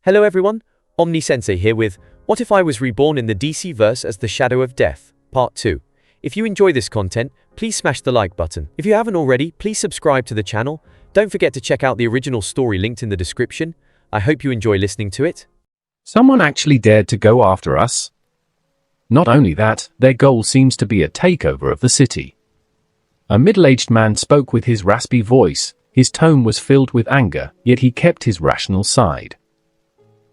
Hello everyone, Omni Sensei here with What If I Was Reborn in the DC verse as the Shadow of Death, Part 2. If you enjoy this content, please smash the like button. If you haven't already, please subscribe to the channel. Don't forget to check out the original story linked in the description. I hope you enjoy listening to it. Someone actually dared to go after us. Not only that, their goal seems to be a takeover of the city. A middle-aged man spoke with his raspy voice. His tone was filled with anger, yet he kept his rational side.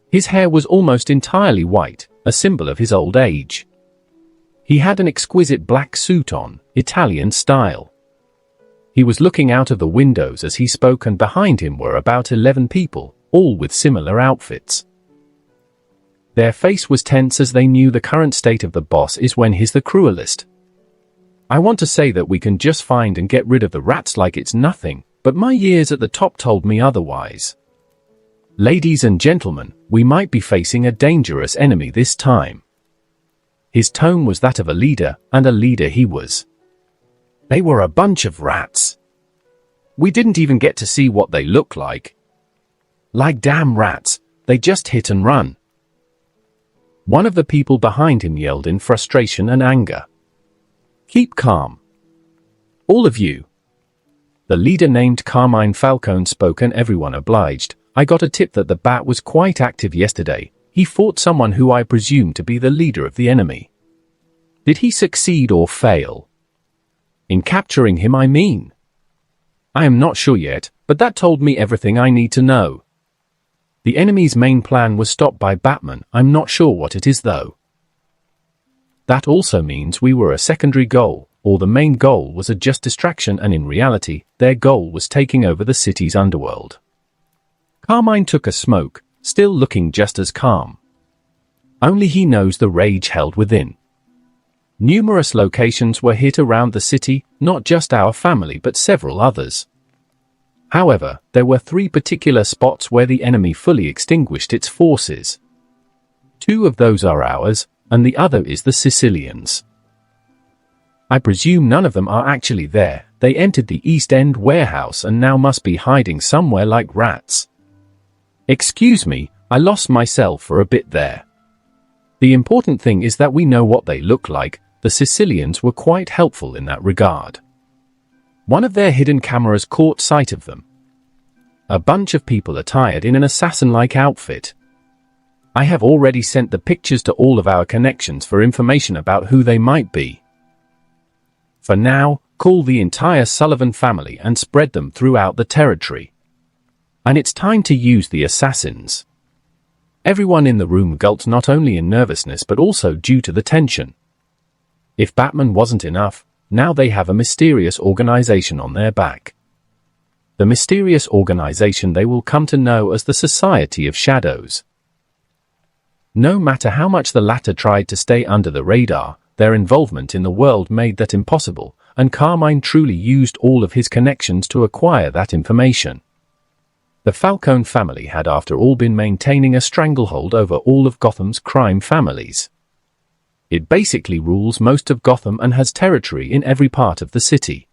His hair was almost entirely white, a symbol of his old age. He had an exquisite black suit on, Italian style. He was looking out of the windows as he spoke, and behind him were about 11 people, all with similar outfits. Their face was tense as they knew the current state of the boss is when he's the cruelest. I want to say that we can just find and get rid of the rats like it's nothing, but my years at the top told me otherwise. Ladies and gentlemen, we might be facing a dangerous enemy this time. His tone was that of a leader, and a leader he was. They were a bunch of rats. We didn't even get to see what they looked like. Like damn rats, they just hit and run. One of the people behind him yelled in frustration and anger. Keep calm. All of you. The leader named Carmine Falcone spoke and everyone obliged. I got a tip that the bat was quite active yesterday. He fought someone who I presume to be the leader of the enemy. Did he succeed or fail? In capturing him, I mean. I am not sure yet, but that told me everything I need to know. The enemy's main plan was stopped by Batman. I'm not sure what it is though. That also means we were a secondary goal, or the main goal was a just distraction, and in reality, their goal was taking over the city's underworld. Carmine took a smoke, still looking just as calm. Only he knows the rage held within. Numerous locations were hit around the city, not just our family but several others. However, there were 3 particular spots where the enemy fully extinguished its forces. 2 of those are ours, and the other is the Sicilians. I presume none of them are actually there. They entered the East End warehouse and now must be hiding somewhere like rats. Excuse me, I lost myself for a bit there. The important thing is that we know what they look like. The Sicilians were quite helpful in that regard. One of their hidden cameras caught sight of them. A bunch of people attired in an assassin-like outfit. I have already sent the pictures to all of our connections for information about who they might be. For now, call the entire Sullivan family and spread them throughout the territory. And it's time to use the assassins. Everyone in the room gulped, not only in nervousness but also due to the tension. If Batman wasn't enough, now they have a mysterious organization on their back. The mysterious organization they will come to know as the Society of Shadows. No matter how much the latter tried to stay under the radar, their involvement in the world made that impossible, and Carmine truly used all of his connections to acquire that information. The Falcone family had after all been maintaining a stranglehold over all of Gotham's crime families. It basically rules most of Gotham and has territory in every part of the city.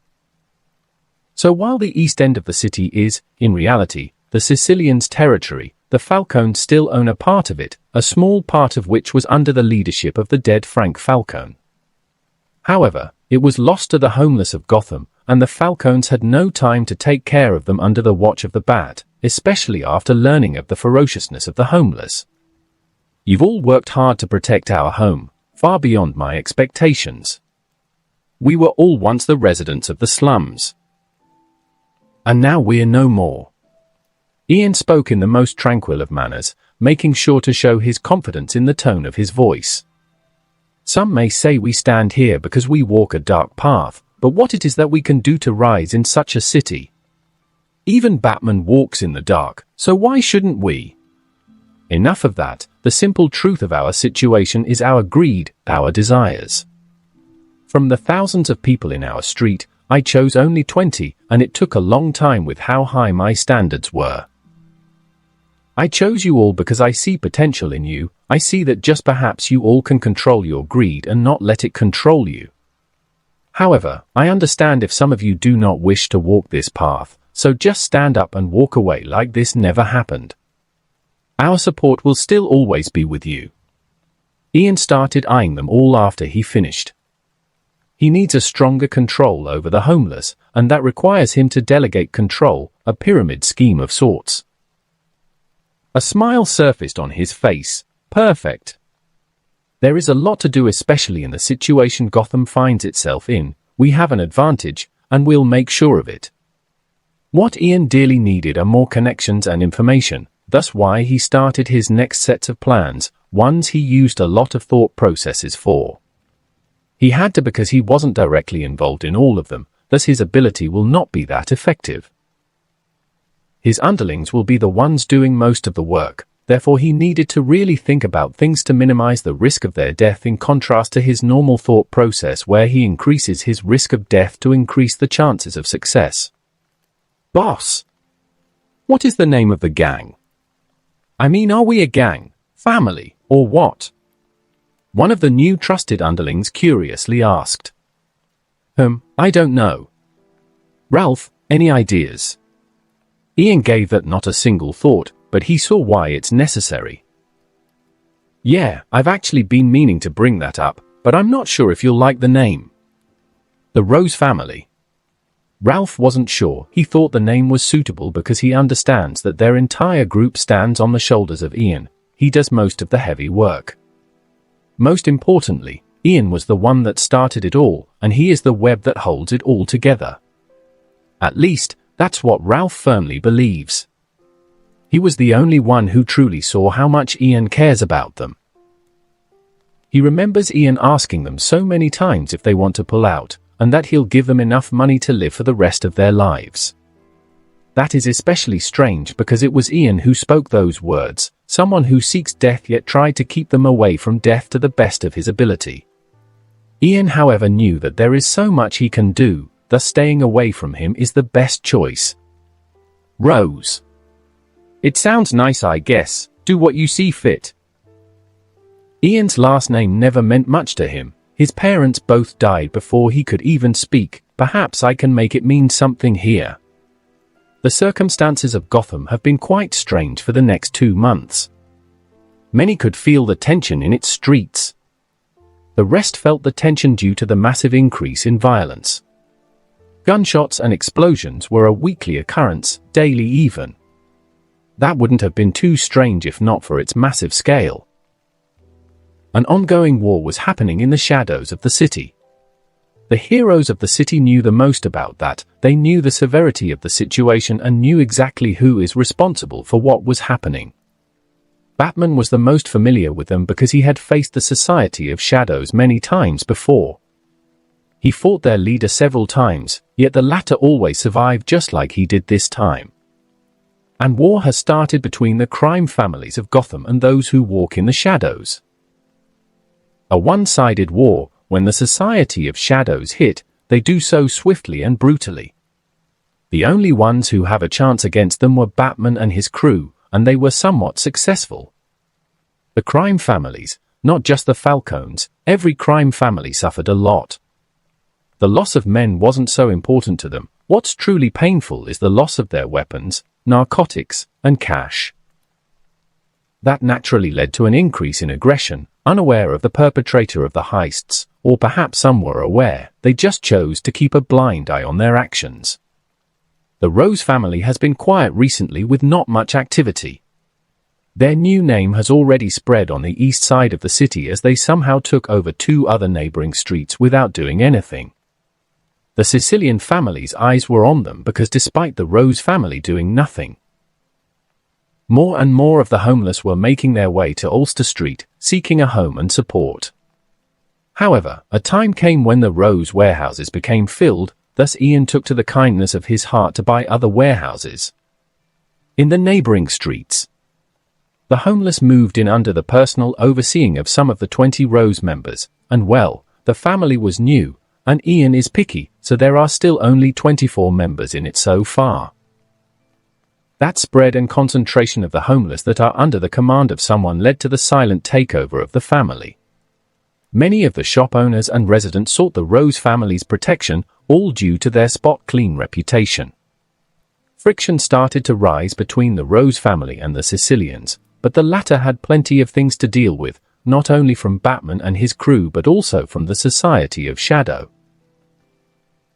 So while the east end of the city is, in reality, the Sicilians' territory, the Falcones still own a part of it, a small part of which was under the leadership of the dead Frank Falcone. However, it was lost to the homeless of Gotham, and the Falcones had no time to take care of them under the watch of the Bat, especially after learning of the ferociousness of the homeless. You've all worked hard to protect our home, far beyond my expectations. We were all once the residents of the slums. And now we're no more. Ian spoke in the most tranquil of manners, making sure to show his confidence in the tone of his voice. Some may say we stand here because we walk a dark path, but what it is that we can do to rise in such a city. Even Batman walks in the dark, so why shouldn't we? Enough of that. The simple truth of our situation is our greed, our desires. From the thousands of people in our street, I chose only 20, and it took a long time with how high my standards were. I chose you all because I see potential in you. I see that just perhaps you all can control your greed and not let it control you. However, I understand if some of you do not wish to walk this path, so just stand up and walk away like this never happened. Our support will still always be with you. Ian started eyeing them all after he finished. He needs a stronger control over the homeless, and that requires him to delegate control, a pyramid scheme of sorts. A smile surfaced on his face. Perfect. There is a lot to do, especially in the situation Gotham finds itself in. We have an advantage, and we'll make sure of it. What Ian dearly needed are more connections and information. Thus why he started his next sets of plans, ones he used a lot of thought processes for. He had to because he wasn't directly involved in all of them, thus his ability will not be that effective. His underlings will be the ones doing most of the work, therefore he needed to really think about things to minimize the risk of their death, in contrast to his normal thought process where he increases his risk of death to increase the chances of success. Boss! What is the name of the gang? I mean, are we a gang, family, or what? One of the new trusted underlings curiously asked. I don't know. Ralph, any ideas? Ian gave that not a single thought, but he saw why it's necessary. Yeah, I've actually been meaning to bring that up, but I'm not sure if you'll like the name. The Rose Family. Ralph wasn't sure. He thought the name was suitable because he understands that their entire group stands on the shoulders of Ian. He does most of the heavy work. Most importantly, Ian was the one that started it all, and he is the web that holds it all together. At least, that's what Ralph firmly believes. He was the only one who truly saw how much Ian cares about them. He remembers Ian asking them so many times if they want to pull out, and that he'll give them enough money to live for the rest of their lives. That is especially strange because it was Ian who spoke those words, someone who seeks death yet tried to keep them away from death to the best of his ability. Ian, however, knew that there is so much he can do, thus staying away from him is the best choice. Rose. It sounds nice, I guess. Do what you see fit. Ian's last name never meant much to him. His parents both died before he could even speak. Perhaps I can make it mean something here. The circumstances of Gotham have been quite strange for the next 2 months. Many could feel the tension in its streets. The rest felt the tension due to the massive increase in violence. Gunshots and explosions were a weekly occurrence, daily even. That wouldn't have been too strange if not for its massive scale. An ongoing war was happening in the shadows of the city. The heroes of the city knew the most about that. They knew the severity of the situation and knew exactly who is responsible for what was happening. Batman was the most familiar with them because he had faced the Society of Shadows many times before. He fought their leader several times, yet the latter always survived just like he did this time. And war has started between the crime families of Gotham and those who walk in the shadows. A one-sided war. When the Society of Shadows hit, they do so swiftly and brutally. The only ones who have a chance against them were Batman and his crew, and they were somewhat successful. The crime families, not just the Falcons, every crime family suffered a lot. The loss of men wasn't so important to them. What's truly painful is the loss of their weapons, narcotics, and cash. That naturally led to an increase in aggression, unaware of the perpetrator of the heists, or perhaps some were aware, they just chose to keep a blind eye on their actions. The Rose family has been quiet recently with not much activity. Their new name has already spread on the east side of the city as they somehow took over 2 other neighboring streets without doing anything. The Sicilian family's eyes were on them because despite the Rose family doing nothing, more and more of the homeless were making their way to Ulster Street, seeking a home and support. However, a time came when the Rose warehouses became filled, thus Ian took to the kindness of his heart to buy other warehouses in the neighboring streets. The homeless moved in under the personal overseeing of some of the 20 Rose members, and well, the family was new, and Ian is picky, so there are still only 24 members in it so far. That spread and concentration of the homeless that are under the command of someone led to the silent takeover of the family. Many of the shop owners and residents sought the Rose family's protection, all due to their spot-clean reputation. Friction started to rise between the Rose family and the Sicilians, but the latter had plenty of things to deal with, not only from Batman and his crew but also from the Society of Shadow.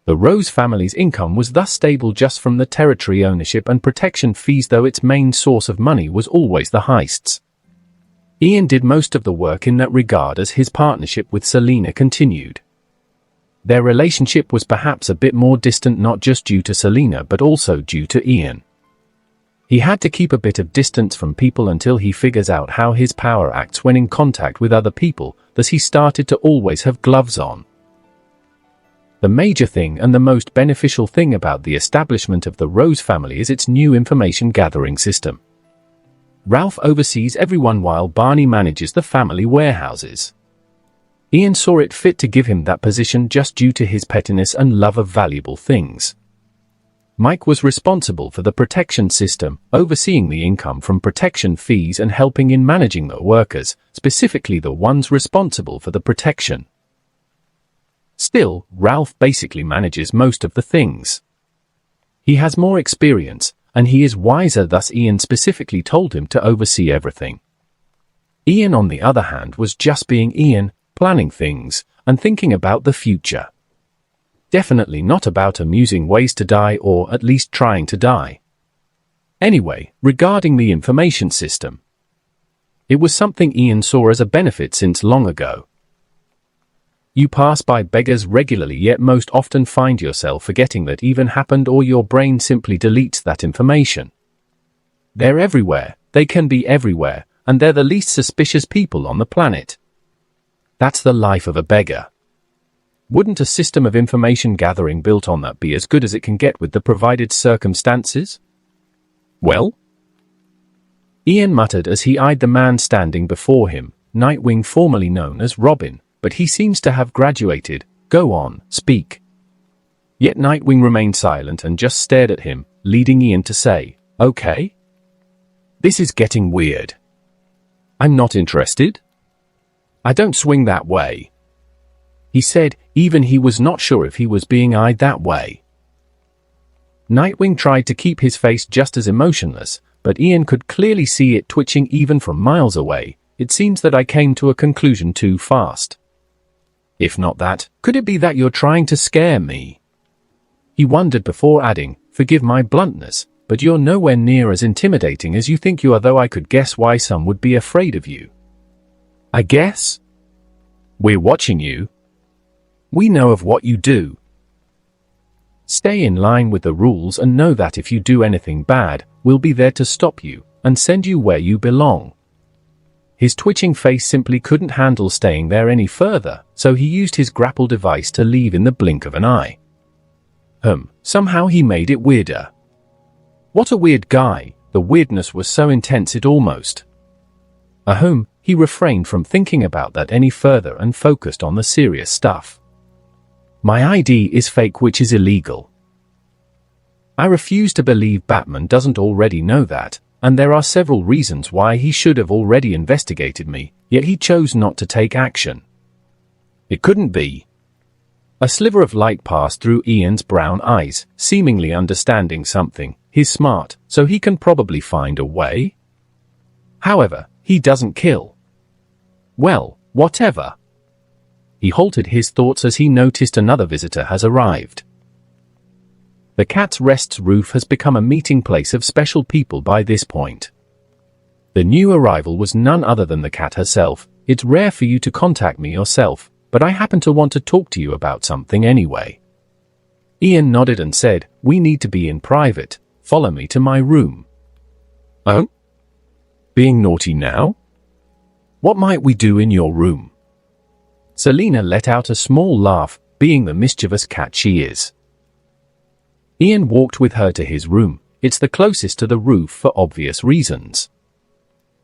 The Rose family's income was thus stable just from the territory ownership and protection fees, though its main source of money was always the heists. Ian did most of the work in that regard as his partnership with Selina continued. Their relationship was perhaps a bit more distant, not just due to Selina but also due to Ian. He had to keep a bit of distance from people until he figures out how his power acts when in contact with other people, thus he started to always have gloves on. The major thing and the most beneficial thing about the establishment of the Rose family is its new information gathering system. Ralph oversees everyone while Barney manages the family warehouses. Ian saw it fit to give him that position just due to his pettiness and love of valuable things. Mike was responsible for the protection system, overseeing the income from protection fees and helping in managing the workers, specifically the ones responsible for the protection. Still, Ralph basically manages most of the things. He has more experience, and he is wiser, thus Ian specifically told him to oversee everything. Ian, on the other hand, was just being Ian, planning things, and thinking about the future. Definitely not about amusing ways to die, or at least trying to die. Anyway, regarding the information system. It was something Ian saw as a benefit since long ago. You pass by beggars regularly, yet most often find yourself forgetting that even happened, or your brain simply deletes that information. They're everywhere, they can be everywhere, and they're the least suspicious people on the planet. That's the life of a beggar. Wouldn't a system of information gathering built on that be as good as it can get with the provided circumstances? Well? Ian muttered as he eyed the man standing before him, Nightwing, formerly known as Robin. But he seems to have graduated. Go on, speak. Yet Nightwing remained silent and just stared at him, leading Ian to say, "Okay? This is getting weird. I'm not interested. I don't swing that way," he said, even he was not sure if he was being eyed that way. Nightwing tried to keep his face just as emotionless, but Ian could clearly see it twitching even from miles away. It seems that I came to a conclusion too fast. If not that, could it be that you're trying to scare me? He wondered before adding, "Forgive my bluntness, but you're nowhere near as intimidating as you think you are, though I could guess why some would be afraid of you." "I guess? We're watching you. We know of what you do. Stay in line with the rules and know that if you do anything bad, we'll be there to stop you and send you where you belong." His twitching face simply couldn't handle staying there any further, so he used his grapple device to leave in the blink of an eye. Somehow he made it weirder. What a weird guy. The weirdness was so intense it almost... He refrained from thinking about that any further and focused on the serious stuff. "My ID is fake, which is illegal. I refuse to believe Batman doesn't already know that. And there are several reasons why he should have already investigated me, yet he chose not to take action. It couldn't be." A sliver of light passed through Ian's brown eyes, seemingly understanding something. He's smart, so he can probably find a way. However, he doesn't kill. Well, whatever. He halted his thoughts as he noticed another visitor has arrived. The Cat's Rest's roof has become a meeting place of special people by this point. The new arrival was none other than the cat herself. "It's rare for you to contact me yourself, but I happen to want to talk to you about something anyway." Ian nodded and said, "We need to be in private. Follow me to my room." "Oh? Being naughty now? What might we do in your room?" Selina let out a small laugh, being the mischievous cat she is. Ian walked with her to his room. It's the closest to the roof for obvious reasons.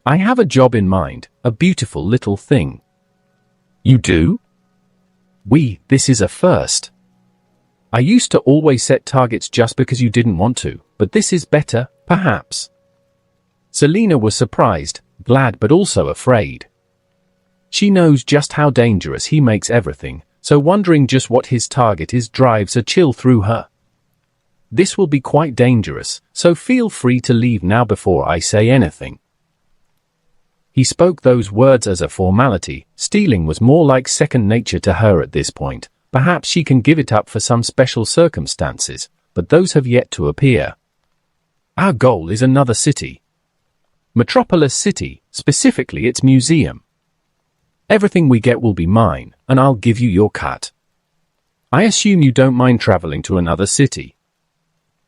"I have a job in mind, a beautiful little thing." "You do?" This is a first. I used to always set targets just because you didn't want to, but this is better, perhaps." Selina was surprised, glad but also afraid. She knows just how dangerous he makes everything, so wondering just what his target is drives a chill through her. "This will be quite dangerous, so feel free to leave now before I say anything." He spoke those words as a formality. Stealing was more like second nature to her at this point. Perhaps she can give it up for some special circumstances, but those have yet to appear. Our goal is another city. Metropolis City, specifically its museum. Everything we get will be mine, and I'll give you your cut. I assume you don't mind traveling to another city.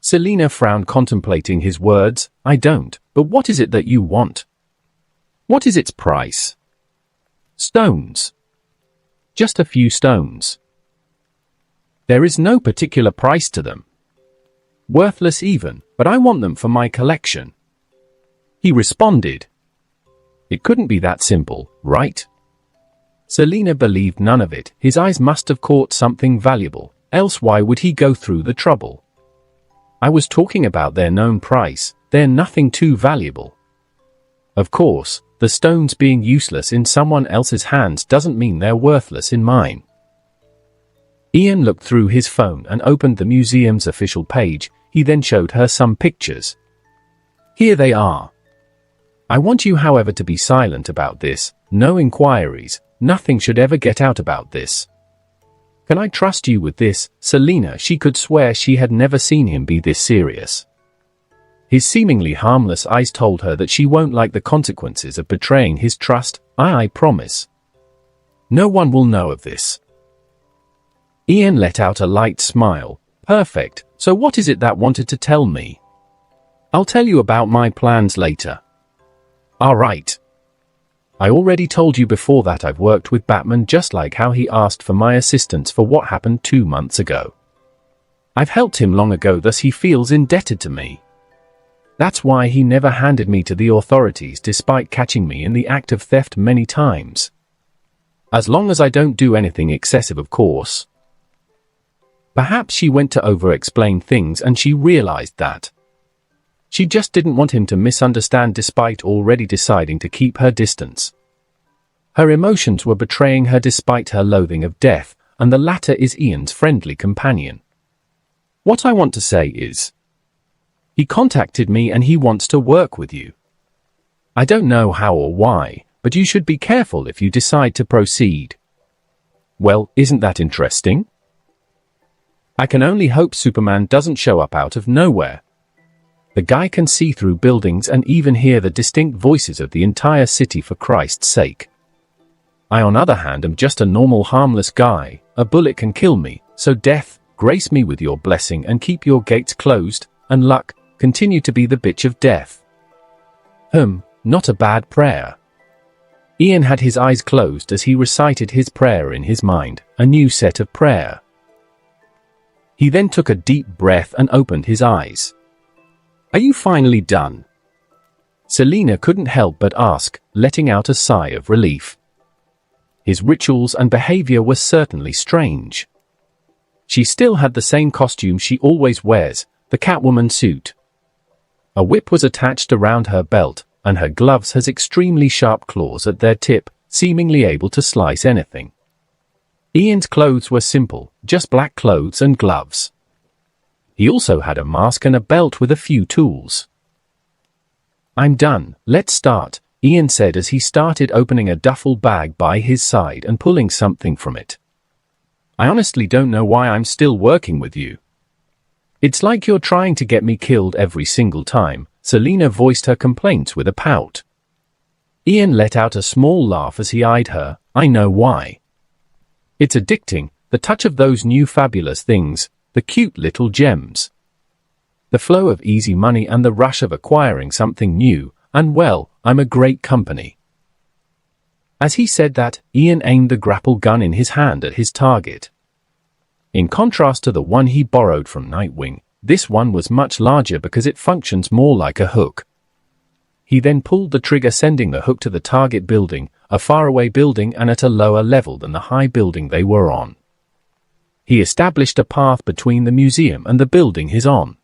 Selina frowned, contemplating his words. I don't, but what is it that you want? What is its price? Stones. Just a few stones. There is no particular price to them. Worthless even, but I want them for my collection. He responded. It couldn't be that simple, right? Selina believed none of it. His eyes must have caught something valuable, else why would he go through the trouble? I was talking about their known price. They're nothing too valuable. Of course, the stones being useless in someone else's hands doesn't mean they're worthless in mine. Ian looked through his phone and opened the museum's official page. He then showed her some pictures. Here they are. I want you, however, to be silent about this. No inquiries. Nothing should ever get out about this. Can I trust you with this, Selina? She could swear she had never seen him be this serious. His seemingly harmless eyes told her that she won't like the consequences of betraying his trust. I promise. No one will know of this. Ian let out a light smile. Perfect. So what is it that wanted to tell me? I'll tell you about my plans later. All right. I already told you before that I've worked with Batman, just like how he asked for my assistance for what happened 2 months ago. I've helped him long ago, thus he feels indebted to me. That's why he never handed me to the authorities despite catching me in the act of theft many times. As long as I don't do anything excessive, of course. Perhaps she went to over-explain things and she realized that. She just didn't want him to misunderstand despite already deciding to keep her distance. Her emotions were betraying her despite her loathing of death, and the latter is Ian's friendly companion. What I want to say is, he contacted me and he wants to work with you. I don't know how or why, but you should be careful if you decide to proceed. Well, isn't that interesting? I can only hope Superman doesn't show up out of nowhere. The guy can see through buildings and even hear the distinct voices of the entire city, for Christ's sake. I, on the other hand, am just a normal harmless guy. A bullet can kill me, so death, grace me with your blessing and keep your gates closed, and luck, continue to be the bitch of death. Not a bad prayer. Ian had his eyes closed as he recited his prayer in his mind, a new set of prayer. He then took a deep breath and opened his eyes. Are you finally done? Selina couldn't help but ask, letting out a sigh of relief. His rituals and behavior were certainly strange. She still had the same costume she always wears, the Catwoman suit. A whip was attached around her belt, and her gloves has extremely sharp claws at their tip, seemingly able to slice anything. Ian's clothes were simple, just black clothes and gloves. He also had a mask and a belt with a few tools. I'm done, let's start, Ian said as he started opening a duffel bag by his side and pulling something from it. I honestly don't know why I'm still working with you. It's like you're trying to get me killed every single time, Selina voiced her complaints with a pout. Ian let out a small laugh as he eyed her. I know why. It's addicting, the touch of those new fabulous things, the cute little gems. The flow of easy money and the rush of acquiring something new, and well, I'm a great company. As he said that, Ian aimed the grapple gun in his hand at his target. In contrast to the one he borrowed from Nightwing, this one was much larger because it functions more like a hook. He then pulled the trigger, sending the hook to the target building, a faraway building and at a lower level than the high building they were on. He established a path between the museum and the building he's on.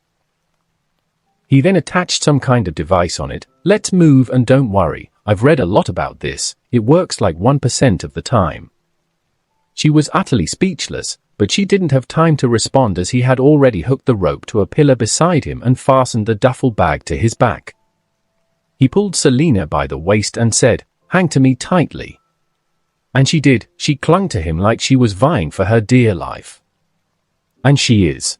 He then attached some kind of device on it. Let's move, and don't worry, I've read a lot about this, it works like 1% of the time. She was utterly speechless, but she didn't have time to respond as he had already hooked the rope to a pillar beside him and fastened the duffel bag to his back. He pulled Selina by the waist and said, hang to me tightly." And she did. She clung to him like she was vying for her dear life. And she is.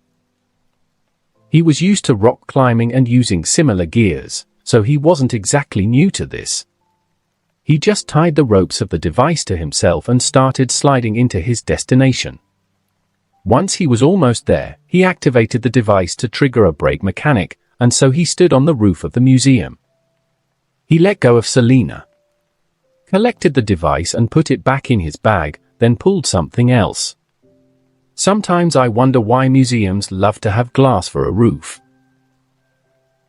He was used to rock climbing and using similar gears, so he wasn't exactly new to this. He just tied the ropes of the device to himself and started sliding into his destination. Once he was almost there, he activated the device to trigger a brake mechanic, and so he stood on the roof of the museum. He let go of Selena, collected the device and put it back in his bag, then pulled something else. Sometimes I wonder why museums love to have glass for a roof.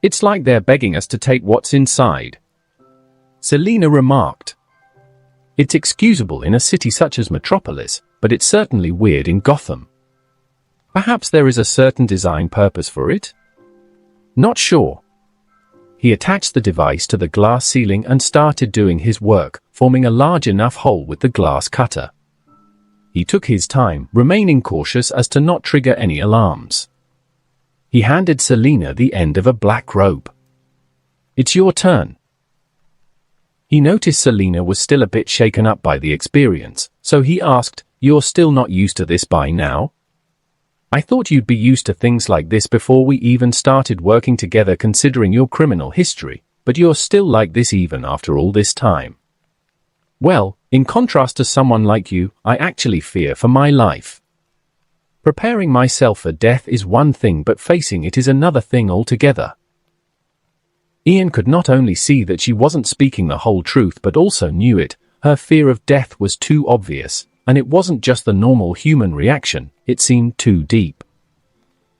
It's like they're begging us to take what's inside, Selena remarked. It's excusable in a city such as Metropolis, but it's certainly weird in Gotham. Perhaps there is a certain design purpose for it? Not sure. He attached the device to the glass ceiling and started doing his work, forming a large enough hole with the glass cutter. He took his time, remaining cautious as to not trigger any alarms. He handed Selena the end of a black rope. "It's your turn." He noticed Selena was still a bit shaken up by the experience, so he asked, "You're still not used to this by now? I thought you'd be used to things like this before we even started working together considering your criminal history, but you're still like this even after all this time." "Well, in contrast to someone like you, I actually fear for my life. Preparing myself for death is one thing, but facing it is another thing altogether." Ian could not only see that she wasn't speaking the whole truth but also knew it. Her fear of death was too obvious, and it wasn't just the normal human reaction, it seemed too deep.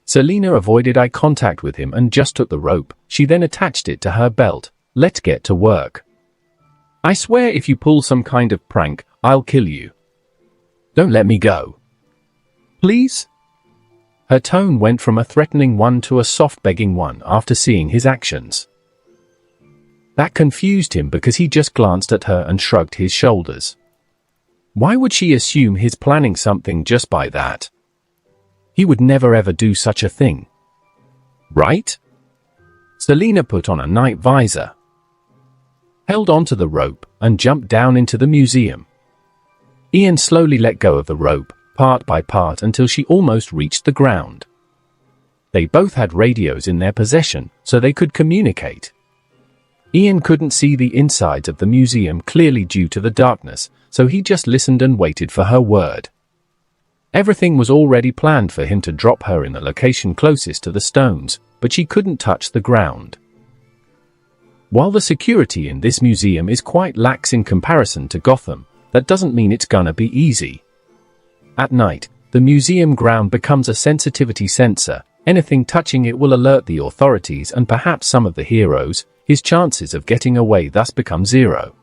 Selena avoided eye contact with him and just took the rope. She then attached it to her belt. "Let's get to work. I swear if you pull some kind of prank, I'll kill you. Don't let me go. Please?" Her tone went from a threatening one to a soft begging one after seeing his actions. That confused him because he just glanced at her and shrugged his shoulders. Why would she assume he's planning something just by that? He would never ever do such a thing. Right? Selena put on a night visor, held onto the rope, and jumped down into the museum. Ian slowly let go of the rope, part by part, until she almost reached the ground. They both had radios in their possession, so they could communicate. Ian couldn't see the insides of the museum clearly due to the darkness, so he just listened and waited for her word. Everything was already planned for him to drop her in the location closest to the stones, but she couldn't touch the ground. While the security in this museum is quite lax in comparison to Gotham, that doesn't mean it's gonna be easy. At night, the museum ground becomes a sensitivity sensor. Anything touching it will alert the authorities and perhaps some of the heroes. His chances of getting away thus become zero.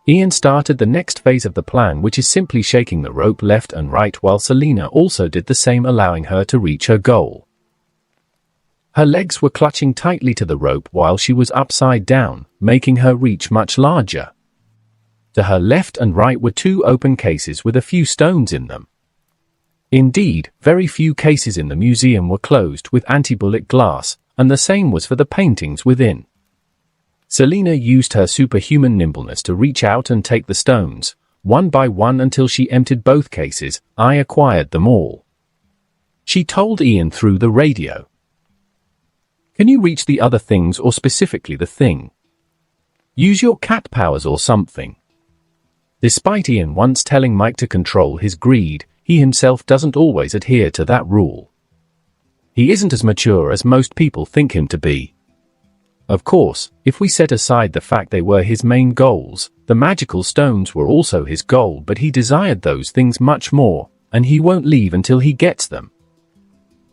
Ian started the next phase of the plan, which is simply shaking the rope left and right while Selena also did the same, allowing her to reach her goal. Her legs were clutching tightly to the rope while she was upside down, making her reach much larger. To her left and right were two open cases with a few stones in them. Indeed, very few cases in the museum were closed with anti-bullet glass, and the same was for the paintings within. Selena used her superhuman nimbleness to reach out and take the stones, one by one, until she emptied both cases. "I acquired them all," she told Ian through the radio. "Can you reach the other things, or specifically the thing? Use your cat powers or something." Despite Ian once telling Mike to control his greed, he himself doesn't always adhere to that rule. He isn't as mature as most people think him to be. Of course, if we set aside the fact they were his main goals, the magical stones were also his goal, but he desired those things much more, and he won't leave until he gets them.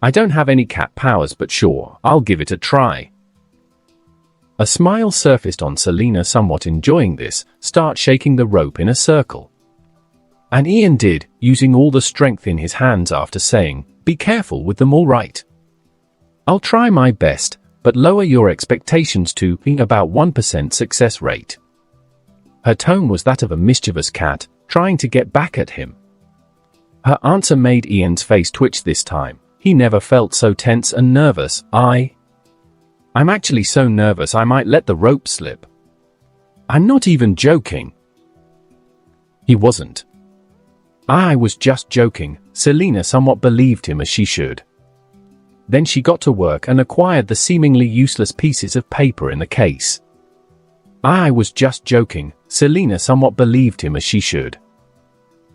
"I don't have any cat powers, but sure, I'll give it a try." A smile surfaced on Selena, somewhat enjoying this, start shaking the rope in a circle. And Ian did, using all the strength in his hands after saying, "Be careful with them, all right? I'll try my best, but lower your expectations to about 1% success rate." Her tone was that of a mischievous cat, trying to get back at him. Her answer made Ian's face twitch this time. He never felt so tense and nervous. I'm actually so nervous I might let the rope slip. I'm not even joking. He wasn't. I was just joking. Selina somewhat believed him, as she should. Then she got to work and acquired the seemingly useless pieces of paper in the case. I was just joking. Selina somewhat believed him, as she should.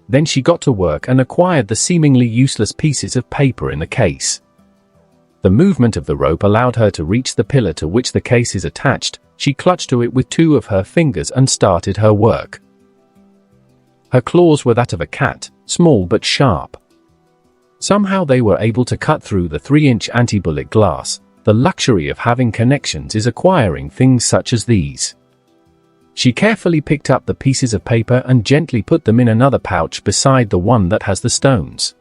Then she got to work and acquired the seemingly useless pieces of paper in the case. The movement of the rope allowed her to reach the pillar to which the case is attached. She clutched to it with 2 of her fingers and started her work. Her claws were that of a cat, small but sharp. Somehow they were able to cut through the 3-inch anti-bullet glass. The luxury of having connections is acquiring things such as these. She carefully picked up the pieces of paper and gently put them in another pouch beside the one that has the stones.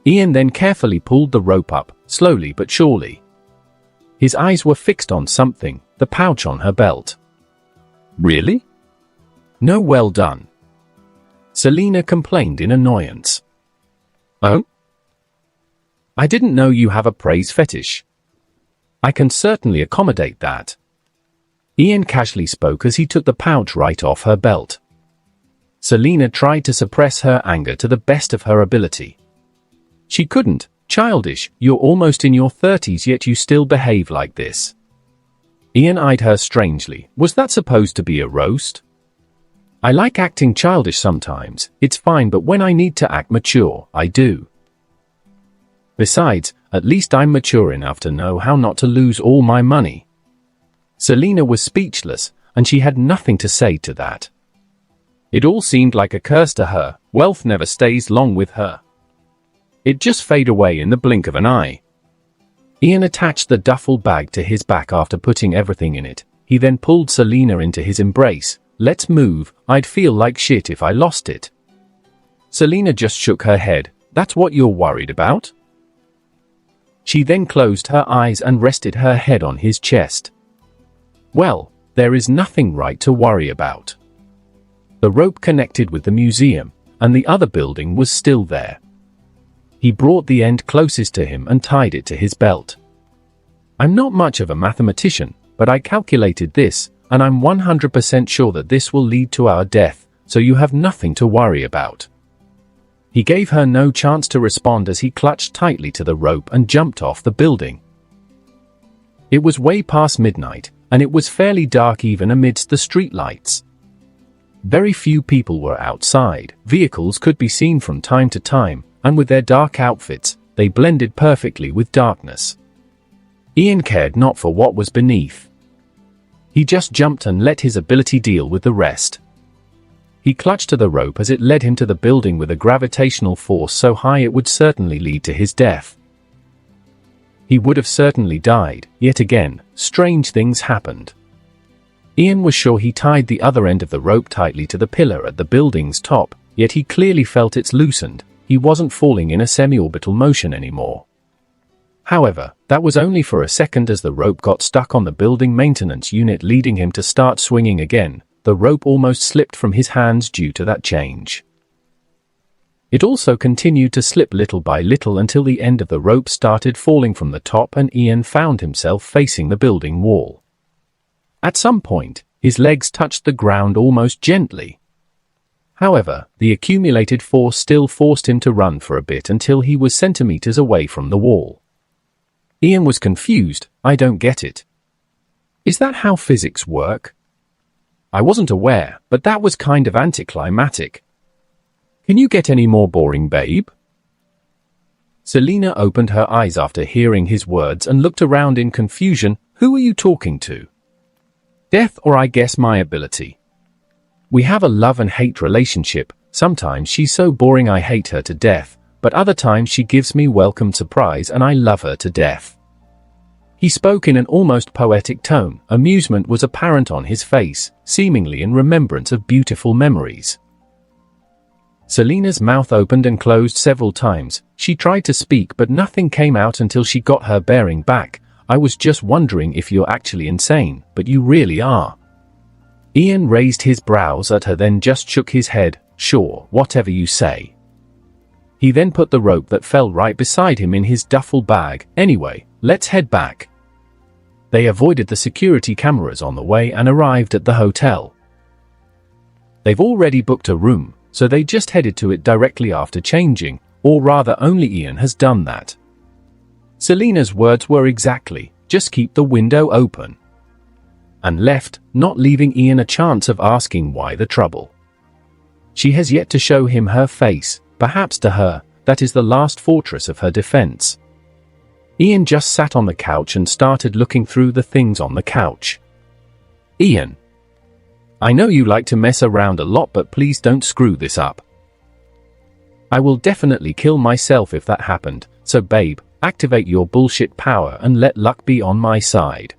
Ian then carefully pulled the rope up, slowly but surely. His eyes were fixed on something, the pouch on her belt. Really? No, well done. Selina complained in annoyance. Oh? I didn't know you have a praise fetish. I can certainly accommodate that. Ian casually spoke as he took the pouch right off her belt. Selina tried to suppress her anger to the best of her ability. She couldn't. Childish, you're almost in your 30s yet you still behave like this. Ian eyed her strangely. Was that supposed to be a roast? I like acting childish sometimes, it's fine, but when I need to act mature, I do. Besides, at least I'm mature enough to know how not to lose all my money. Selina was speechless, and she had nothing to say to that. It all seemed like a curse to her. Wealth never stays long with her. It just fades away in the blink of an eye. Ian attached the duffel bag to his back after putting everything in it. He then pulled Selina into his embrace. Let's move, I'd feel like shit if I lost it. Selina just shook her head. That's what you're worried about? She then closed her eyes and rested her head on his chest. Well, there is nothing right to worry about. The rope connected with the museum, and the other building was still there. He brought the end closest to him and tied it to his belt. I'm not much of a mathematician, but I calculated this, and I'm 100% sure that this will lead to our death, so you have nothing to worry about. He gave her no chance to respond as he clutched tightly to the rope and jumped off the building. It was way past midnight, and it was fairly dark even amidst the street lights. Very few people were outside. Vehicles could be seen from time to time, and with their dark outfits, they blended perfectly with darkness. Ian cared not for what was beneath. He just jumped and let his ability deal with the rest. He clutched to the rope as it led him to the building with a gravitational force so high it would certainly lead to his death. He would have certainly died. Yet again, strange things happened. Ian was sure he tied the other end of the rope tightly to the pillar at the building's top, yet he clearly felt it's loosened. He wasn't falling in a semi-orbital motion anymore. However, that was only for a second as the rope got stuck on the building maintenance unit, leading him to start swinging again. The rope almost slipped from his hands due to that change. It also continued to slip little by little until the end of the rope started falling from the top and Ian found himself facing the building wall. At some point, his legs touched the ground almost gently. However, the accumulated force still forced him to run for a bit until he was centimeters away from the wall. Ian was confused. I don't get it. Is that how physics work? I wasn't aware, but that was kind of anticlimactic. Can you get any more boring, babe? Selina opened her eyes after hearing his words and looked around in confusion. Who are you talking to? Death, or I guess my ability. We have a love and hate relationship. Sometimes she's so boring I hate her to death, but other times she gives me welcome surprise and I love her to death. He spoke in an almost poetic tone. Amusement was apparent on his face, seemingly in remembrance of beautiful memories. Selina's mouth opened and closed several times. She tried to speak but nothing came out until she got her bearing back. I was just wondering if you're actually insane, but you really are. Ian raised his brows at her, then just shook his head. Sure, whatever you say. He then put the rope that fell right beside him in his duffel bag. Anyway, let's head back. They avoided the security cameras on the way and arrived at the hotel. They've already booked a room, so they just headed to it directly after changing, or rather only Ian has done that. Selena's words were exactly, just keep the window open. And left, not leaving Ian a chance of asking why the trouble. She has yet to show him her face, perhaps to her, that is the last fortress of her defense. Ian just sat on the couch and started looking through the things on the couch. Ian. I know you like to mess around a lot, but please don't screw this up. I will definitely kill myself if that happened, so babe, activate your bullshit power and let luck be on my side.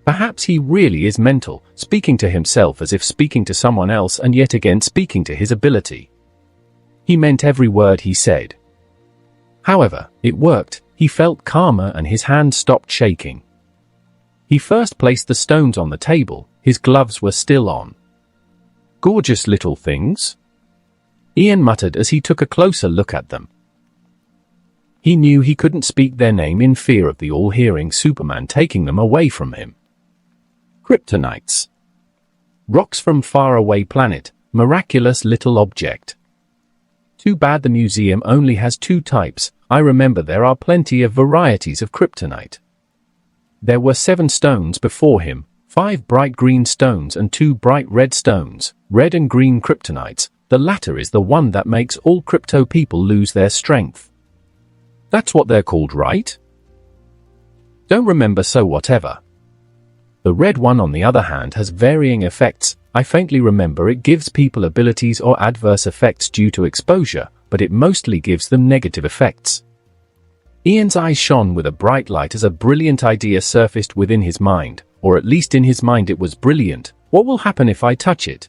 Perhaps he really is mental, speaking to himself as if speaking to someone else and yet again speaking to his ability. He meant every word he said. However, it worked, he felt calmer and his hand stopped shaking. He first placed the stones on the table, his gloves were still on. Gorgeous little things? Ian muttered as he took a closer look at them. He knew he couldn't speak their name in fear of the all-hearing Superman taking them away from him. Kryptonites. Rocks from faraway planet, miraculous little object. Too bad the museum only has 2 types, I remember there are plenty of varieties of kryptonite. There were 7 stones before him, 5 bright green stones and 2 bright red stones, red and green kryptonites, the latter is the one that makes all crypto people lose their strength. That's what they're called, right? Don't remember, so whatever. The red one on the other hand has varying effects, I faintly remember it gives people abilities or adverse effects due to exposure, but it mostly gives them negative effects. Ian's eyes shone with a bright light as a brilliant idea surfaced within his mind, or at least in his mind it was brilliant. What will happen if I touch it?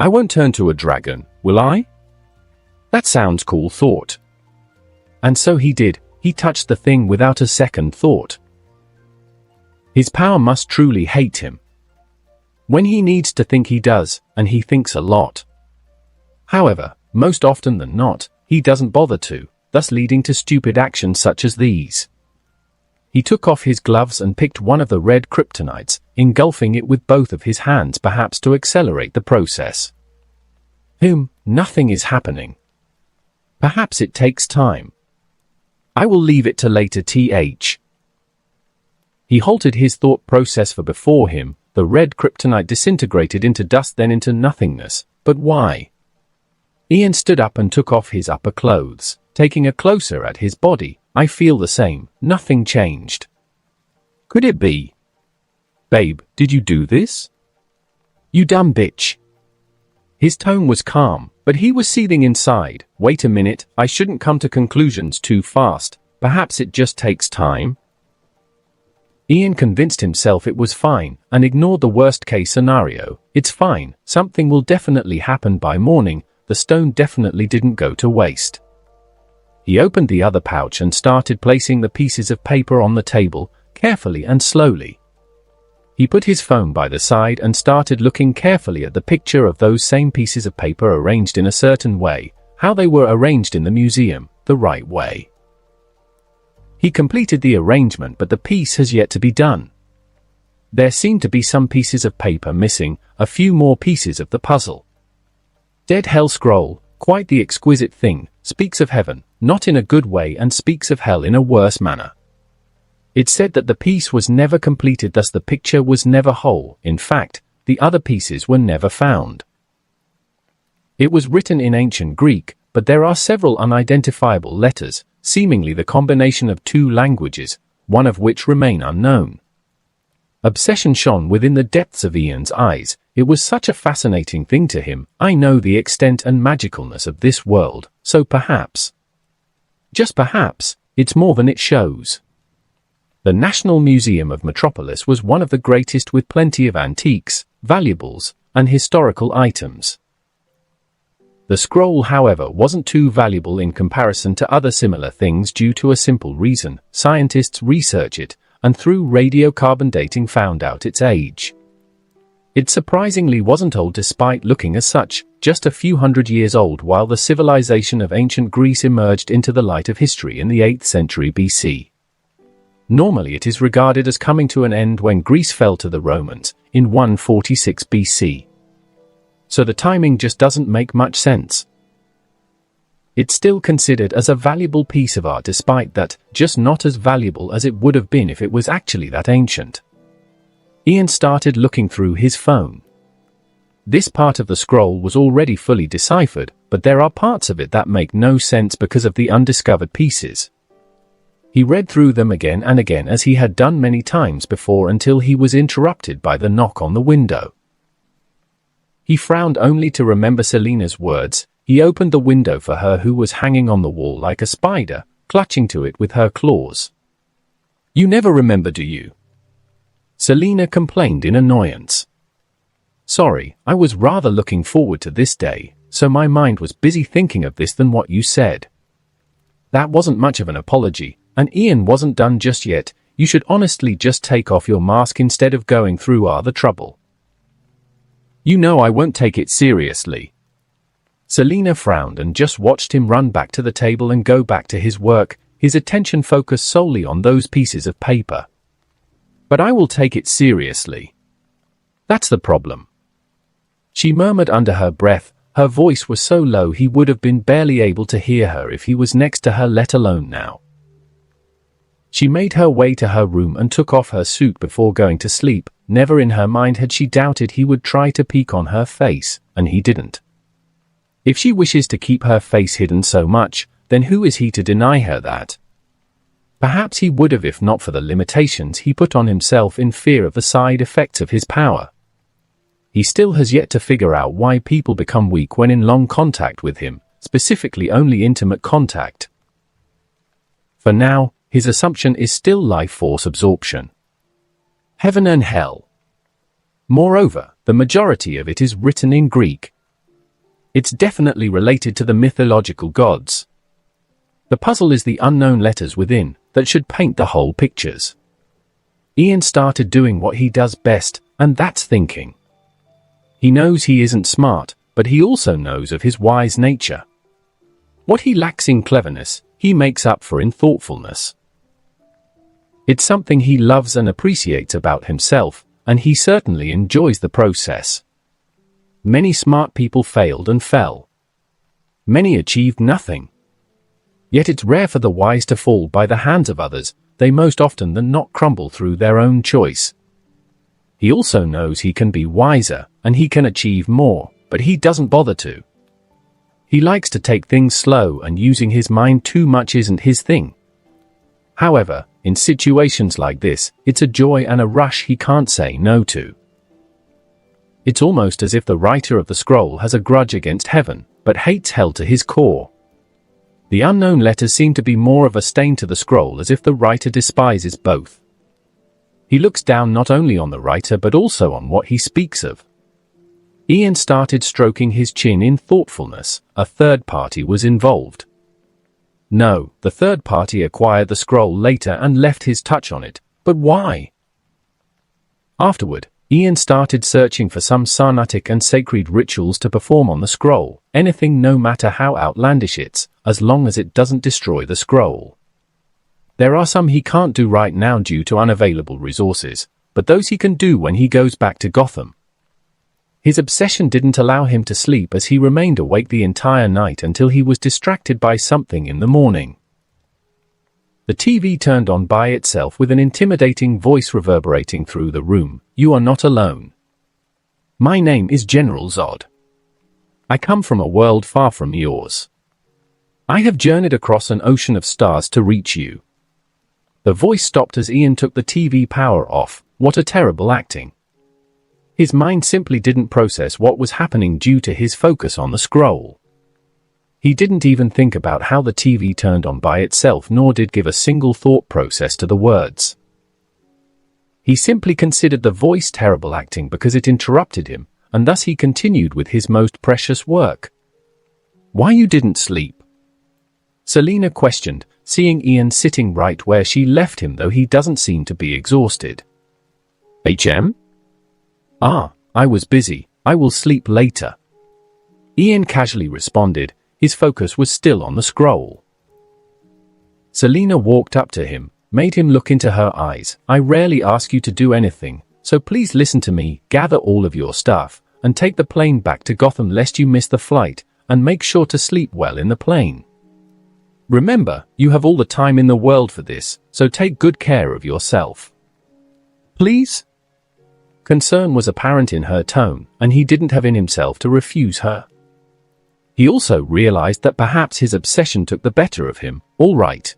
I won't turn to a dragon, will I? That sounds cool, thought. And so he did, he touched the thing without a second thought. His power must truly hate him. When he needs to think he does, and he thinks a lot. However, most often than not, he doesn't bother to, thus leading to stupid actions such as these. He took off his gloves and picked one of the red kryptonites, engulfing it with both of his hands perhaps to accelerate the process. Nothing is happening. Perhaps it takes time. I will leave it to later, th. He halted his thought process, for before him, the red kryptonite disintegrated into dust, then into nothingness. But why? Ian stood up and took off his upper clothes, taking a closer at his body. I feel the same, nothing changed. Could it be? Babe, did you do this? You dumb bitch. His tone was calm, but he was seething inside. Wait a minute, I shouldn't come to conclusions too fast. Perhaps it just takes time. Ian convinced himself it was fine, and ignored the worst-case scenario. It's fine, something will definitely happen by morning, the stone definitely didn't go to waste. He opened the other pouch and started placing the pieces of paper on the table, carefully and slowly. He put his phone by the side and started looking carefully at the picture of those same pieces of paper arranged in a certain way, how they were arranged in the museum, the right way. He completed the arrangement, but the piece has yet to be done. There seemed to be some pieces of paper missing, a few more pieces of the puzzle. Dead hell scroll, quite the exquisite thing, speaks of heaven, not in a good way, and speaks of hell in a worse manner. It said that the piece was never completed, thus the picture was never whole. In fact, the other pieces were never found. It was written in ancient Greek, but there are several unidentifiable letters, seemingly the combination of 2 languages, one of which remain unknown. Obsession shone within the depths of Ian's eyes. It was such a fascinating thing to him. I know the extent and magicalness of this world, so perhaps, just perhaps, it's more than it shows. The National Museum of Metropolis was one of the greatest, with plenty of antiques, valuables, and historical items. The scroll, however, wasn't too valuable in comparison to other similar things due to a simple reason. Scientists researched it, and through radiocarbon dating found out its age. It surprisingly wasn't old despite looking as such, just a few hundred years old, while the civilization of ancient Greece emerged into the light of history in the 8th century BC. Normally it is regarded as coming to an end when Greece fell to the Romans, in 146 BC. so the timing just doesn't make much sense. It's still considered as a valuable piece of art despite that, just not as valuable as it would have been if it was actually that ancient. Ian started looking through his phone. This part of the scroll was already fully deciphered, but there are parts of it that make no sense because of the undiscovered pieces. He read through them again and again as he had done many times before until he was interrupted by the knock on the window. He frowned only to remember Selina's words. He opened the window for her, who was hanging on the wall like a spider, clutching to it with her claws. "You never remember, do you?" Selina complained in annoyance. "Sorry, I was rather looking forward to this day, so my mind was busy thinking of this than what you said." That wasn't much of an apology, and Ian wasn't done just yet. "You should honestly just take off your mask instead of going through all the trouble." "You know I won't take it seriously." Selina frowned and just watched him run back to the table and go back to his work, his attention focused solely on those pieces of paper. "But I will take it seriously. That's the problem," she murmured under her breath. Her voice was so low he would have been barely able to hear her if he was next to her, let alone now. She made her way to her room and took off her suit before going to sleep. Never in her mind had she doubted he would try to peek on her face, and he didn't. If she wishes to keep her face hidden so much, then who is he to deny her that? Perhaps he would have if not for the limitations he put on himself in fear of the side effects of his power. He still has yet to figure out why people become weak when in long contact with him, specifically only intimate contact. For now, his assumption is still life force absorption. Heaven and hell. Moreover, the majority of it is written in Greek. It's definitely related to the mythological gods. The puzzle is the unknown letters within that should paint the whole pictures. Ian started doing what he does best, and that's thinking. He knows he isn't smart, but he also knows of his wise nature. What he lacks in cleverness, he makes up for in thoughtfulness. It's something he loves and appreciates about himself, and he certainly enjoys the process. Many smart people failed and fell. Many achieved nothing. Yet it's rare for the wise to fall by the hands of others. They most often than not crumble through their own choice. He also knows he can be wiser, and he can achieve more, but he doesn't bother to. He likes to take things slow, and using his mind too much isn't his thing. However, in situations like this, it's a joy and a rush he can't say no to. It's almost as if the writer of the scroll has a grudge against heaven, but hates hell to his core. The unknown letters seem to be more of a stain to the scroll, as if the writer despises both. He looks down not only on the writer but also on what he speaks of. Ian started stroking his chin in thoughtfulness. A third party was involved. No, the third party acquired the scroll later and left his touch on it, but why? Afterward, Ian started searching for some Sarnatic and sacred rituals to perform on the scroll. Anything, no matter how outlandish it's, as long as it doesn't destroy the scroll. There are some he can't do right now due to unavailable resources, but those he can do when he goes back to Gotham. His obsession didn't allow him to sleep as he remained awake the entire night until he was distracted by something in the morning. The TV turned on by itself with an intimidating voice reverberating through the room. "You are not alone. My name is General Zod. I come from a world far from yours. I have journeyed across an ocean of stars to reach you." The voice stopped as Ian took the TV power off. What a terrible acting. His mind simply didn't process what was happening due to his focus on the scroll. He didn't even think about how the TV turned on by itself, nor did give a single thought process to the words. He simply considered the voice terrible acting because it interrupted him, and thus he continued with his most precious work. "Why you didn't sleep?" Selina questioned, seeing Ian sitting right where she left him, though he doesn't seem to be exhausted. "HM? Ah, I was busy. I will sleep later." Ian casually responded. His focus was still on the scroll. Selina walked up to him, made him look into her eyes. "I rarely ask you to do anything, so please listen to me. Gather all of your stuff. and take the plane back to Gotham lest you miss the flight, and make sure to sleep well in the plane. Remember, you have all the time in the world for this, so take good care of yourself. Please?" Concern was apparent in her tone, and he didn't have in himself to refuse her. He also realized that perhaps his obsession took the better of him. "All right.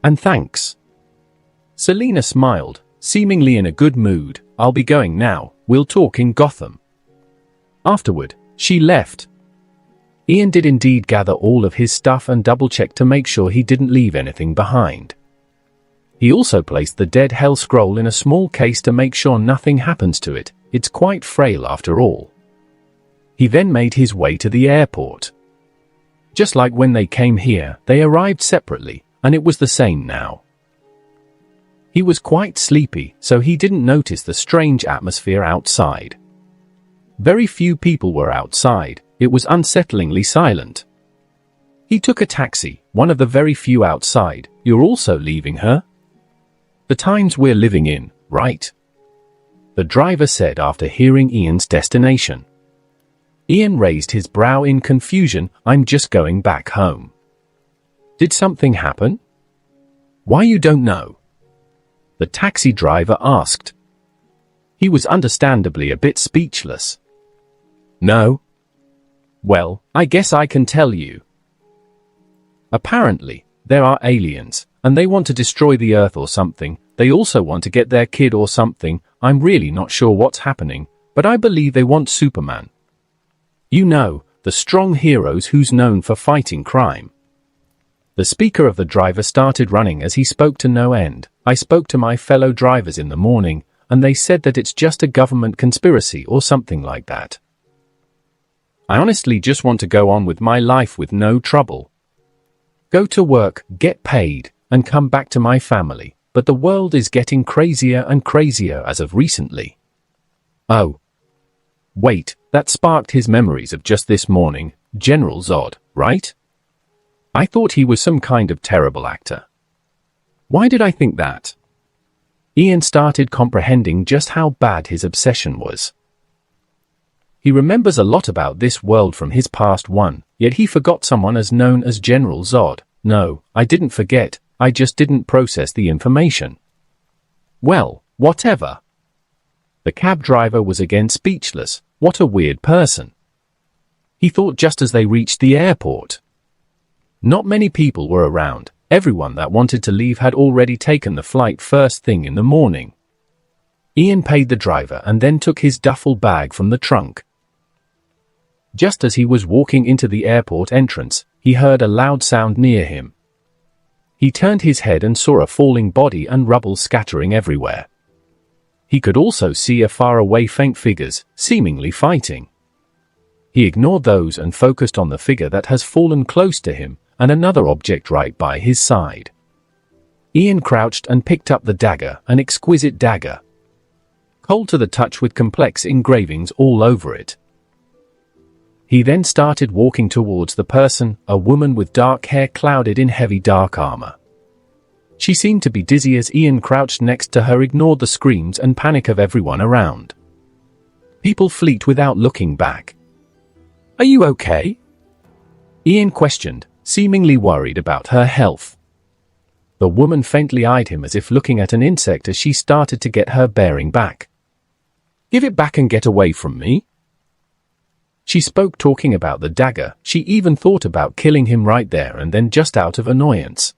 And thanks." Selina smiled, seemingly in a good mood. "I'll be going now, we'll talk in Gotham." Afterward, she left. Ian did indeed gather all of his stuff and double-check to make sure he didn't leave anything behind. He also placed the Dead Hell scroll in a small case to make sure nothing happens to it. It's quite frail after all. He then made his way to the airport. Just like when they came here, they arrived separately, and it was the same now. He was quite sleepy, so he didn't notice the strange atmosphere outside. Very few people were outside. It was unsettlingly silent. He took a taxi, one of the very few outside. "You're also leaving her?" "The times we're living in, right?" the driver said after hearing Ian's destination. Ian raised his brow in confusion. "I'm just going back home." "Did something happen?" "Why, you don't know?" the taxi driver asked. He was understandably a bit speechless. "No." "Well, I guess I can tell you. Apparently, there are aliens, and they want to destroy the Earth or something. They also want to get their kid or something. I'm really not sure what's happening, but I believe they want Superman. You know, the strong heroes who's known for fighting crime." The speaker of the driver started running as he spoke to no end. "I spoke to my fellow drivers in the morning, and they said that it's just a government conspiracy or something like that. I honestly just want to go on with my life with no trouble. Go to work, get paid, and come back to my family. But the world is getting crazier and crazier as of recently." "Oh. Wait," that sparked his memories of just this morning. General Zod, right? I thought he was some kind of terrible actor. Why did I think that? Ian started comprehending just how bad his obsession was. He remembers a lot about this world from his past one, yet he forgot someone as known as General Zod. No, I didn't forget, I just didn't process the information. Well, whatever. The cab driver was again speechless. What a weird person. He thought just as they reached the airport. Not many people were around. Everyone that wanted to leave had already taken the flight first thing in the morning. Ian paid the driver and then took his duffel bag from the trunk. Just as he was walking into the airport entrance, he heard a loud sound near him. He turned his head and saw a falling body and rubble scattering everywhere. He could also see a faraway faint figures, seemingly fighting. He ignored those and focused on the figure that has fallen close to him, and another object right by his side. Ian crouched and picked up the dagger, an exquisite dagger. Cold to the touch with complex engravings all over it. He then started walking towards the person, a woman with dark hair clouded in heavy dark armor. She seemed to be dizzy as Ian crouched next to her, ignored the screams and panic of everyone around. People fleet without looking back. Are you okay? Ian questioned, seemingly worried about her health. The woman faintly eyed him as if looking at an insect as she started to get her bearing back. Give it back and get away from me. She spoke, talking about the dagger. She even thought about killing him right there and then, just out of annoyance.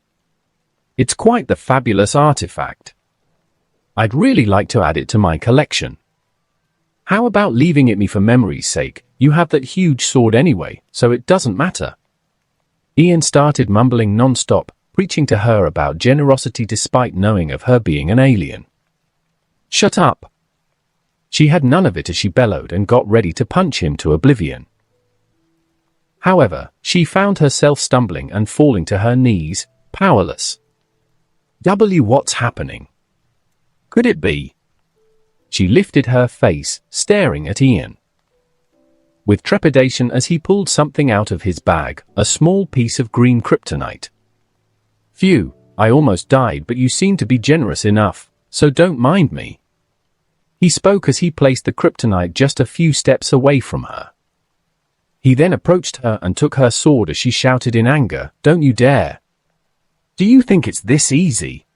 It's quite the fabulous artifact. I'd really like to add it to my collection. How about leaving it me for memory's sake? You have that huge sword anyway, so it doesn't matter. Ian started mumbling non-stop, preaching to her about generosity despite knowing of her being an alien. Shut up. She had none of it as she bellowed and got ready to punch him to oblivion. However, she found herself stumbling and falling to her knees, powerless. What's happening? Could it be? She lifted her face, staring at Ian with trepidation as he pulled something out of his bag, a small piece of green kryptonite. Phew, I almost died, but you seem to be generous enough, so don't mind me. He spoke as he placed the kryptonite just a few steps away from her. He then approached her and took her sword as she shouted in anger, "Don't you dare! Do you think it's this easy?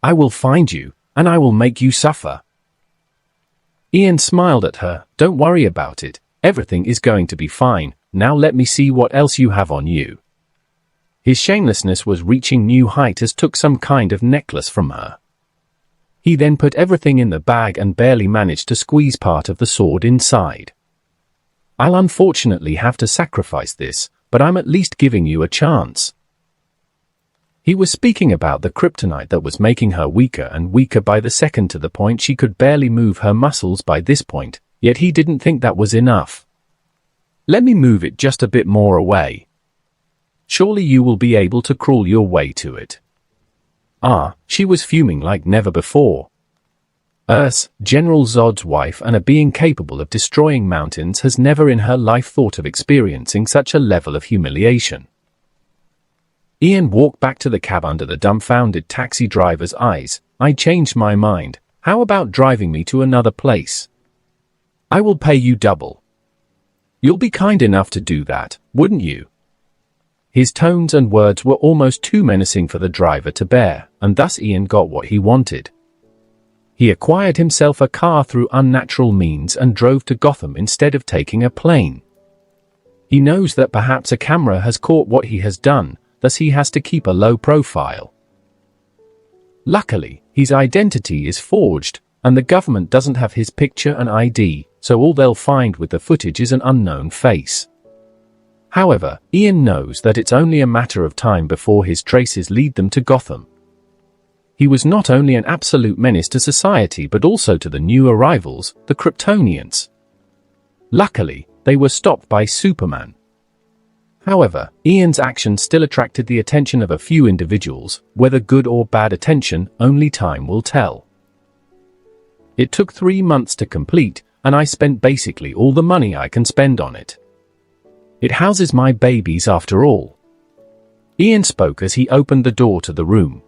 I will find you, and I will make you suffer." Ian smiled at her. "Don't worry about it. Everything is going to be fine. Now let me see what else you have on you." His shamelessness was reaching new height as took some kind of necklace from her. He then put everything in the bag and barely managed to squeeze part of the sword inside. "I'll unfortunately have to sacrifice this, but I'm at least giving you a chance." He was speaking about the kryptonite that was making her weaker and weaker by the second to the point she could barely move her muscles by this point, yet he didn't think that was enough. "Let me move it just a bit more away. Surely you will be able to crawl your way to it." She was fuming like never before. General Zod's wife and a being capable of destroying mountains has never in her life thought of experiencing such a level of humiliation. Ian walked back to the cab under the dumbfounded taxi driver's eyes. "I changed my mind. How about driving me to another place? I will pay you double. You'll be kind enough to do that, wouldn't you?" His tones and words were almost too menacing for the driver to bear, and thus Ian got what he wanted. He acquired himself a car through unnatural means and drove to Gotham instead of taking a plane. He knows that perhaps a camera has caught what he has done, thus he has to keep a low profile. Luckily, his identity is forged, and the government doesn't have his picture and ID, so all they'll find with the footage is an unknown face. However, Ian knows that it's only a matter of time before his traces lead them to Gotham. He was not only an absolute menace to society but also to the new arrivals, the Kryptonians. Luckily, they were stopped by Superman. However, Ian's action still attracted the attention of a few individuals. Whether good or bad attention, only time will tell. It took 3 months to complete, and I spent basically all the money I can spend on it. It houses my babies after all. Ian spoke as he opened the door to the room.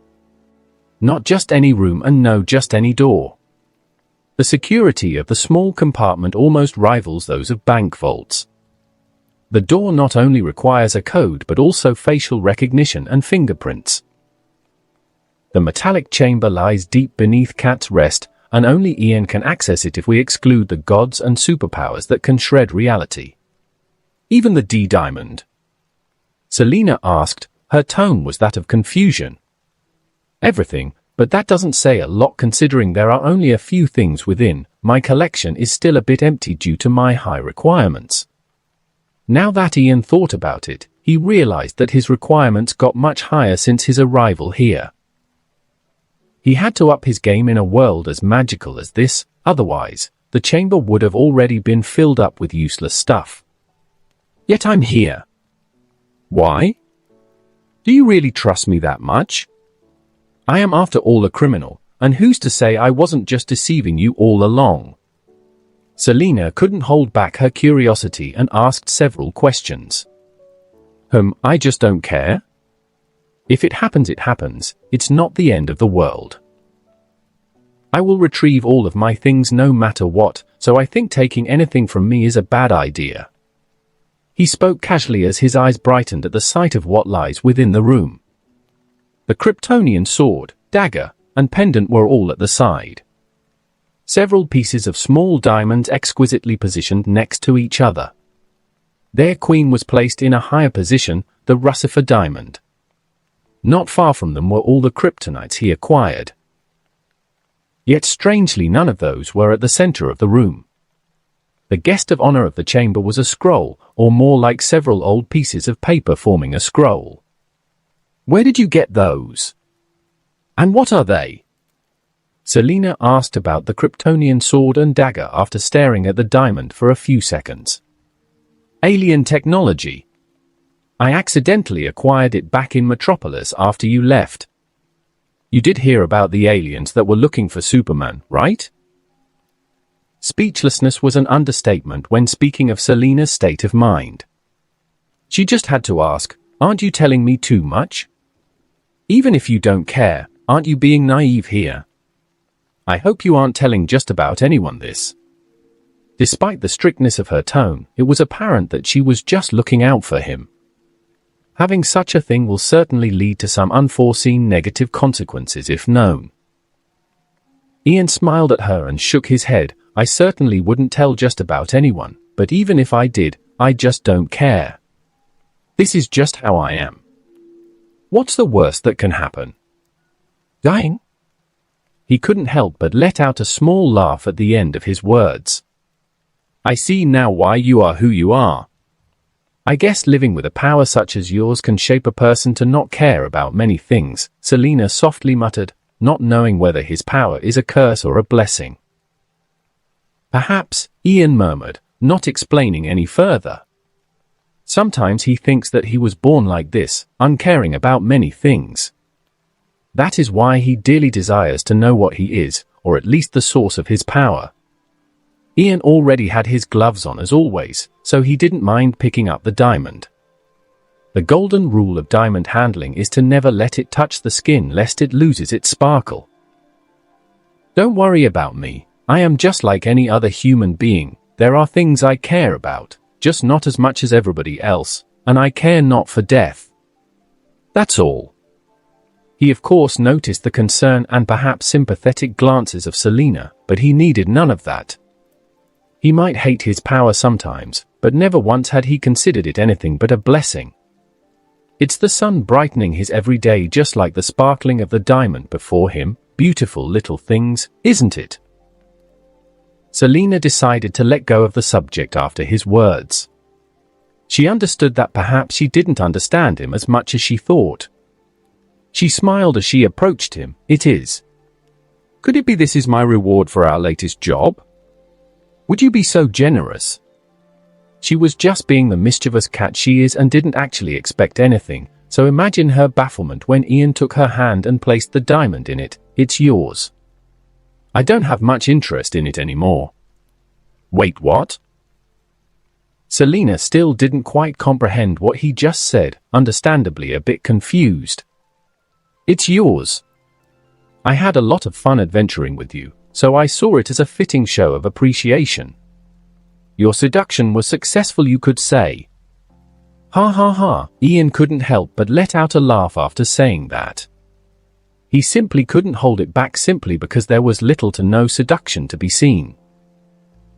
Not just any room and no just any door. The security of the small compartment almost rivals those of bank vaults. The door not only requires a code but also facial recognition and fingerprints. The metallic chamber lies deep beneath Cat's Rest, and only Ian can access it if we exclude the gods and superpowers that can shred reality. Even the D-Diamond? Selina asked. Her tone was that of confusion. Everything, but that doesn't say a lot considering there are only a few things within. My collection is still a bit empty due to my high requirements. Now that Ian thought about it, he realized that his requirements got much higher since his arrival here. He had to up his game in a world as magical as this, otherwise, the chamber would have already been filled up with useless stuff. Yet I'm here. Why? Do you really trust me that much? I am after all a criminal, and who's to say I wasn't just deceiving you all along? Selina couldn't hold back her curiosity and asked several questions. I just don't care. If it happens, it happens. It's not the end of the world. I will retrieve all of my things no matter what, so I think taking anything from me is a bad idea. He spoke casually as his eyes brightened at the sight of what lies within the room. The Kryptonian sword, dagger, and pendant were all at the side. Several pieces of small diamonds exquisitely positioned next to each other. Their queen was placed in a higher position, the Russifer diamond. Not far from them were all the kryptonites he acquired. Yet strangely none of those were at the center of the room. The guest of honor of the chamber was a scroll, or more like several old pieces of paper forming a scroll. Where did you get those? And what are they? Selina asked about the Kryptonian sword and dagger after staring at the diamond for a few seconds. Alien technology. I accidentally acquired it back in Metropolis after you left. You did hear about the aliens that were looking for Superman, right? Speechlessness was an understatement when speaking of Selina's state of mind. She just had to ask, aren't you telling me too much? Even if you don't care, aren't you being naive here? I hope you aren't telling just about anyone this. Despite the strictness of her tone, it was apparent that she was just looking out for him. Having such a thing will certainly lead to some unforeseen negative consequences if known. Ian smiled at her and shook his head. I certainly wouldn't tell just about anyone, but even if I did, I just don't care. This is just how I am. What's the worst that can happen? Dying? He couldn't help but let out a small laugh at the end of his words. I see now why you are who you are. I guess living with a power such as yours can shape a person to not care about many things, Selina softly muttered, not knowing whether his power is a curse or a blessing. Perhaps, Ian murmured, not explaining any further. Sometimes he thinks that he was born like this, uncaring about many things. That is why he dearly desires to know what he is, or at least the source of his power. Ian already had his gloves on as always, so he didn't mind picking up the diamond. The golden rule of diamond handling is to never let it touch the skin lest it loses its sparkle. Don't worry about me, I am just like any other human being. There are things I care about, just not as much as everybody else, and I care not for death. That's all. He of course noticed the concern and perhaps sympathetic glances of Selina, but he needed none of that. He might hate his power sometimes, but never once had he considered it anything but a blessing. It's the sun brightening his every day just like the sparkling of the diamond before him, beautiful little things, isn't it? Selina decided to let go of the subject after his words. She understood that perhaps she didn't understand him as much as she thought. She smiled as she approached him. It is. Could it be this is my reward for our latest job? Would you be so generous? She was just being the mischievous cat she is and didn't actually expect anything, so imagine her bafflement when Ian took her hand and placed the diamond in it. It's yours. I don't have much interest in it anymore. Wait, what? Selina still didn't quite comprehend what he just said, understandably a bit confused. It's yours. I had a lot of fun adventuring with you, so I saw it as a fitting show of appreciation. Your seduction was successful, you could say. Ha ha ha, Ian couldn't help but let out a laugh after saying that. He simply couldn't hold it back simply because there was little to no seduction to be seen.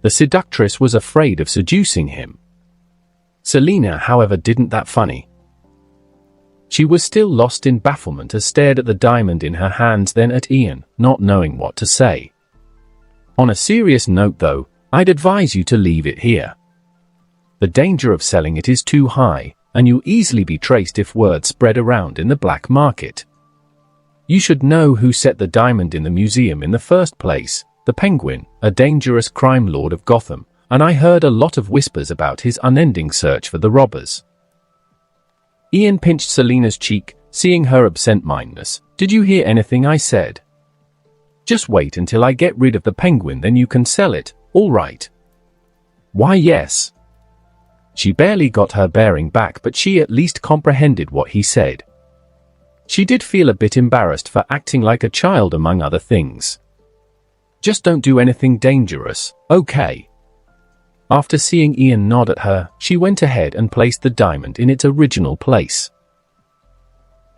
The seductress was afraid of seducing him. Selina, however, didn't that funny. She was still lost in bafflement as stared at the diamond in her hands then at Ian, not knowing what to say. On a serious note though, I'd advise you to leave it here. The danger of selling it is too high, and you'll easily be traced if word spread around in the black market. You should know who set the diamond in the museum in the first place, the Penguin, a dangerous crime lord of Gotham, and I heard a lot of whispers about his unending search for the robbers. Ian pinched Selina's cheek, seeing her absent-mindedness. Did you hear anything I said? Just wait until I get rid of the Penguin, then you can sell it, all right? Why, yes. She barely got her bearing back, but she at least comprehended what he said. She did feel a bit embarrassed for acting like a child among other things. Just don't do anything dangerous, okay? After seeing Ian nod at her, she went ahead and placed the diamond in its original place.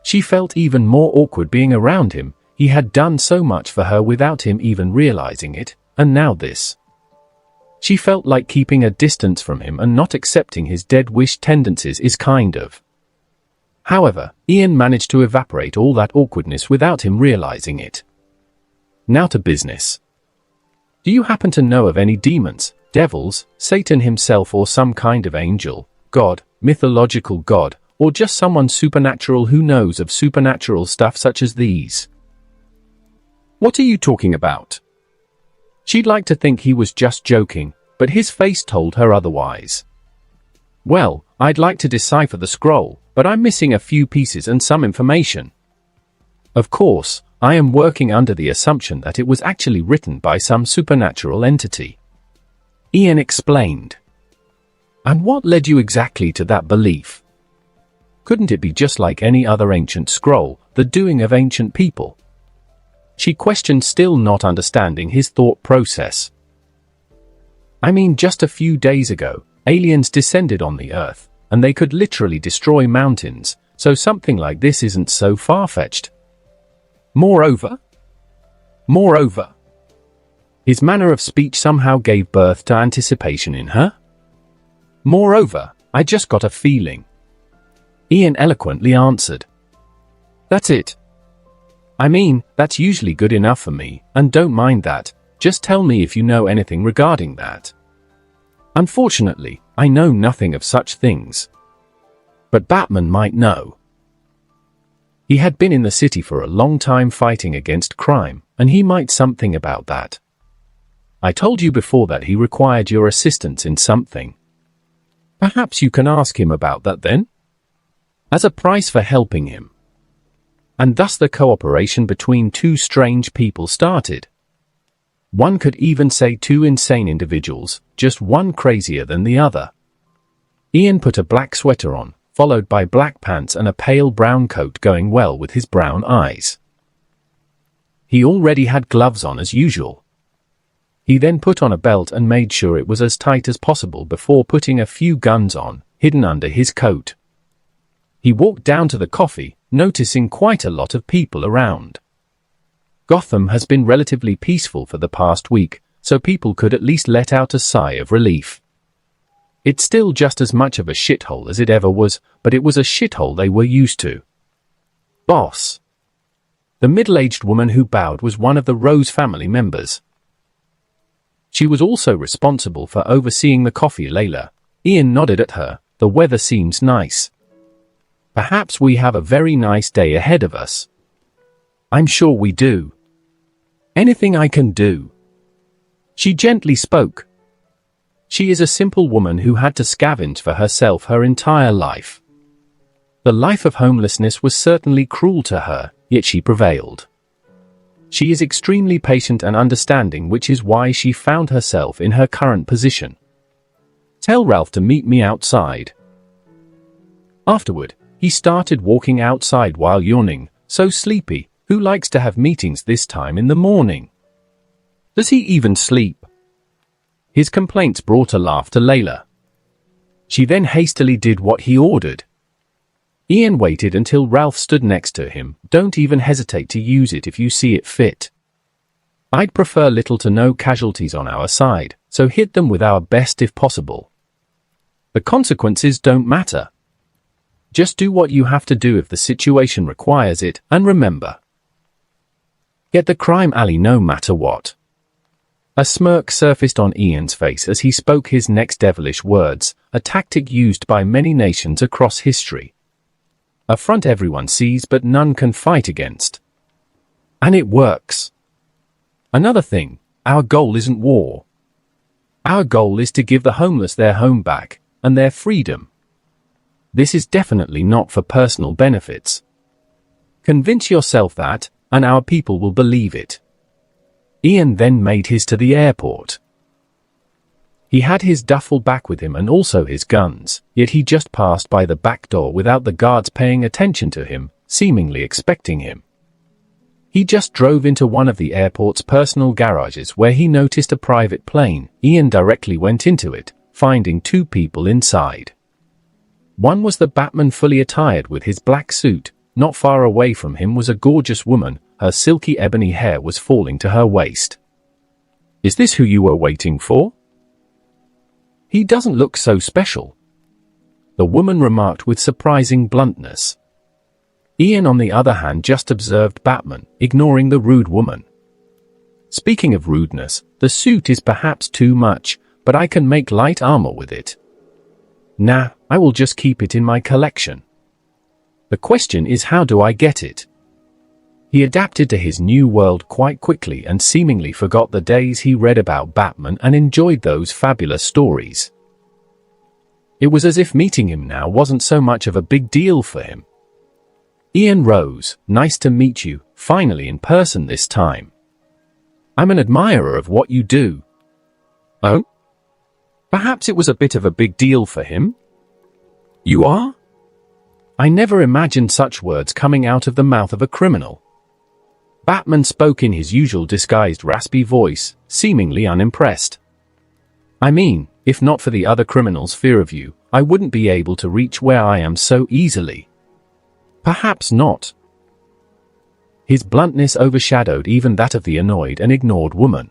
She felt even more awkward being around him. He had done so much for her without him even realizing it, and now this. She felt like keeping a distance from him and not accepting his dead wish tendencies is kind of. However, Ian managed to evaporate all that awkwardness without him realizing it. Now to business. Do you happen to know of any demons, devils, Satan himself or some kind of angel, god, mythological god, or just someone supernatural who knows of supernatural stuff such as these? What are you talking about? She'd like to think he was just joking, but his face told her otherwise. Well, I'd like to decipher the scroll, but I'm missing a few pieces and some information. Of course, I am working under the assumption that it was actually written by some supernatural entity. Ian explained. And what led you exactly to that belief? Couldn't it be just like any other ancient scroll, the doing of ancient people? She questioned, still not understanding his thought process. I mean, just a few days ago, aliens descended on the Earth, and they could literally destroy mountains, so something like this isn't so far-fetched. Moreover, his manner of speech somehow gave birth to anticipation in her. Moreover, I just got a feeling. Ian eloquently answered. That's it. I mean, that's usually good enough for me, and don't mind that. Just tell me if you know anything regarding that. Unfortunately, I know nothing of such things. But Batman might know. He had been in the city for a long time fighting against crime, and he might something about that. I told you before that he required your assistance in something. Perhaps you can ask him about that then? As a price for helping him. And thus the cooperation between two strange people started. One could even say two insane individuals, just one crazier than the other. Ian put a black sweater on, followed by black pants and a pale brown coat going well with his brown eyes. He already had gloves on as usual. He then put on a belt and made sure it was as tight as possible before putting a few guns on, hidden under his coat. He walked down to the coffee, noticing quite a lot of people around. Gotham has been relatively peaceful for the past week, so people could at least let out a sigh of relief. It's still just as much of a shithole as it ever was, but it was a shithole they were used to. Boss. The middle-aged woman who bowed was one of the Rose family members. She was also responsible for overseeing the coffee. Layla. Ian nodded at her. The weather seems nice. Perhaps we have a very nice day ahead of us. I'm sure we do. Anything I can do? She gently spoke. She is a simple woman who had to scavenge for herself her entire life. The life of homelessness was certainly cruel to her, yet she prevailed. She is extremely patient and understanding, which is why she found herself in her current position. Tell Ralph to meet me outside. Afterward, he started walking outside while yawning, so sleepy. Who likes to have meetings this time in the morning? Does he even sleep? His complaints brought a laugh to Layla. She then hastily did what he ordered. Ian waited until Ralph stood next to him. Don't even hesitate to use it if you see it fit. I'd prefer little to no casualties on our side, so hit them with our best if possible. The consequences don't matter. Just do what you have to do if the situation requires it, and remember, get the crime alley no matter what. A smirk surfaced on Ian's face as he spoke his next devilish words, a tactic used by many nations across history. A front everyone sees but none can fight against. And it works. Another thing, our goal isn't war. Our goal is to give the homeless their home back, and their freedom. This is definitely not for personal benefits. Convince yourself that, and our people will believe it. Ian then made his to the airport. He had his duffel bag with him and also his guns, yet he just passed by the back door without the guards paying attention to him, seemingly expecting him. He just drove into one of the airport's personal garages where he noticed a private plane. Ian directly went into it, finding two people inside. One was the Batman fully attired with his black suit. Not far away from him was a gorgeous woman. Her silky ebony hair was falling to her waist. Is this who you were waiting for? He doesn't look so special, the woman remarked with surprising bluntness. Ian, on the other hand, just observed Batman, ignoring the rude woman. Speaking of rudeness, the suit is perhaps too much, but I can make light armor with it. Nah, I will just keep it in my collection. The question is, how do I get it? He adapted to his new world quite quickly and seemingly forgot the days he read about Batman and enjoyed those fabulous stories. It was as if meeting him now wasn't so much of a big deal for him. Ian rose. Nice to meet you, finally in person this time. I'm an admirer of what you do. Oh? Perhaps it was a bit of a big deal for him? You are? I never imagined such words coming out of the mouth of a criminal. Batman spoke in his usual disguised raspy voice, seemingly unimpressed. I mean, if not for the other criminals' fear of you, I wouldn't be able to reach where I am so easily. Perhaps not. His bluntness overshadowed even that of the annoyed and ignored woman.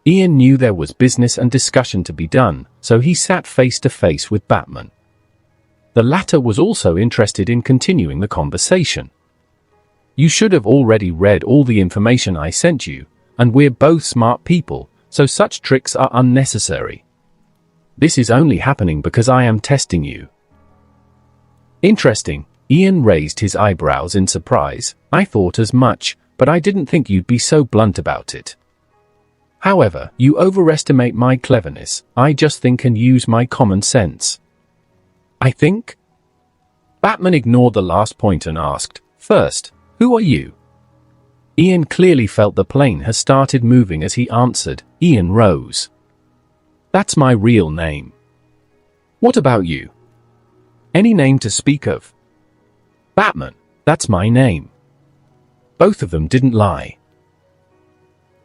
Ian knew there was business and discussion to be done, so he sat face to face with Batman. The latter was also interested in continuing the conversation. You should have already read all the information I sent you, and we're both smart people, so such tricks are unnecessary. This is only happening because I am testing you. Interesting. Ian raised his eyebrows in surprise. I thought as much, but I didn't think you'd be so blunt about it. However, you overestimate my cleverness. I just think and use my common sense. I think? Batman ignored the last point and asked, First, who are you? Ian clearly felt the plane has started moving as he answered, Ian Rose. That's my real name. What about you? Any name to speak of? Batman, that's my name. Both of them didn't lie.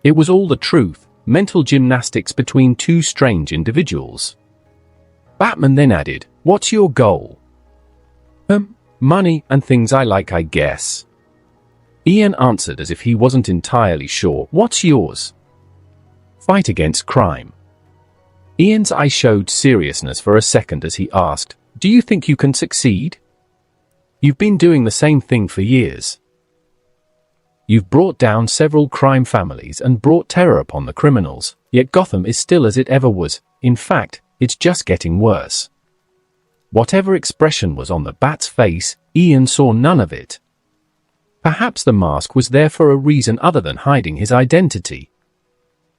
It was all the truth, mental gymnastics between two strange individuals. Batman then added, What's your goal? Money and things I like, I guess. Ian answered as if he wasn't entirely sure. What's yours? Fight against crime. Ian's eye showed seriousness for a second as he asked, Do you think you can succeed? You've been doing the same thing for years. You've brought down several crime families and brought terror upon the criminals, yet Gotham is still as it ever was. In fact, it's just getting worse. Whatever expression was on the Bat's face, Ian saw none of it. Perhaps the mask was there for a reason other than hiding his identity.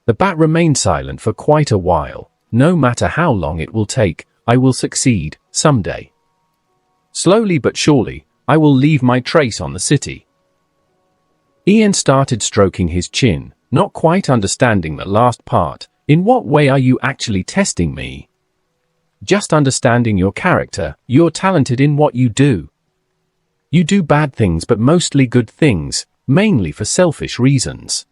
The Bat remained silent for quite a while. No matter how long it will take, I will succeed, someday. Slowly but surely, I will leave my trace on the city. Ian started stroking his chin, not quite understanding the last part. In what way are you actually testing me? Just understanding your character. You're talented in what you do. You do bad things but mostly good things, mainly for selfish reasons.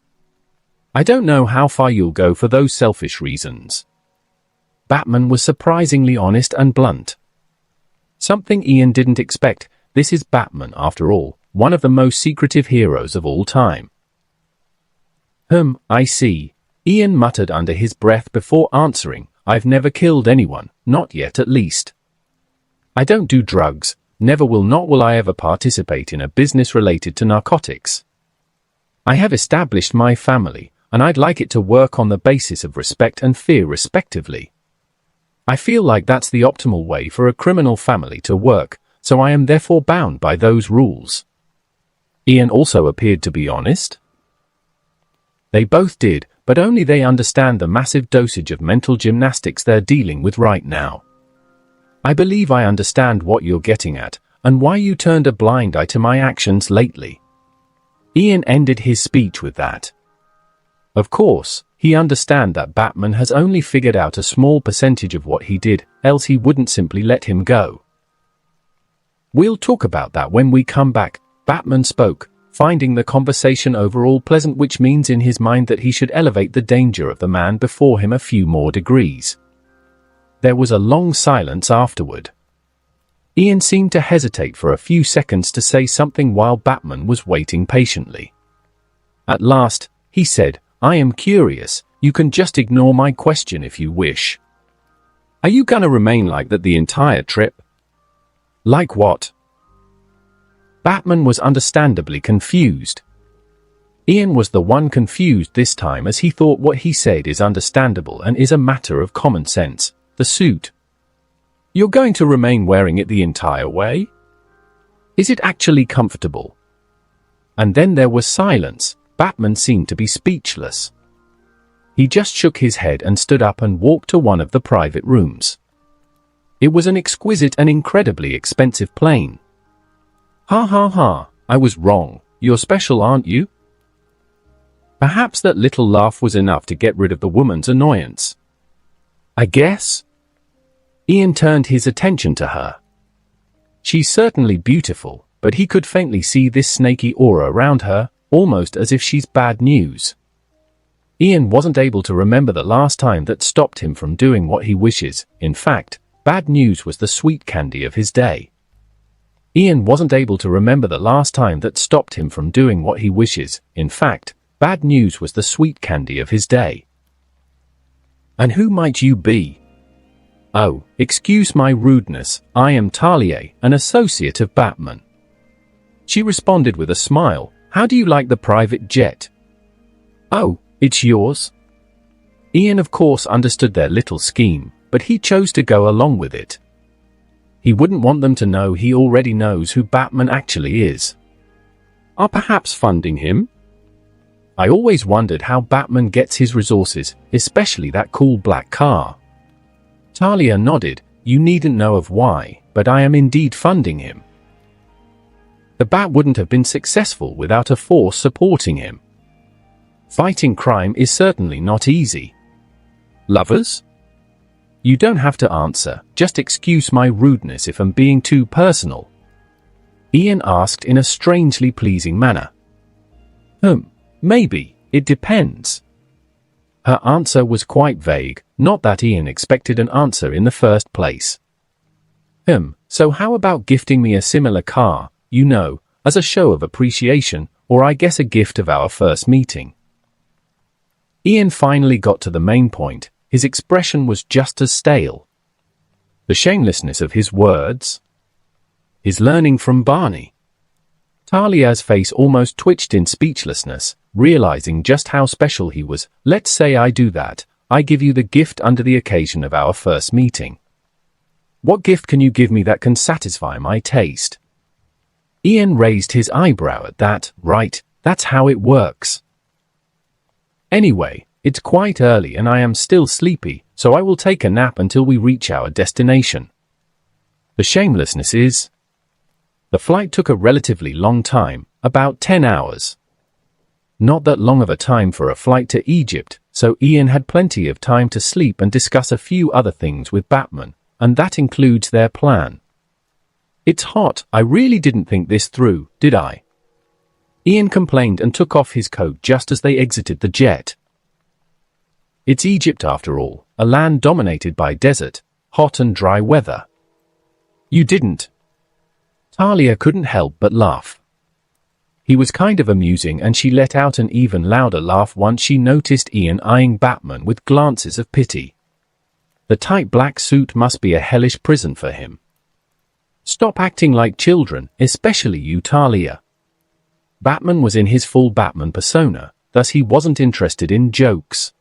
I don't know how far you'll go for those selfish reasons. Batman was surprisingly honest and blunt. Something Ian didn't expect. This is Batman, after all, one of the most secretive heroes of all time. I see. Ian muttered under his breath before answering, I've never killed anyone, not yet at least. I don't do drugs, never will, not will I ever participate in a business related to narcotics. I have established my family, and I'd like it to work on the basis of respect and fear respectively. I feel like that's the optimal way for a criminal family to work, so I am therefore bound by those rules. Ian also appeared to be honest. They both did, but only they understand the massive dosage of mental gymnastics they're dealing with right now. I believe I understand what you're getting at, and why you turned a blind eye to my actions lately. Ian ended his speech with that. Of course, he understands that Batman has only figured out a small percentage of what he did, else he wouldn't simply let him go. We'll talk about that when we come back, Batman spoke, finding the conversation overall pleasant, which means in his mind that he should elevate the danger of the man before him a few more degrees. There was a long silence afterward. Ian seemed to hesitate for a few seconds to say something while Batman was waiting patiently. At last, he said, I am curious, you can just ignore my question if you wish. Are you gonna remain like that the entire trip? Like what? Batman was understandably confused. Ian was the one confused this time, as he thought what he said is understandable and is a matter of common sense. The suit. You're going to remain wearing it the entire way? Is it actually comfortable? And then there was silence. Batman seemed to be speechless. He just shook his head and stood up and walked to one of the private rooms. It was an exquisite and incredibly expensive plane. Ha ha ha, I was wrong. You're special, aren't you? Perhaps that little laugh was enough to get rid of the woman's annoyance. I guess. Ian turned his attention to her. She's certainly beautiful, but he could faintly see this snaky aura around her. almost as if she's bad news. Ian wasn't able to remember the last time that stopped him from doing what he wishes. In fact, bad news was the sweet candy of his day. Ian wasn't able to remember the last time that stopped him from doing what he wishes. In fact, bad news was the sweet candy of his day. And who might you be? Oh, excuse my rudeness, I am Talia, an associate of Batman. She responded with a smile. How do you like the private jet? Oh, it's yours? Ian of course understood their little scheme, but he chose to go along with it. He wouldn't want them to know he already knows who Batman actually is. Are perhaps funding him? I always wondered how Batman gets his resources, especially that cool black car. Talia nodded. You needn't know of why, but I am indeed funding him. The Bat wouldn't have been successful without a force supporting him. Fighting crime is certainly not easy. Lovers? You don't have to answer, just excuse my rudeness if I'm being too personal. Ian asked in a strangely pleasing manner. Maybe, it depends. Her answer was quite vague, not that Ian expected an answer in the first place. So how about gifting me a similar car, you know, as a show of appreciation, or I guess a gift of our first meeting? Ian finally got to the main point. His expression was just as stale. The shamelessness of his words. His learning from Barney. Talia's face almost twitched in speechlessness, realizing just how special he was. Let's say I do that. I give you the gift under the occasion of our first meeting. What gift can you give me that can satisfy my taste? Ian raised his eyebrow at that. Right, that's how it works. Anyway, it's quite early and I am still sleepy, so I will take a nap until we reach our destination. The shamelessness is... The flight took a relatively long time, about 10 hours. Not that long of a time for a flight to Egypt, so Ian had plenty of time to sleep and discuss a few other things with Batman, and that includes their plan. It's hot, I really didn't think this through, did I? Ian complained and took off his coat just as they exited the jet. It's Egypt after all, a land dominated by desert, hot and dry weather. You didn't. Talia couldn't help but laugh. He was kind of amusing and she let out an even louder laugh once she noticed Ian eyeing Batman with glances of pity. The tight black suit must be a hellish prison for him. Stop acting like children, especially you, Talia. Batman was in his full Batman persona, thus he wasn't interested in jokes.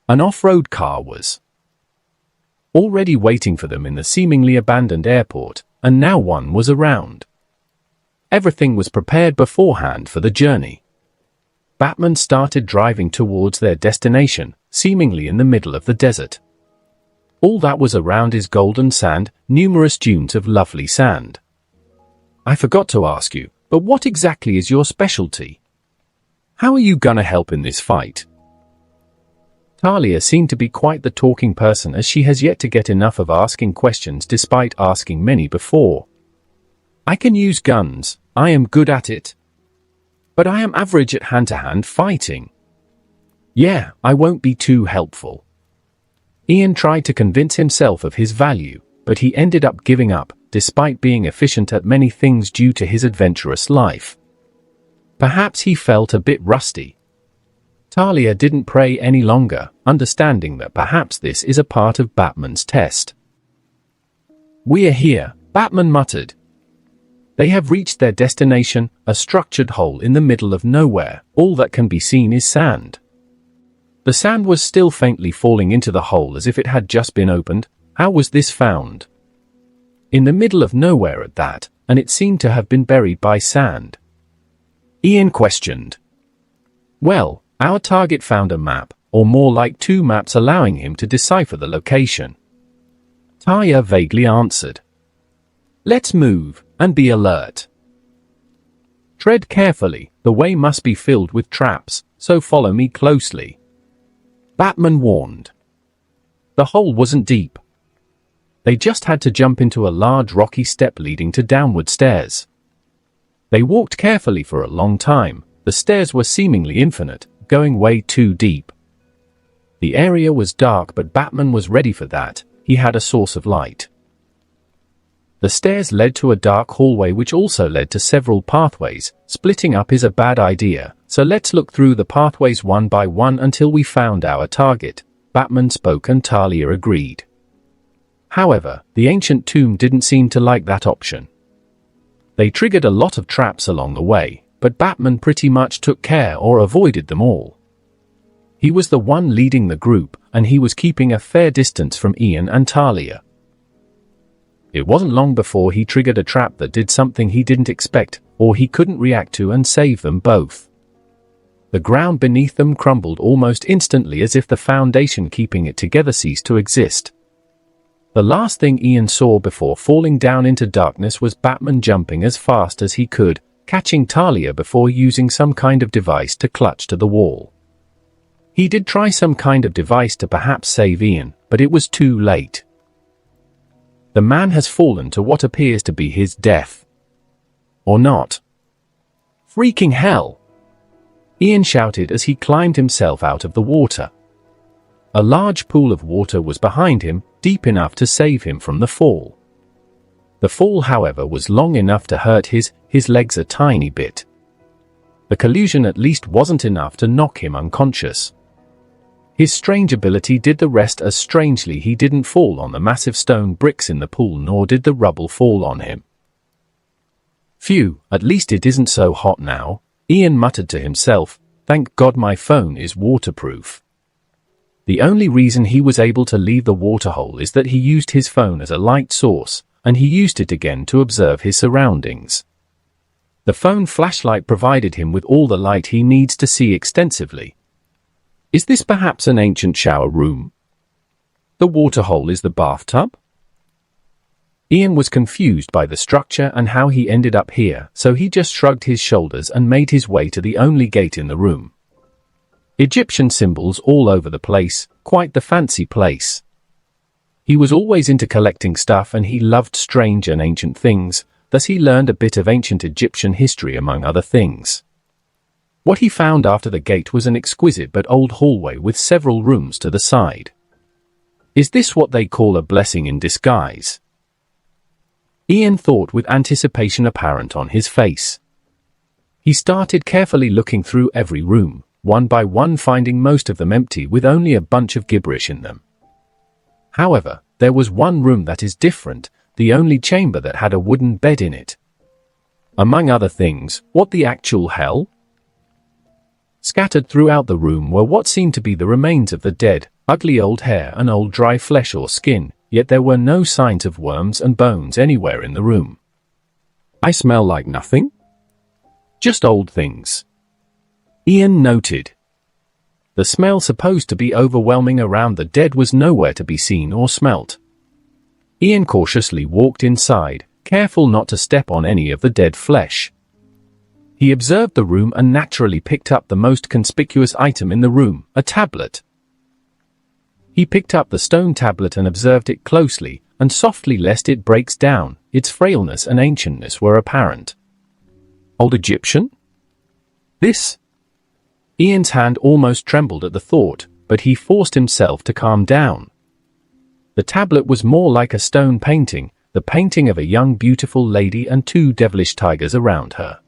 An off-road car was already waiting for them in the seemingly abandoned airport, and now one was around. Everything was prepared beforehand for the journey. Batman started driving towards their destination, seemingly in the middle of the desert. All that was around is golden sand, numerous dunes of lovely sand. I forgot to ask you, but what exactly is your specialty? How are you gonna help in this fight? Talia seemed to be quite the talking person as she has yet to get enough of asking questions despite asking many before. I can use guns, I am good at it. But I am average at hand-to-hand fighting. Yeah, I won't be too helpful. Ian tried to convince himself of his value, but he ended up giving up, despite being efficient at many things due to his adventurous life. Perhaps he felt a bit rusty. Talia didn't pray any longer, understanding that perhaps this is a part of Batman's test. We're here, Batman muttered. They have reached their destination, a structured hole in the middle of nowhere. All that can be seen is sand. The sand was still faintly falling into the hole as if it had just been opened. How was this found? In the middle of nowhere at that, and it seemed to have been buried by sand. Ian questioned. Well, our target found a map, or more like two maps allowing him to decipher the location. Talia vaguely answered. Let's move, and be alert. Tread carefully, the way must be filled with traps, so follow me closely. Batman warned. The hole wasn't deep. They just had to jump into a large rocky step leading to downward stairs. They walked carefully for a long time, The stairs were seemingly infinite, going way too deep. The area was dark, but Batman was ready for that. He had a source of light. The stairs led to a dark hallway which also led to several pathways. Splitting up is a bad idea, so let's look through the pathways one by one until we found our target. Batman spoke and Talia agreed. However, the ancient tomb didn't seem to like that option. They triggered a lot of traps along the way, but Batman pretty much took care or avoided them all. He was the one leading the group, and he was keeping a fair distance from Ian and Talia. It wasn't long before he triggered a trap that did something he didn't expect, or he couldn't react to, and save them both. The ground beneath them crumbled almost instantly, as if the foundation keeping it together ceased to exist. The last thing Ian saw before falling down into darkness was Batman jumping as fast as he could, catching Talia before using some kind of device to clutch to the wall. He did try some kind of device to perhaps save Ian, but it was too late. The man has fallen to what appears to be his death. Or not. Freaking hell! Ian shouted as he climbed himself out of the water. A large pool of water was behind him, deep enough to save him from the fall. The fall, however, was long enough to hurt his legs a tiny bit. The collusion at least wasn't enough to knock him unconscious. His strange ability did the rest, as strangely he didn't fall on the massive stone bricks in the pool, nor did the rubble fall on him. Phew, at least it isn't so hot now, Ian muttered to himself. Thank God my phone is waterproof. The only reason he was able to leave the waterhole is that he used his phone as a light source, and he used it again to observe his surroundings. The phone flashlight provided him with all the light he needs to see extensively. Is this perhaps an ancient shower room? The waterhole is the bathtub? Ian was confused by the structure and how he ended up here, so he just shrugged his shoulders and made his way to the only gate in the room. Egyptian symbols all over the place, quite the fancy place. He was always into collecting stuff, and he loved strange and ancient things, thus he learned a bit of ancient Egyptian history among other things. What he found after the gate was an exquisite but old hallway with several rooms to the side. Is this what they call a blessing in disguise? Ian thought, with anticipation apparent on his face. He started carefully looking through every room, one by one, finding most of them empty with only a bunch of gibberish in them. However, there was one room that is different, the only chamber that had a wooden bed in it. Among other things, what the actual hell? Scattered throughout the room were what seemed to be the remains of the dead, ugly old hair and old dry flesh or skin, yet there were no signs of worms and bones anywhere in the room. I smell like nothing? Just old things. Ian noted. The smell, supposed to be overwhelming around the dead, was nowhere to be seen or smelt. Ian cautiously walked inside, careful not to step on any of the dead flesh. He observed the room and naturally picked up the most conspicuous item in the room, a tablet. He picked up the stone tablet and observed it closely, and softly, lest it breaks down. Its frailness and ancientness were apparent. Old Egyptian? This? Ian's hand almost trembled at the thought, but he forced himself to calm down. The tablet was more like a stone painting, the painting of a young beautiful lady and two devilish tigers around her.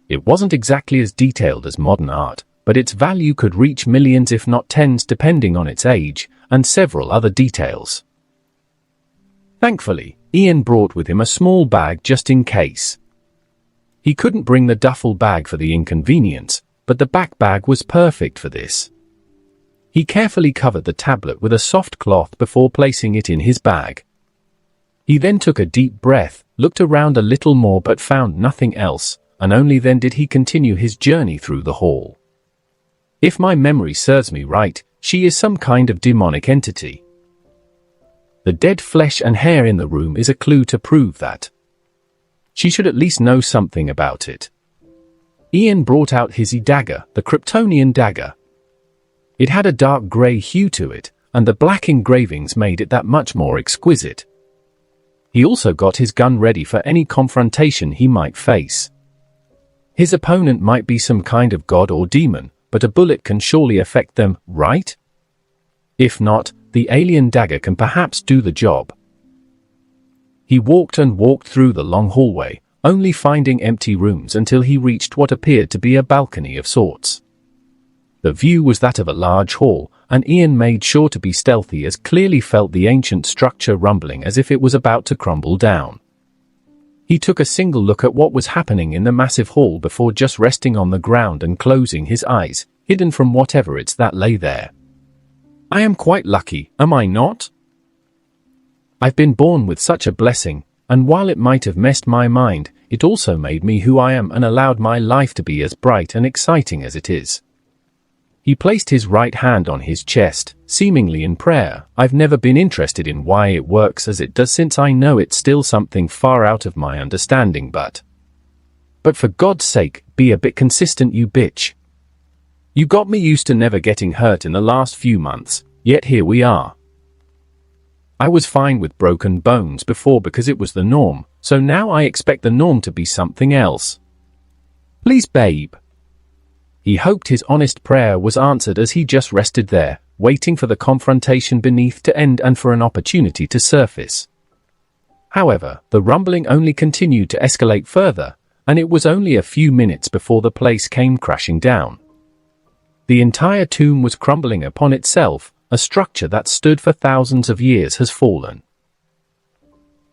It wasn't exactly as detailed as modern art, but its value could reach millions if not tens, depending on its age, and several other details. Thankfully, Ian brought with him a small bag just in case. He couldn't bring the duffel bag for the inconvenience, but the back bag was perfect for this. He carefully covered the tablet with a soft cloth before placing it in his bag. He then took a deep breath, looked around a little more but found nothing else, and only then did he continue his journey through the hall. If my memory serves me right, she is some kind of demonic entity. The dead flesh and hair in the room is a clue to prove that. She should at least know something about it. Ian brought out his dagger, the Kryptonian dagger. It had a dark grey hue to it, and the black engravings made it that much more exquisite. He also got his gun ready for any confrontation he might face. His opponent might be some kind of god or demon, but a bullet can surely affect them, right? If not, the alien dagger can perhaps do the job. He walked and walked through the long hallway, only finding empty rooms until he reached what appeared to be a balcony of sorts. The view was that of a large hall, and Ian made sure to be stealthy as clearly felt the ancient structure rumbling as if it was about to crumble down. He took a single look at what was happening in the massive hall before just resting on the ground and closing his eyes, hidden from whatever it's that lay there. I am quite lucky, am I not? I've been born with such a blessing, and while it might have messed my mind, it also made me who I am and allowed my life to be as bright and exciting as it is. He placed his right hand on his chest, seemingly in prayer. I've never been interested in why it works as it does since I know it's still something far out of my understanding, but for God's sake, be a bit consistent, you bitch. You got me used to never getting hurt in the last few months, yet here we are. I was fine with broken bones before because it was the norm, so now I expect the norm to be something else. Please, babe. He hoped his honest prayer was answered as he just rested there, waiting for the confrontation beneath to end and for an opportunity to surface. However, the rumbling only continued to escalate further, and it was only a few minutes before the place came crashing down. The entire tomb was crumbling upon itself, a structure that stood for thousands of years has fallen.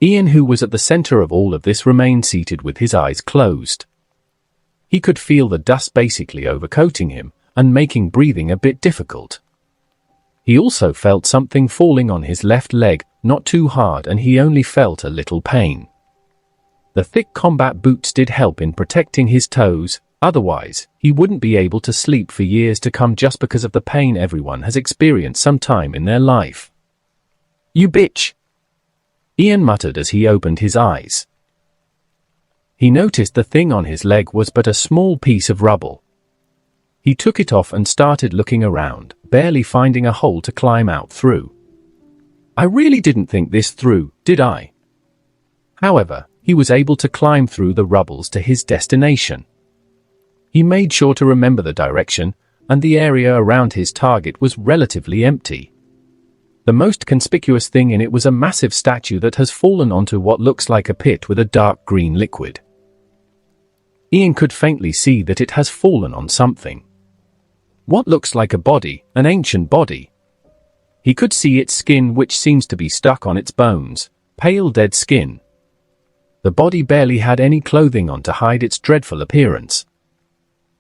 Ian, who was at the center of all of this, remained seated with his eyes closed. He could feel the dust basically overcoating him and making breathing a bit difficult. He also felt something falling on his left leg, not too hard, and he only felt a little pain. The thick combat boots did help in protecting his toes, otherwise, he wouldn't be able to sleep for years to come just because of the pain everyone has experienced sometime in their life. You bitch! Ian muttered as he opened his eyes. He noticed the thing on his leg was but a small piece of rubble. He took it off and started looking around, barely finding a hole to climb out through. I really didn't think this through, did I? However, he was able to climb through the rubbles to his destination. He made sure to remember the direction, and the area around his target was relatively empty. The most conspicuous thing in it was a massive statue that has fallen onto what looks like a pit with a dark green liquid. Ian could faintly see that it has fallen on something. What looks like a body, an ancient body. He could see its skin, which seems to be stuck on its bones, pale dead skin. The body barely had any clothing on to hide its dreadful appearance.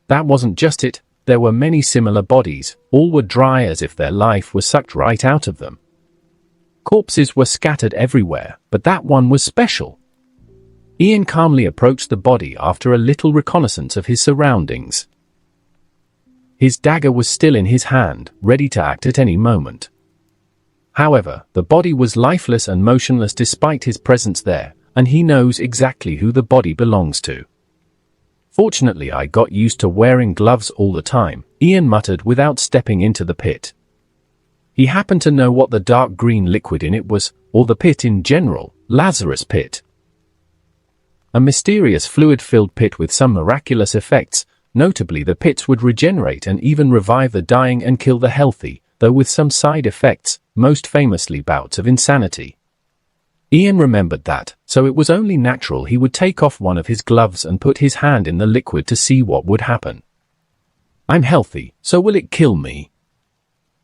That wasn't just it, there were many similar bodies, all were dry as if their life was sucked right out of them. Corpses were scattered everywhere, but that one was special. Ian calmly approached the body after a little reconnaissance of his surroundings. His dagger was still in his hand, ready to act at any moment. However, the body was lifeless and motionless despite his presence there, and he knows exactly who the body belongs to. Fortunately, I got used to wearing gloves all the time, Ian muttered without stepping into the pit. He happened to know what the dark green liquid in it was, or the pit in general, Lazarus Pit. A mysterious fluid-filled pit with some miraculous effects. Notably, the pits would regenerate and even revive the dying and kill the healthy, though with some side effects, most famously bouts of insanity. Ian remembered that, so it was only natural he would take off one of his gloves and put his hand in the liquid to see what would happen. I'm healthy, so will it kill me?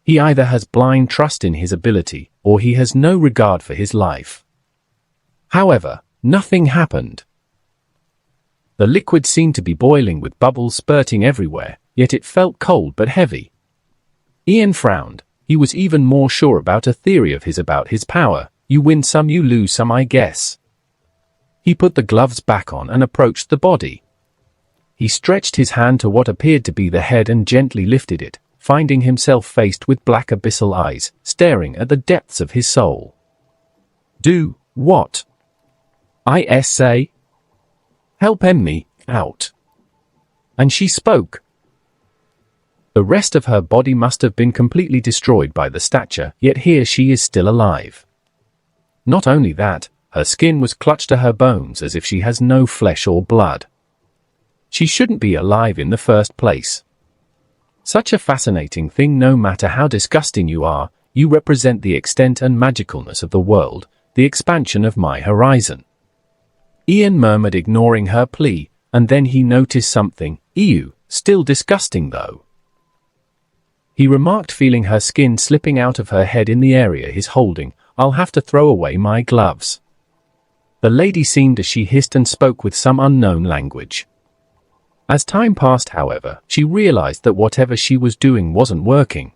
He either has blind trust in his ability, or he has no regard for his life. However, nothing happened. The liquid seemed to be boiling with bubbles spurting everywhere, yet it felt cold but heavy. Ian frowned. He was even more sure about a theory of his about his power. You win some, you lose some, I guess. He put the gloves back on and approached the body. He stretched his hand to what appeared to be the head and gently lifted it, finding himself faced with black abyssal eyes, staring at the depths of his soul. Do what? I say? Help me out. And she spoke. The rest of her body must have been completely destroyed by the stature, yet here she is still alive. Not only that, her skin was clutched to her bones as if she has no flesh or blood. She shouldn't be alive in the first place. Such a fascinating thing. No matter how disgusting you are, you represent the extent and magicalness of the world, the expansion of my horizon. Ian murmured, ignoring her plea, and then he noticed something. Ew, still disgusting though, he remarked, feeling her skin slipping out of her head in the area he's holding. I'll have to throw away my gloves. The lady seemed as she hissed and spoke with some unknown language. As time passed, however, she realized that whatever she was doing wasn't working.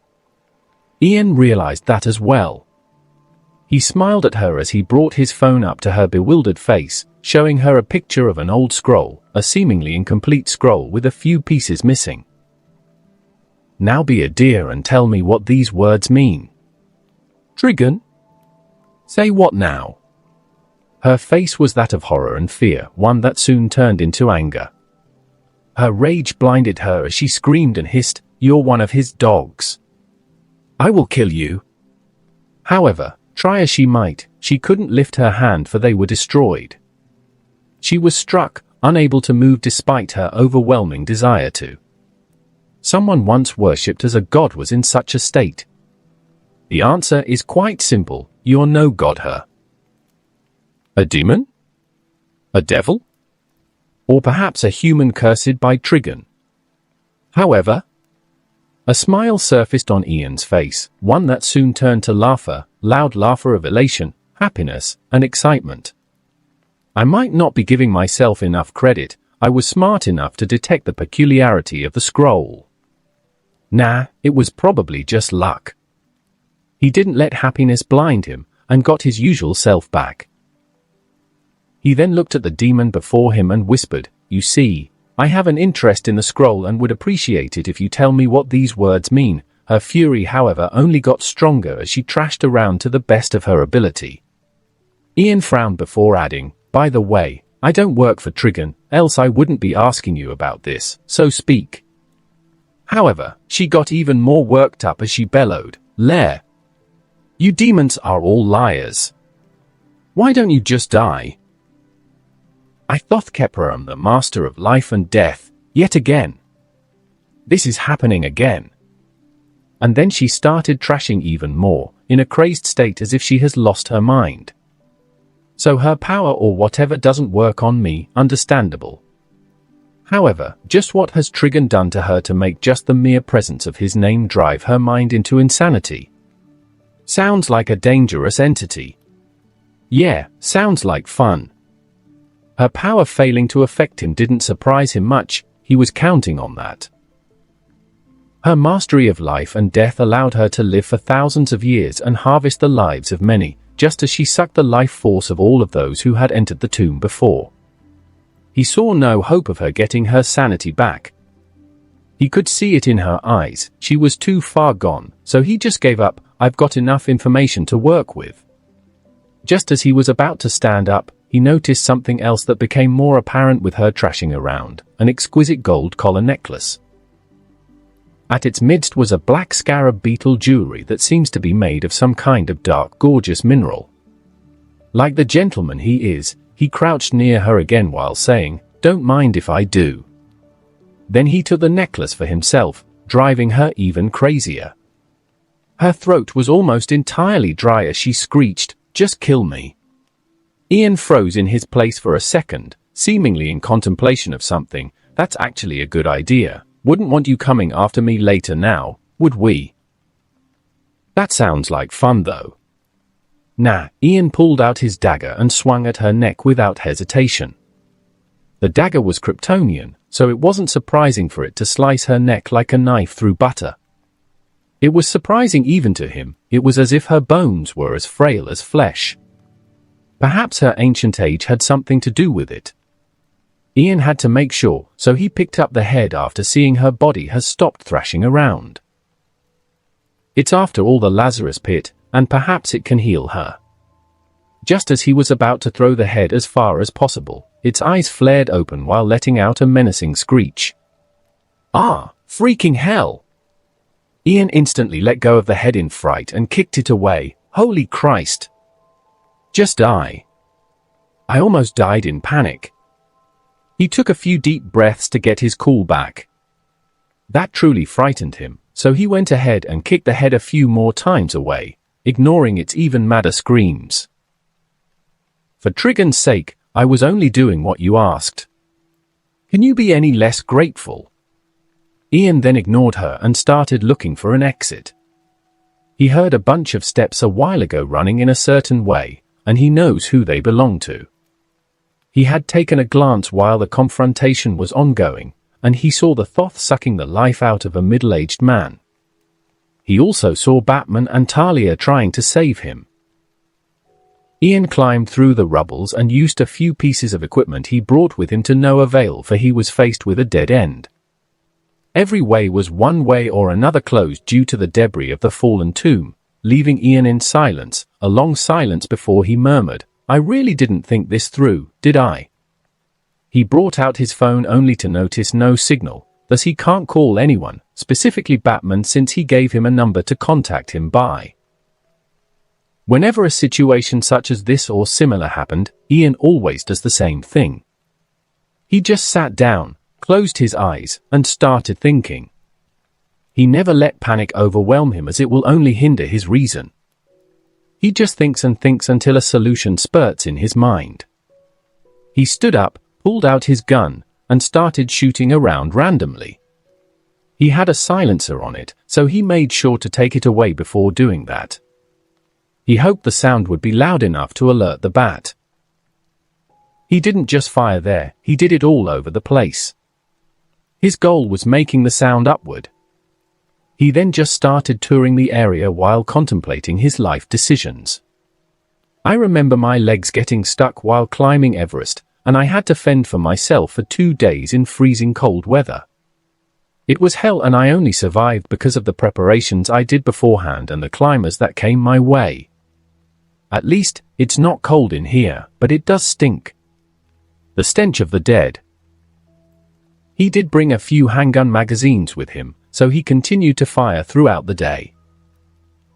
Ian realized that as well. He smiled at her as he brought his phone up to her bewildered face, showing her a picture of an old scroll, a seemingly incomplete scroll with a few pieces missing. Now be a dear and tell me what these words mean. Trigon? Say what now? Her face was that of horror and fear, one that soon turned into anger. Her rage blinded her as she screamed and hissed, "You're one of his dogs. I will kill you." However, try as she might, she couldn't lift her hand, for they were destroyed. She was struck, unable to move despite her overwhelming desire to. Someone once worshipped as a god was in such a state. The answer is quite simple: you're no god. Her. A demon? A devil? Or perhaps a human cursed by Trigon? However, a smile surfaced on Ian's face, one that soon turned to laughter, loud laughter of elation, happiness, and excitement. I might not be giving myself enough credit. I was smart enough to detect the peculiarity of the scroll. Nah, it was probably just luck. He didn't let happiness blind him, and got his usual self back. He then looked at the demon before him and whispered, "You see, I have an interest in the scroll and would appreciate it if you tell me what these words mean." Her fury, however, only got stronger as she trashed around to the best of her ability. Ian frowned before adding, "By the way, I don't work for Trigon, else I wouldn't be asking you about this, so speak." However, she got even more worked up as she bellowed, "Lair! You demons are all liars. Why don't you just die? I Thothkepra am the master of life and death, yet again. This is happening again." And then she started trashing even more, in a crazed state as if she has lost her mind. So her power or whatever doesn't work on me, understandable. However, just what has Trigon done to her to make just the mere presence of his name drive her mind into insanity? Sounds like a dangerous entity. Yeah, sounds like fun. Her power failing to affect him didn't surprise him much. He was counting on that. Her mastery of life and death allowed her to live for thousands of years and harvest the lives of many, just as she sucked the life force of all of those who had entered the tomb before. He saw no hope of her getting her sanity back. He could see it in her eyes. She was too far gone, so he just gave up. I've got enough information to work with. Just as he was about to stand up, he noticed something else that became more apparent with her trashing around, an exquisite gold collar necklace. At its midst was a black scarab beetle jewelry that seems to be made of some kind of dark, gorgeous mineral. Like the gentleman he is, he crouched near her again while saying, "Don't mind if I do." Then he took the necklace for himself, driving her even crazier. Her throat was almost entirely dry as she screeched, "Just kill me." Ian froze in his place for a second, seemingly in contemplation of something. "That's actually a good idea. Wouldn't want you coming after me later now, would we?" "That sounds like fun though." Nah, Ian pulled out his dagger and swung at her neck without hesitation. The dagger was Kryptonian, so it wasn't surprising for it to slice her neck like a knife through butter. It was surprising even to him. It was as if her bones were as frail as flesh. Perhaps her ancient age had something to do with it. Ian had to make sure, so he picked up the head after seeing her body has stopped thrashing around. It's after all the Lazarus pit, and perhaps it can heal her. Just as he was about to throw the head as far as possible, its eyes flared open while letting out a menacing screech. "Ah, freaking hell!" Ian instantly let go of the head in fright and kicked it away. "Holy Christ! Just die." "I almost died in panic." He took a few deep breaths to get his cool back. That truly frightened him, so he went ahead and kicked the head a few more times away, ignoring its even madder screams. For Trigon's sake, I was only doing what you asked. Can you be any less grateful? Ian then ignored her and started looking for an exit. He heard a bunch of steps a while ago running in a certain way, and he knows who they belong to. He had taken a glance while the confrontation was ongoing, and he saw the Thoth sucking the life out of a middle-aged man. He also saw Batman and Talia trying to save him. Ian climbed through the rubbles and used a few pieces of equipment he brought with him to no avail, for he was faced with a dead end. Every way was one way or another closed due to the debris of the fallen tomb, leaving Ian in silence, a long silence before he murmured, "I really didn't think this through, did I?" He brought out his phone only to notice no signal, thus he can't call anyone, specifically Batman, since he gave him a number to contact him by. Whenever a situation such as this or similar happened, Ian always does the same thing. He just sat down, closed his eyes, and started thinking. He never let panic overwhelm him, as it will only hinder his reason. He just thinks and thinks until a solution spurts in his mind. He stood up, pulled out his gun, and started shooting around randomly. He had a silencer on it, so he made sure to take it away before doing that. He hoped the sound would be loud enough to alert the bat. He didn't just fire there, he did it all over the place. His goal was making the sound upward. He then just started touring the area while contemplating his life decisions. I remember my legs getting stuck while climbing Everest, and I had to fend for myself for 2 days in freezing cold weather. It was hell, and I only survived because of the preparations I did beforehand and the climbers that came my way. At least, it's not cold in here, but it does stink. The stench of the dead. He did bring a few handgun magazines with him, so he continued to fire throughout the day.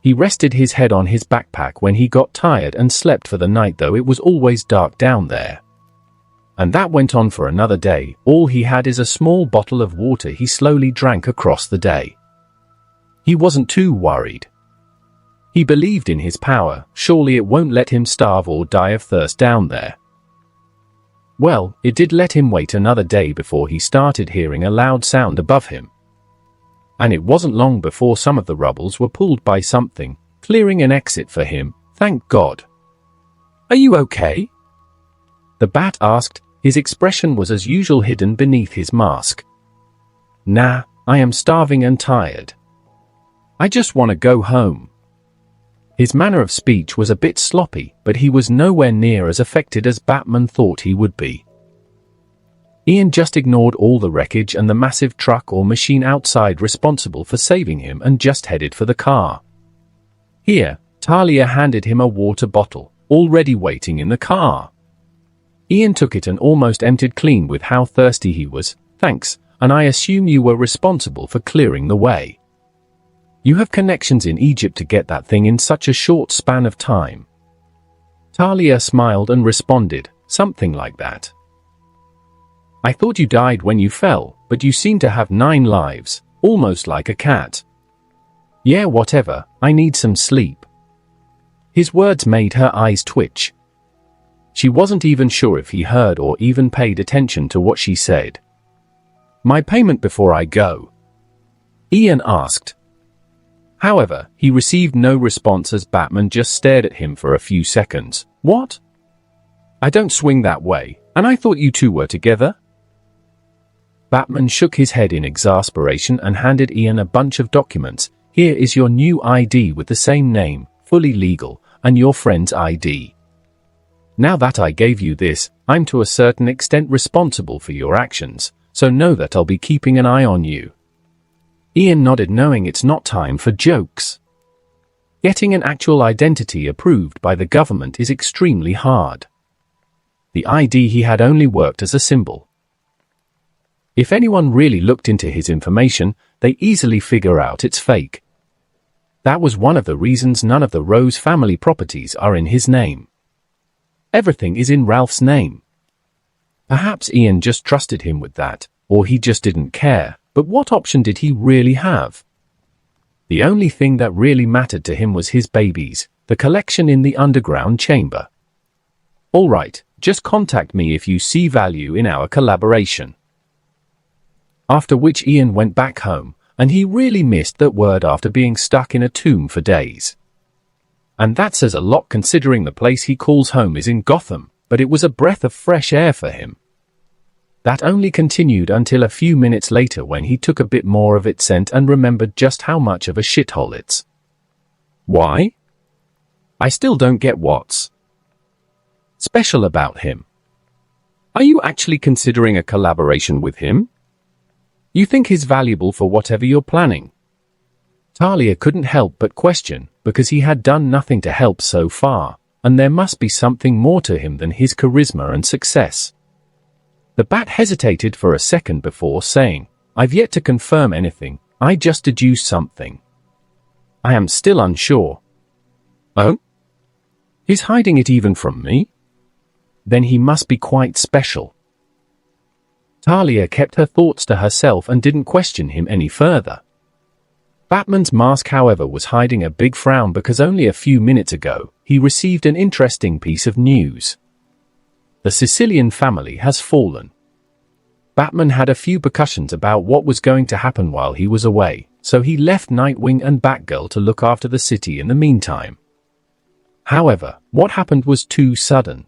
He rested his head on his backpack when he got tired and slept for the night, though it was always dark down there. And that went on for another day. All he had is a small bottle of water he slowly drank across the day. He wasn't too worried. He believed in his power, surely it won't let him starve or die of thirst down there. Well, it did let him wait another day before he started hearing a loud sound above him. And it wasn't long before some of the rubbles were pulled by something, clearing an exit for him, thank God. "Are you okay?" the bat asked. His expression was as usual hidden beneath his mask. "Nah, I am starving and tired. I just want to go home." His manner of speech was a bit sloppy, but he was nowhere near as affected as Batman thought he would be. Ian just ignored all the wreckage and the massive truck or machine outside responsible for saving him and just headed for the car. Here, Talia handed him a water bottle, already waiting in the car. Ian took it and almost emptied clean with how thirsty he was. "Thanks, and I assume you were responsible for clearing the way. You have connections in Egypt to get that thing in such a short span of time." Talia smiled and responded, "Something like that. I thought you died when you fell, but you seem to have 9 lives, almost like a cat." "Yeah, whatever, I need some sleep." His words made her eyes twitch. She wasn't even sure if he heard or even paid attention to what she said. "My payment before I go?" Ian asked. However, he received no response as Batman just stared at him for a few seconds. "What? I don't swing that way, and I thought you two were together?" Batman shook his head in exasperation and handed Ian a bunch of documents. "Here is your new ID with the same name, fully legal, and your friend's ID. Now that I gave you this, I'm to a certain extent responsible for your actions, so know that I'll be keeping an eye on you." Ian nodded, knowing it's not time for jokes. Getting an actual identity approved by the government is extremely hard. The ID he had only worked as a symbol. If anyone really looked into his information, they easily figure out it's fake. That was one of the reasons none of the Rose family properties are in his name. Everything is in Ralph's name. Perhaps Ian just trusted him with that, or he just didn't care, but what option did he really have? The only thing that really mattered to him was his babies, the collection in the underground chamber. All right, just contact me if you see value in our collaboration. After which Ian went back home, and he really missed that word after being stuck in a tomb for days. And that says a lot considering the place he calls home is in Gotham, but it was a breath of fresh air for him. That only continued until a few minutes later when he took a bit more of its scent and remembered just how much of a shithole it's. Why? I still don't get what's special about him. Are you actually considering a collaboration with him? You think he's valuable for whatever you're planning? Talia couldn't help but question, because he had done nothing to help so far, and there must be something more to him than his charisma and success. The bat hesitated for a second before saying, I've yet to confirm anything, I just deduced something. I am still unsure. Oh? He's hiding it even from me? Then he must be quite special. Talia kept her thoughts to herself and didn't question him any further. Batman's mask, however, was hiding a big frown because only a few minutes ago, he received an interesting piece of news. The Sicilian family has fallen. Batman had a few percussions about what was going to happen while he was away, so he left Nightwing and Batgirl to look after the city in the meantime. However, what happened was too sudden.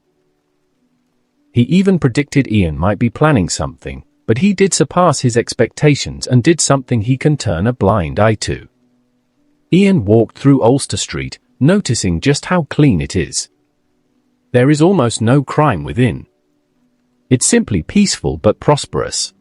He even predicted Ian might be planning something, but he did surpass his expectations and did something he can turn a blind eye to. Ian walked through Ulster Street, noticing just how clean it is. There is almost no crime within. It's simply peaceful but prosperous.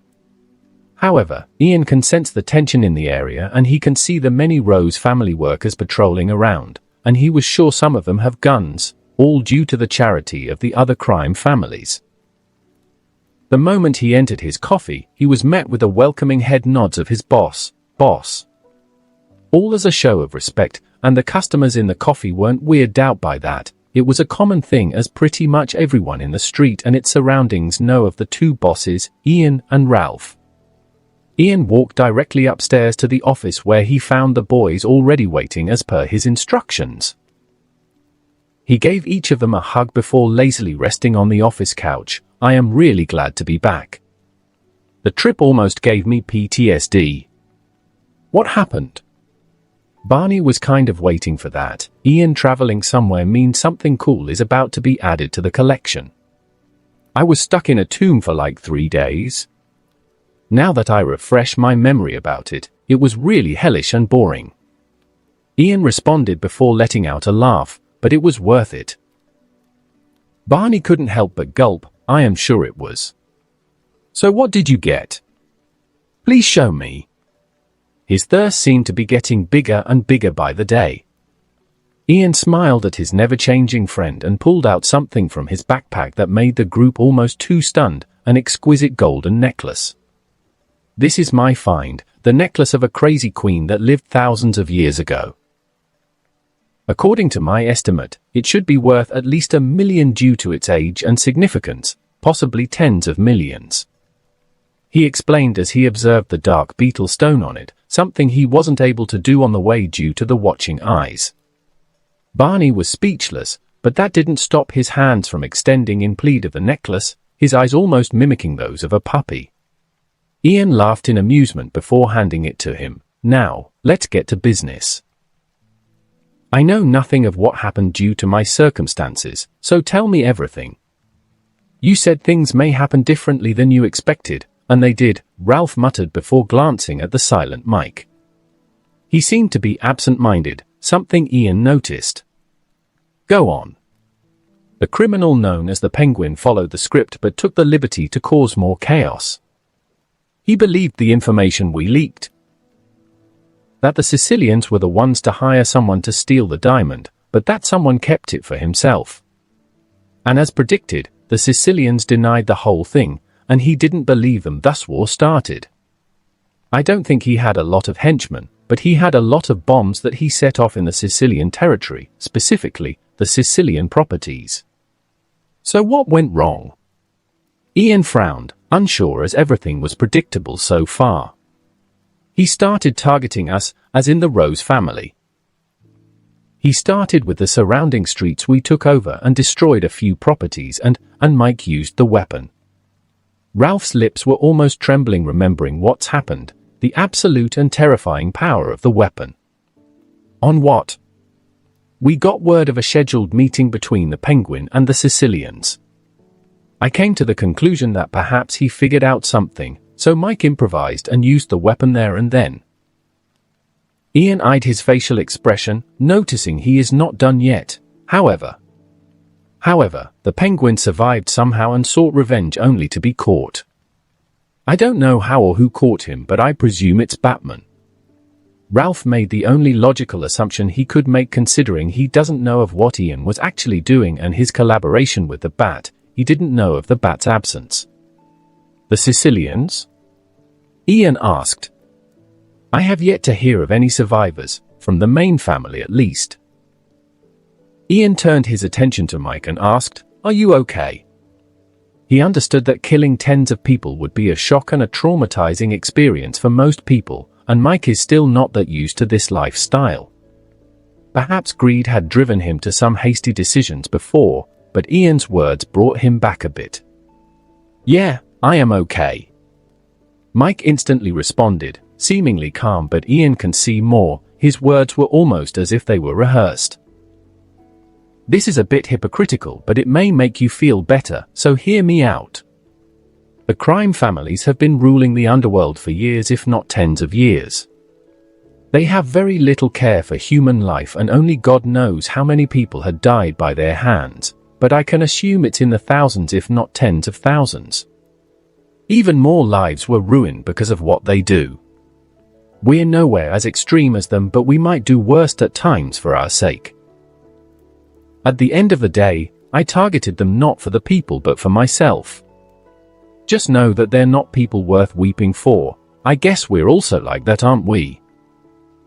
However, Ian can sense the tension in the area and he can see the many Rose family workers patrolling around, and he was sure some of them have guns, all due to the charity of the other crime families. The moment he entered his coffee, he was met with a welcoming head nods of his boss. All as a show of respect, and the customers in the coffee weren't weirded out by that. It was a common thing as pretty much everyone in the street and its surroundings know of the two bosses, Ian and Ralph. Ian walked directly upstairs to the office where he found the boys already waiting as per his instructions. He gave each of them a hug before lazily resting on the office couch. I am really glad to be back. The trip almost gave me PTSD. What happened? Barney was kind of waiting for that. Ian traveling somewhere means something cool is about to be added to the collection. I was stuck in a tomb for like 3 days. Now that I refresh my memory about it, it was really hellish and boring. Ian responded before letting out a laugh, but it was worth it. Barney couldn't help but gulp. I am sure it was. So what did you get? Please show me. His thirst seemed to be getting bigger and bigger by the day. Ian smiled at his never-changing friend and pulled out something from his backpack that made the group almost too stunned, an exquisite golden necklace. This is my find, the necklace of a crazy queen that lived thousands of years ago. According to my estimate, it should be worth at least $1 million due to its age and significance, possibly tens of millions. He explained as he observed the dark beetle stone on it, something he wasn't able to do on the way due to the watching eyes. Barney was speechless, but that didn't stop his hands from extending in plead of the necklace, his eyes almost mimicking those of a puppy. Ian laughed in amusement before handing it to him. Now, let's get to business. I know nothing of what happened due to my circumstances, so tell me everything. You said things may happen differently than you expected, and they did, Ralph muttered before glancing at the silent Mike. He seemed to be absent-minded, something Ian noticed. Go on. The criminal known as the Penguin followed the script but took the liberty to cause more chaos. He believed the information we leaked. That the Sicilians were the ones to hire someone to steal the diamond, but that someone kept it for himself. And as predicted, the Sicilians denied the whole thing, and he didn't believe them, thus war started. I don't think he had a lot of henchmen, but he had a lot of bombs that he set off in the Sicilian territory, specifically, the Sicilian properties. So what went wrong? Ian frowned, unsure as everything was predictable so far. He started targeting us, as in the Rose family. He started with the surrounding streets we took over and destroyed a few properties and Mike used the weapon. Ralph's lips were almost trembling remembering what's happened, the absolute and terrifying power of the weapon. On what? We got word of a scheduled meeting between the Penguin and the Sicilians. I came to the conclusion that perhaps he figured out something, so Mike improvised and used the weapon there and then. Ian eyed his facial expression, noticing he is not done yet. However, the Penguin survived somehow and sought revenge only to be caught. I don't know how or who caught him, but I presume it's Batman. Ralph made the only logical assumption he could make considering he doesn't know of what Ian was actually doing and his collaboration with the Bat. He didn't know of the Bat's absence. The Sicilians? Ian asked. I have yet to hear of any survivors, from the main family at least. Ian turned his attention to Mike and asked, "Are you okay?" He understood that killing tens of people would be a shock and a traumatizing experience for most people, and Mike is still not that used to this lifestyle. Perhaps greed had driven him to some hasty decisions before, but Ian's words brought him back a bit. "Yeah, I am okay." Mike instantly responded, seemingly calm, but Ian can see more. His words were almost as if they were rehearsed. This is a bit hypocritical, but it may make you feel better, so hear me out. The crime families have been ruling the underworld for years, if not tens of years. They have very little care for human life, and only God knows how many people had died by their hands, but I can assume it's in the thousands if not tens of thousands. Even more lives were ruined because of what they do. We're nowhere as extreme as them, but we might do worse at times for our sake. At the end of the day, I targeted them not for the people but for myself. Just know that they're not people worth weeping for. I guess we're also like that, aren't we?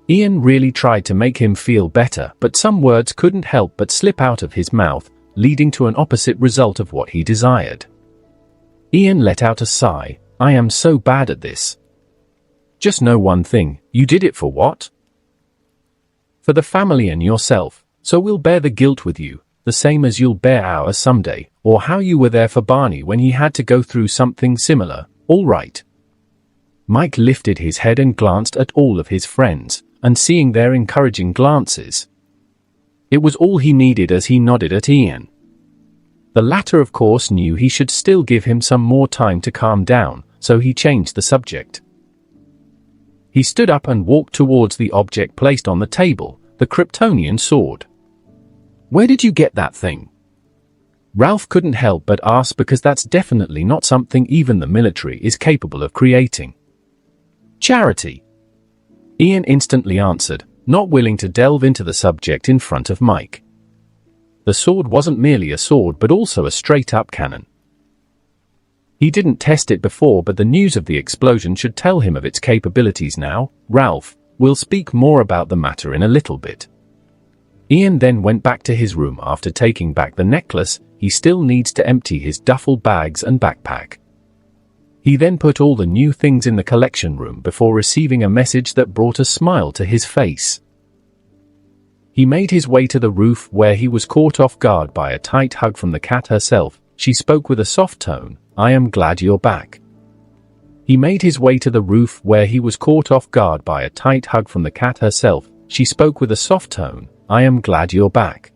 Ian really tried to make him feel better, but some words couldn't help but slip out of his mouth, leading to an opposite result of what he desired. Ian let out a sigh. I am so bad at this. Just know one thing, you did it for what? For the family and yourself, so we'll bear the guilt with you, the same as you'll bear ours someday, or how you were there for Barney when he had to go through something similar, all right? Mike lifted his head and glanced at all of his friends, and seeing their encouraging glances, it was all he needed as he nodded at Ian. The latter of course knew he should still give him some more time to calm down, so he changed the subject. He stood up and walked towards the object placed on the table, the Kryptonian sword. Where did you get that thing? Ralph couldn't help but ask, because that's definitely not something even the military is capable of creating. Charity. Ian instantly answered, not willing to delve into the subject in front of Mike. The sword wasn't merely a sword but also a straight-up cannon. He didn't test it before, but the news of the explosion should tell him of its capabilities now. Ralph, we'll speak more about the matter in a little bit. Ian then went back to his room after taking back the necklace. He still needs to empty his duffel bags and backpack. He then put all the new things in the collection room before receiving a message that brought a smile to his face. He made his way to the roof, where he was caught off guard by a tight hug from the cat herself. She spoke with a soft tone, I am glad you're back. He made his way to the roof, where he was caught off guard by a tight hug from the cat herself. She spoke with a soft tone, I am glad you're back.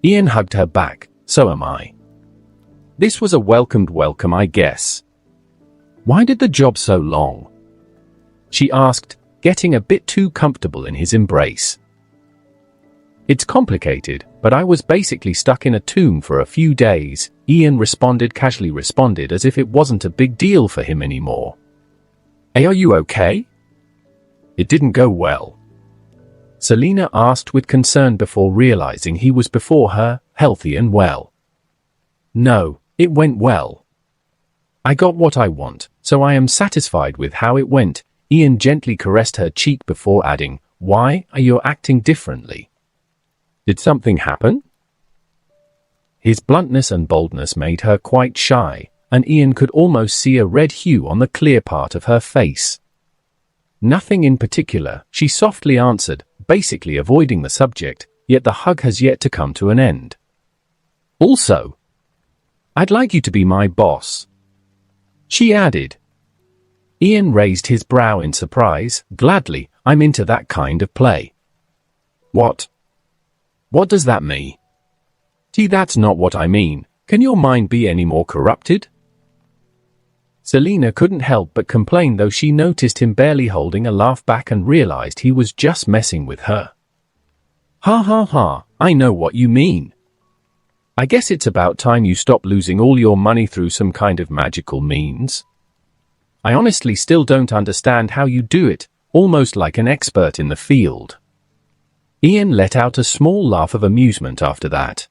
Ian hugged her back, so am I. This was a welcomed welcome, I guess. Why did the job so long? She asked, getting a bit too comfortable in his embrace. It's complicated, but I was basically stuck in a tomb for a few days, Ian casually responded as if it wasn't a big deal for him anymore. Hey, are you okay? It didn't go well. Selena asked with concern before realizing he was before her, healthy and well. No, it went well. I got what I want, so I am satisfied with how it went. Ian gently caressed her cheek before adding, why are you acting differently? Did something happen? His bluntness and boldness made her quite shy, and Ian could almost see a red hue on the clear part of her face. Nothing in particular, she softly answered, basically avoiding the subject, yet the hug has yet to come to an end. Also, I'd like you to be my boss, she added. Ian raised his brow in surprise. Gladly, I'm into that kind of play. What? What does that mean? Gee, that's not what I mean. Can your mind be any more corrupted? Selina couldn't help but complain, though she noticed him barely holding a laugh back and realized he was just messing with her. Ha ha ha, I know what you mean. I guess it's about time you stop losing all your money through some kind of magical means. I honestly still don't understand how you do it, almost like an expert in the field. Ian let out a small laugh of amusement after that.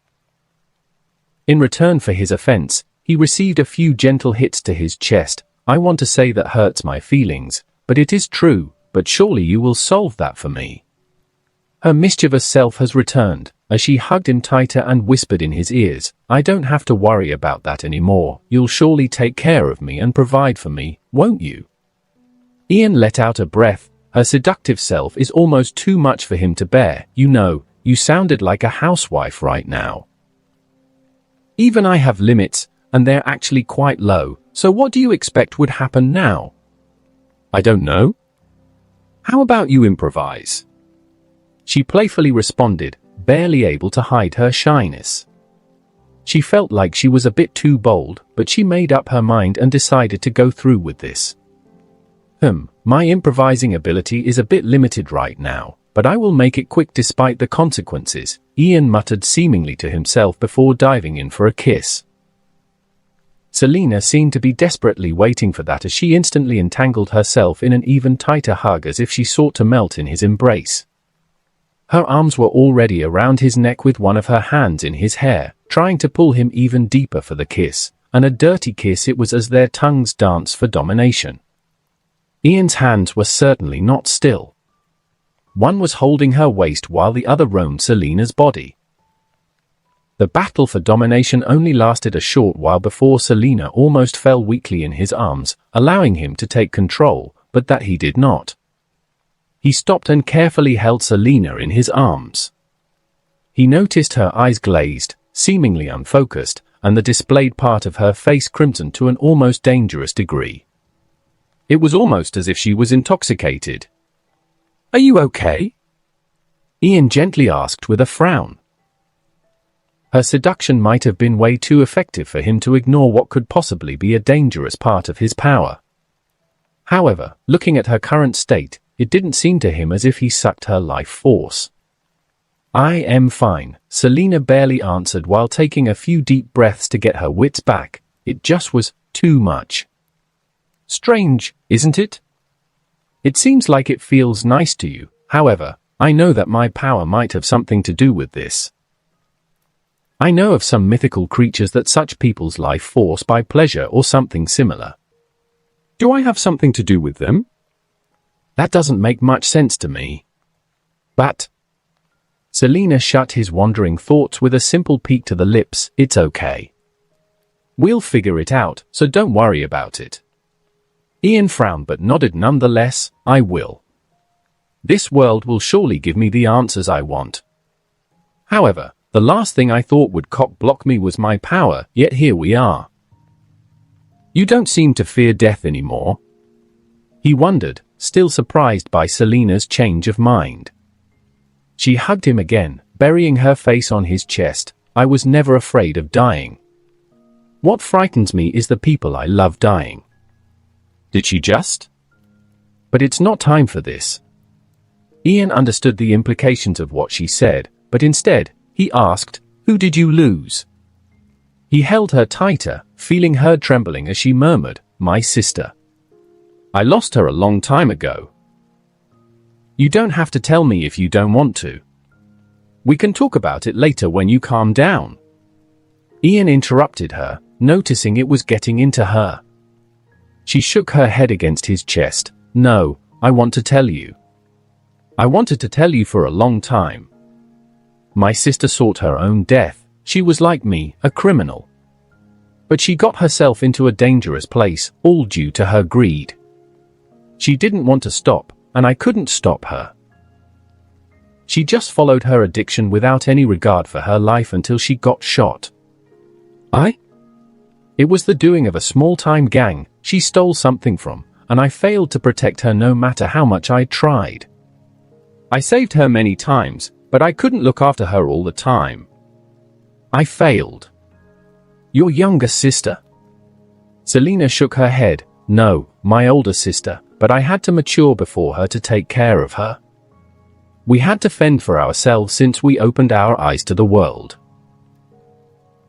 In return for his offense, he received a few gentle hits to his chest. I want to say that hurts my feelings, but it is true, but surely you will solve that for me. Her mischievous self has returned, as she hugged him tighter and whispered in his ears, I don't have to worry about that anymore. You'll surely take care of me and provide for me, won't you? Ian let out a breath. Her seductive self is almost too much for him to bear. You know, you sounded like a housewife right now. Even I have limits, and they're actually quite low, so what do you expect would happen now? I don't know. How about you improvise? She playfully responded, barely able to hide her shyness. She felt like she was a bit too bold, but she made up her mind and decided to go through with this. My improvising ability is a bit limited right now, but I will make it quick despite the consequences, Ian muttered seemingly to himself before diving in for a kiss. Selina seemed to be desperately waiting for that as she instantly entangled herself in an even tighter hug as if she sought to melt in his embrace. Her arms were already around his neck with one of her hands in his hair, trying to pull him even deeper for the kiss, and a dirty kiss it was as their tongues danced for domination. Ian's hands were certainly not still. One was holding her waist while the other roamed Selina's body. The battle for domination only lasted a short while before Selina almost fell weakly in his arms, allowing him to take control, but that he did not. He stopped and carefully held Selina in his arms. He noticed her eyes glazed, seemingly unfocused, and the displayed part of her face crimsoned to an almost dangerous degree. It was almost as if she was intoxicated. Are you okay? Ian gently asked with a frown. Her seduction might have been way too effective for him to ignore what could possibly be a dangerous part of his power. However, looking at her current state, it didn't seem to him as if he sucked her life force. I am fine, Selina barely answered while taking a few deep breaths to get her wits back. It just was too much. Strange, isn't it? It seems like it feels nice to you. However, I know that my power might have something to do with this. I know of some mythical creatures that suck people's life force by pleasure or something similar. Do I have something to do with them? That doesn't make much sense to me. But Selina shut his wandering thoughts with a simple peek to the lips. It's okay. We'll figure it out, so don't worry about it. Ian frowned but nodded nonetheless. I will. This world will surely give me the answers I want. However, the last thing I thought would cock-block me was my power, yet here we are. You don't seem to fear death anymore. He wondered, still surprised by Selina's change of mind. She hugged him again, burying her face on his chest. I was never afraid of dying. What frightens me is the people I love dying. Did she just? But it's not time for this. Ian understood the implications of what she said, but instead, he asked, who did you lose? He held her tighter, feeling her trembling as she murmured, my sister. I lost her a long time ago. You don't have to tell me if you don't want to. We can talk about it later when you calm down. Ian interrupted her, noticing it was getting into her. She shook her head against his chest. No, I want to tell you. I wanted to tell you for a long time. My sister sought her own death. She was like me, a criminal. But she got herself into a dangerous place, all due to her greed. She didn't want to stop, and I couldn't stop her. She just followed her addiction without any regard for her life until she got shot. It was the doing of a small-time gang she stole something from, and I failed to protect her no matter how much I tried. I saved her many times, but I couldn't look after her all the time. I failed. Your younger sister? Selina shook her head. No, my older sister, but I had to mature before her to take care of her. We had to fend for ourselves since we opened our eyes to the world.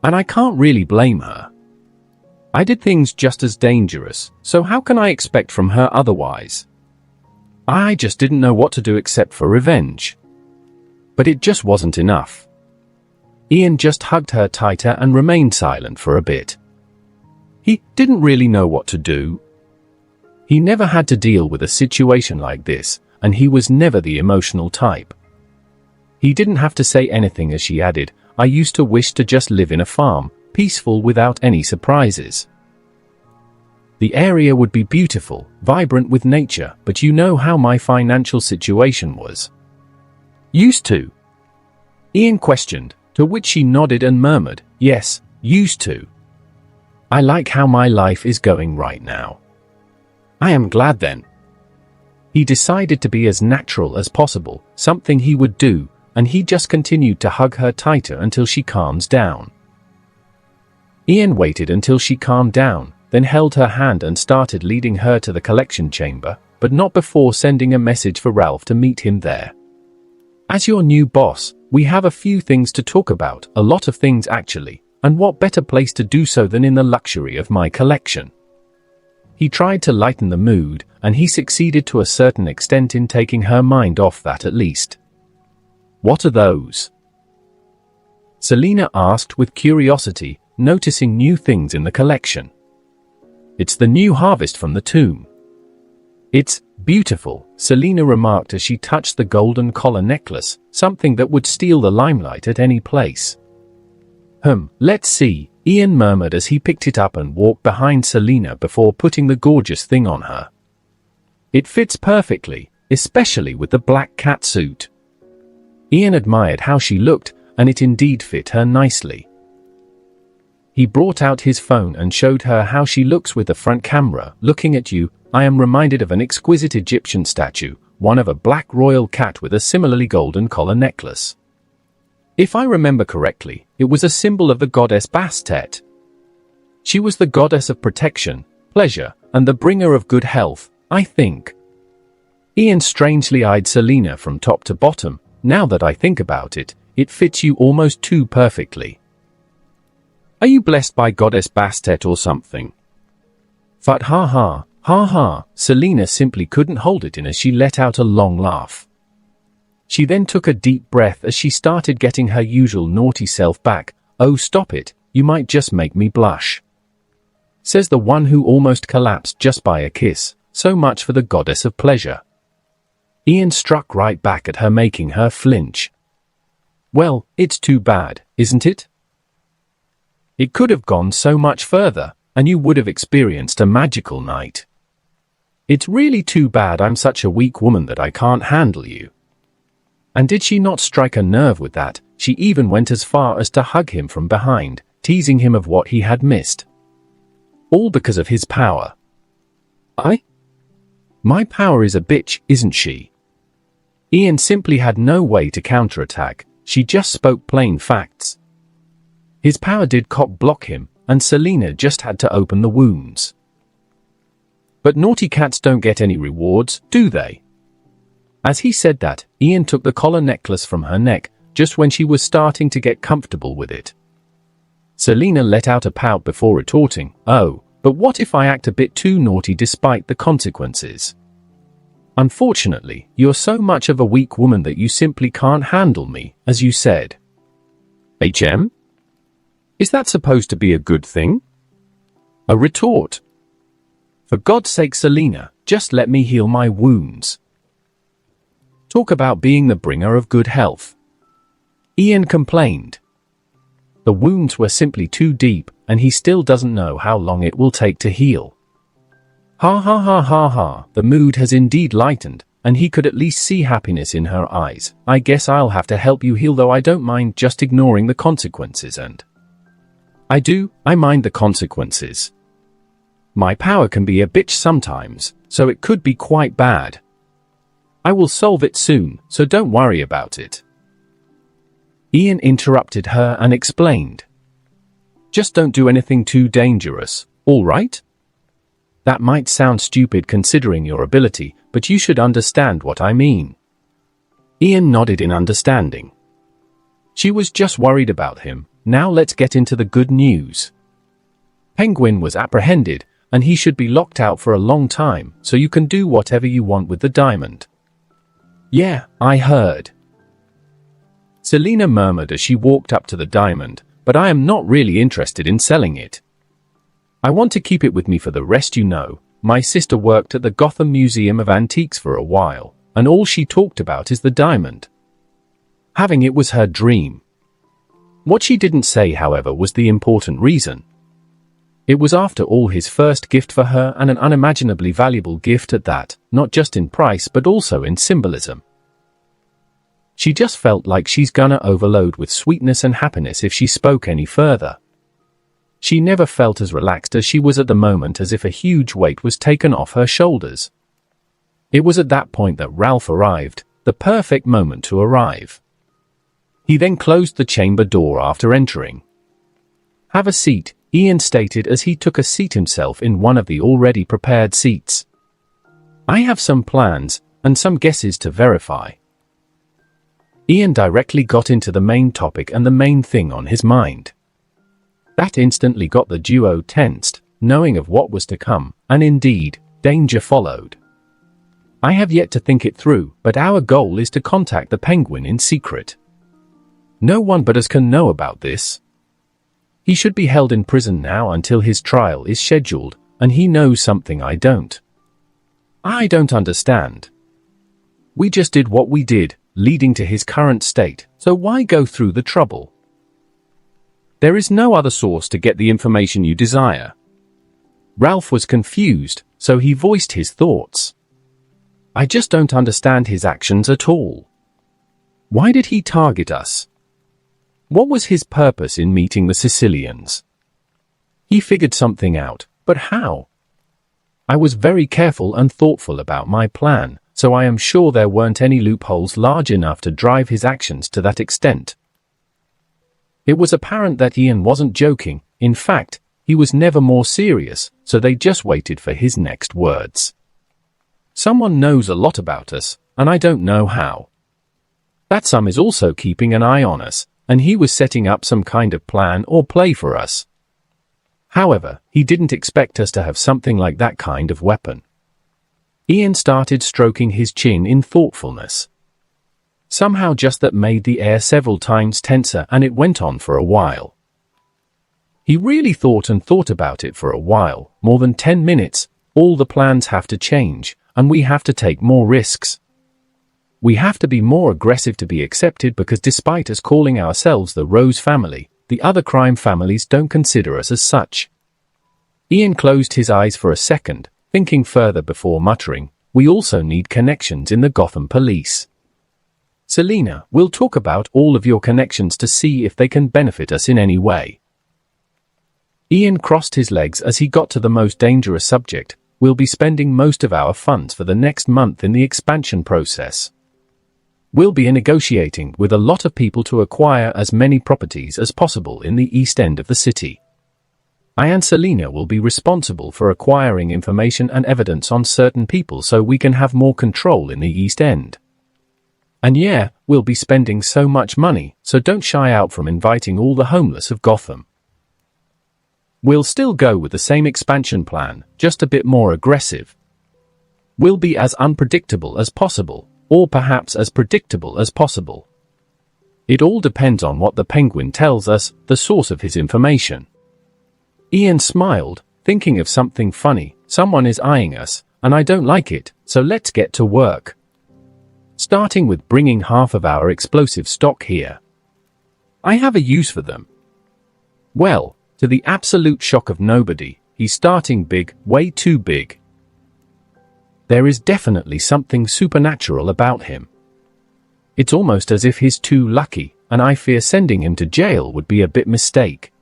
And I can't really blame her. I did things just as dangerous, so how can I expect from her otherwise? I just didn't know what to do except for revenge. But it just wasn't enough. Ian just hugged her tighter and remained silent for a bit. He didn't really know what to do. He never had to deal with a situation like this, and he was never the emotional type. He didn't have to say anything as she added, I used to wish to just live in a farm, peaceful without any surprises. The area would be beautiful, vibrant with nature, but you know how my financial situation was. Used to? Ian questioned, to which she nodded and murmured, yes, used to. I like how my life is going right now. I am glad then. He decided to be as natural as possible, something he would do, and he just continued to hug her tighter until she calms down. Ian waited until she calmed down, then held her hand and started leading her to the collection chamber, but not before sending a message for Ralph to meet him there. As your new boss, we have a few things to talk about, a lot of things actually, and what better place to do so than in the luxury of my collection. He tried to lighten the mood, and he succeeded to a certain extent in taking her mind off that at least. What are those? Selina asked with curiosity, noticing new things in the collection. It's the new harvest from the tomb. It's beautiful, Selina remarked as she touched the golden collar necklace, something that would steal the limelight at any place. Let's see, Ian murmured as he picked it up and walked behind Selina before putting the gorgeous thing on her. It fits perfectly, especially with the black cat suit. Ian admired how she looked, and it indeed fit her nicely. He brought out his phone and showed her how she looks with the front camera. Looking at you, I am reminded of an exquisite Egyptian statue, one of a black royal cat with a similarly golden collar necklace. If I remember correctly, it was a symbol of the goddess Bastet. She was the goddess of protection, pleasure, and the bringer of good health, I think. Ian strangely eyed Selina from top to bottom. Now that I think about it, it fits you almost too perfectly. Are you blessed by goddess Bastet or something? Fut ha ha, Selina simply couldn't hold it in as she let out a long laugh. She then took a deep breath as she started getting her usual naughty self back. Oh, stop it, you might just make me blush. Says the one who almost collapsed just by a kiss, so much for the goddess of pleasure. Ian struck right back at her, making her flinch. Well, it's too bad, isn't it? It could have gone so much further, and you would have experienced a magical night. It's really too bad I'm such a weak woman that I can't handle you. And did she not strike a nerve with that? She even went as far as to hug him from behind, teasing him of what he had missed. All because of his power. My power is a bitch, isn't she? Ian simply had no way to counterattack, she just spoke plain facts. His power did cop block him, and Selina just had to open the wounds. But naughty cats don't get any rewards, do they? As he said that, Ian took the collar necklace from her neck, just when she was starting to get comfortable with it. Selina let out a pout before retorting, oh, but what if I act a bit too naughty despite the consequences? Unfortunately, you're so much of a weak woman that you simply can't handle me, as you said. HM? Is that supposed to be a good thing? A retort. For God's sake, Selina, just let me heal my wounds. Talk about being the bringer of good health. Ian complained. The wounds were simply too deep, and he still doesn't know how long it will take to heal. Ha ha ha ha ha, the mood has indeed lightened, and he could at least see happiness in her eyes. I guess I'll have to help you heal, though I don't mind just ignoring the consequences. And I mind the consequences. My power can be a bitch sometimes, so it could be quite bad. I will solve it soon, so don't worry about it. Ian interrupted her and explained. Just don't do anything too dangerous, all right? That might sound stupid considering your ability, but you should understand what I mean. Ian nodded in understanding. She was just worried about him. Now let's get into the good news. Penguin was apprehended, and he should be locked out for a long time, so you can do whatever you want with the diamond. Yeah, I heard. Selina murmured as she walked up to the diamond, but I am not really interested in selling it. I want to keep it with me for the rest. You know, my sister worked at the Gotham Museum of Antiques for a while, and all she talked about is the diamond. Having it was her dream. What she didn't say, however, was the important reason. It was after all his first gift for her, and an unimaginably valuable gift at that, not just in price but also in symbolism. She just felt like she's gonna overload with sweetness and happiness if she spoke any further. She never felt as relaxed as she was at the moment, as if a huge weight was taken off her shoulders. It was at that point that Ralph arrived, the perfect moment to arrive. He then closed the chamber door after entering. Have a seat, Ian stated as he took a seat himself in one of the already prepared seats. I have some plans, and some guesses to verify. Ian directly got into the main topic and the main thing on his mind. That instantly got the duo tensed, knowing of what was to come, and indeed, danger followed. I have yet to think it through, but our goal is to contact the Penguin in secret. No one but us can know about this. He should be held in prison now until his trial is scheduled, and he knows something I don't. I don't understand. We just did what we did, leading to his current state, so why go through the trouble? There is no other source to get the information you desire. Ralph was confused, so he voiced his thoughts. I just don't understand his actions at all. Why did he target us? What was his purpose in meeting the Sicilians? He figured something out, but how? I was very careful and thoughtful about my plan, so I am sure there weren't any loopholes large enough to drive his actions to that extent. It was apparent that Ian wasn't joking. In fact, he was never more serious, so they just waited for his next words. Someone knows a lot about us, and I don't know how. That some is also keeping an eye on us, and he was setting up some kind of plan or play for us. However, he didn't expect us to have something like that kind of weapon. Ian started stroking his chin in thoughtfulness. Somehow just that made the air several times tenser, and it went on for a while. He really thought and thought about it for a while, more than 10 minutes. All the plans have to change, and we have to take more risks. We have to be more aggressive to be accepted, because despite us calling ourselves the Rose family, the other crime families don't consider us as such. Ian closed his eyes for a second, thinking further before muttering, we also need connections in the Gotham police. Selina, we'll talk about all of your connections to see if they can benefit us in any way. Ian crossed his legs as he got to the most dangerous subject. We'll be spending most of our funds for the next month in the expansion process. We'll be negotiating with a lot of people to acquire as many properties as possible in the east end of the city. I and Selina will be responsible for acquiring information and evidence on certain people so we can have more control in the east end. And yeah, we'll be spending so much money, so don't shy out from inviting all the homeless of Gotham. We'll still go with the same expansion plan, just a bit more aggressive. We'll be as unpredictable as possible, or perhaps as predictable as possible. It all depends on what the Penguin tells us, the source of his information. Ian smiled, thinking of something funny. Someone is eyeing us, and I don't like it, so let's get to work. Starting with bringing half of our explosive stock here. I have a use for them. Well, To the absolute shock of nobody, he's starting big, way too big. There is definitely something supernatural about him. It's almost as if he's too lucky, and I fear sending him to jail would be a bit mistake.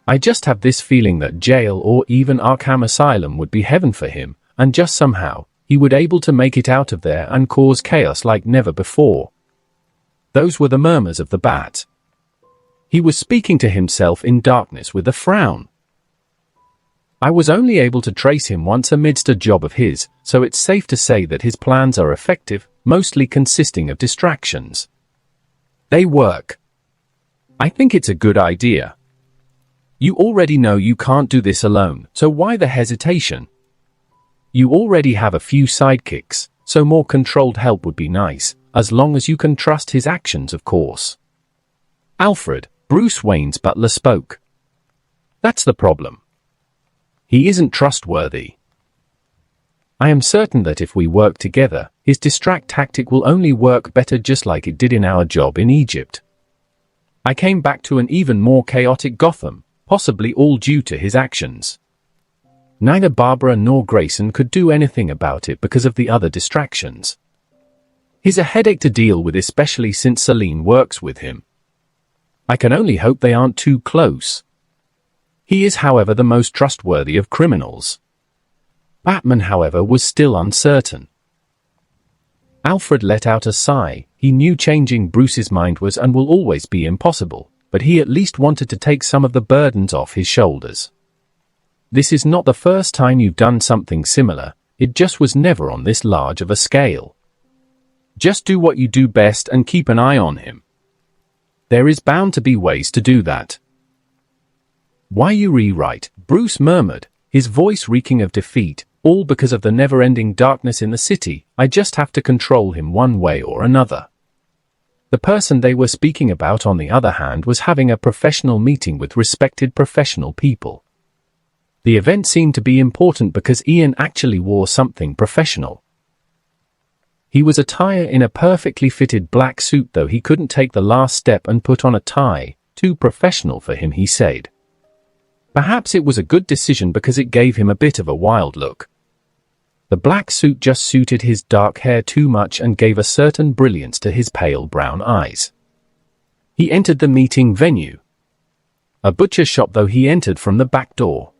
I just have this feeling that jail or even Arkham Asylum would be heaven for him, and just somehow, he would able to make it out of there and cause chaos like never before. Those were the murmurs of the bat. He was speaking to himself in darkness with a frown. I was only able to trace him once amidst a job of his, so it's safe to say that his plans are effective, mostly consisting of distractions. They work. I think it's a good idea. You already know you can't do this alone, so why the hesitation? You already have a few sidekicks, so more controlled help would be nice, as long as you can trust his actions, of course. Alfred, Bruce Wayne's butler, spoke. That's the problem. He isn't trustworthy. I am certain that if we work together, his distract tactic will only work better, just like it did in our job in Egypt. I came back to an even more chaotic Gotham, possibly all due to his actions. Neither Barbara nor Grayson could do anything about it because of the other distractions. He's a headache to deal with, especially since Selene works with him. I can only hope they aren't too close. He is, however, the most trustworthy of criminals. Batman, however, was still uncertain. Alfred let out a sigh. He knew changing Bruce's mind was and will always be impossible, but he at least wanted to take some of the burdens off his shoulders. This is not the first time you've done something similar, it just was never on this large of a scale. Just do what you do best and keep an eye on him. There is bound to be ways to do that. Why you rewrite? Bruce murmured, his voice reeking of defeat, all because of the never-ending darkness in the city. I just have to control him one way or another. The person they were speaking about, on the other hand, was having a professional meeting with respected professional people. The event seemed to be important because Ian actually wore something professional. He was attired in a perfectly fitted black suit, though he couldn't take the last step and put on a tie. Too professional for him, he said. Perhaps it was a good decision because it gave him a bit of a wild look. The black suit just suited his dark hair too much and gave a certain brilliance to his pale brown eyes. He entered the meeting venue. A butcher shop, though he entered from the back door.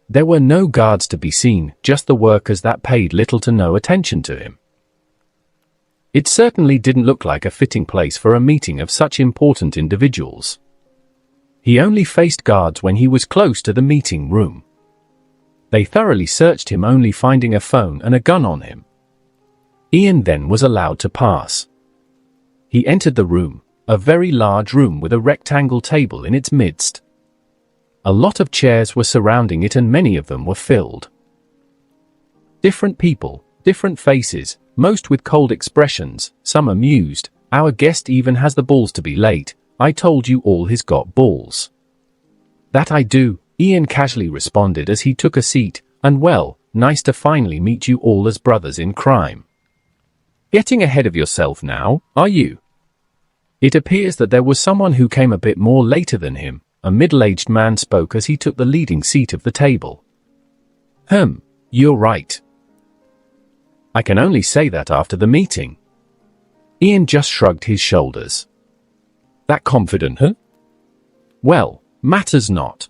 There were no guards to be seen, just the workers that paid little to no attention to him. It certainly didn't look like a fitting place for a meeting of such important individuals. He only faced guards when he was close to the meeting room. They thoroughly searched him, only finding a phone and a gun on him. Ian then was allowed to pass. He entered the room, a very large room with a rectangle table in its midst. A lot of chairs were surrounding it and many of them were filled. Different people, different faces, most with cold expressions, some amused. Our guest even has the balls to be late. I told you all he's got balls. That I do, Ian casually responded as he took a seat, and well, nice to finally meet you all as brothers in crime. Getting ahead of yourself now, are you? It appears that there was someone who came a bit more later than him. A middle-aged man spoke as he took the leading seat of the table. You're right. I can only say that after the meeting. Ian just shrugged his shoulders. That confident, huh? Well, matters not.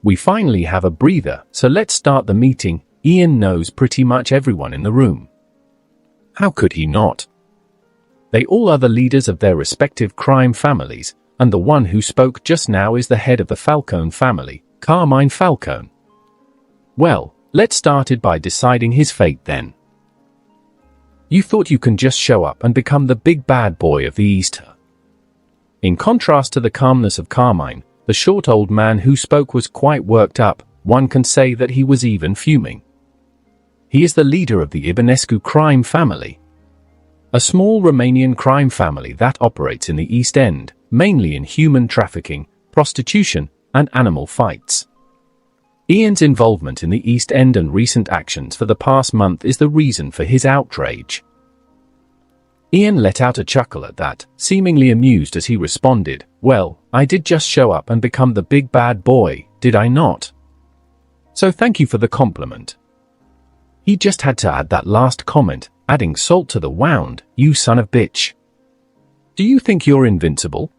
We finally have a breather, so let's start the meeting. Ian knows pretty much everyone in the room. How could he not? They all are the leaders of their respective crime families, and the one who spoke just now is the head of the Falcone family, Carmine Falcone. Well, let's start it by deciding his fate then. You thought you can just show up and become the big bad boy of the East. In contrast to the calmness of Carmine, the short old man who spoke was quite worked up. One can say that he was even fuming. He is the leader of the Ibanescu crime family, a small Romanian crime family that operates in the East End, mainly in human trafficking, prostitution, and animal fights. Ian's involvement in the East End and recent actions for the past month is the reason for his outrage. Ian let out a chuckle at that, seemingly amused as he responded, "Well, I did just show up and become the big bad boy, did I not? So thank you for the compliment." He just had to add that last comment, adding salt to the wound. "You son of bitch. Do you think you're invincible?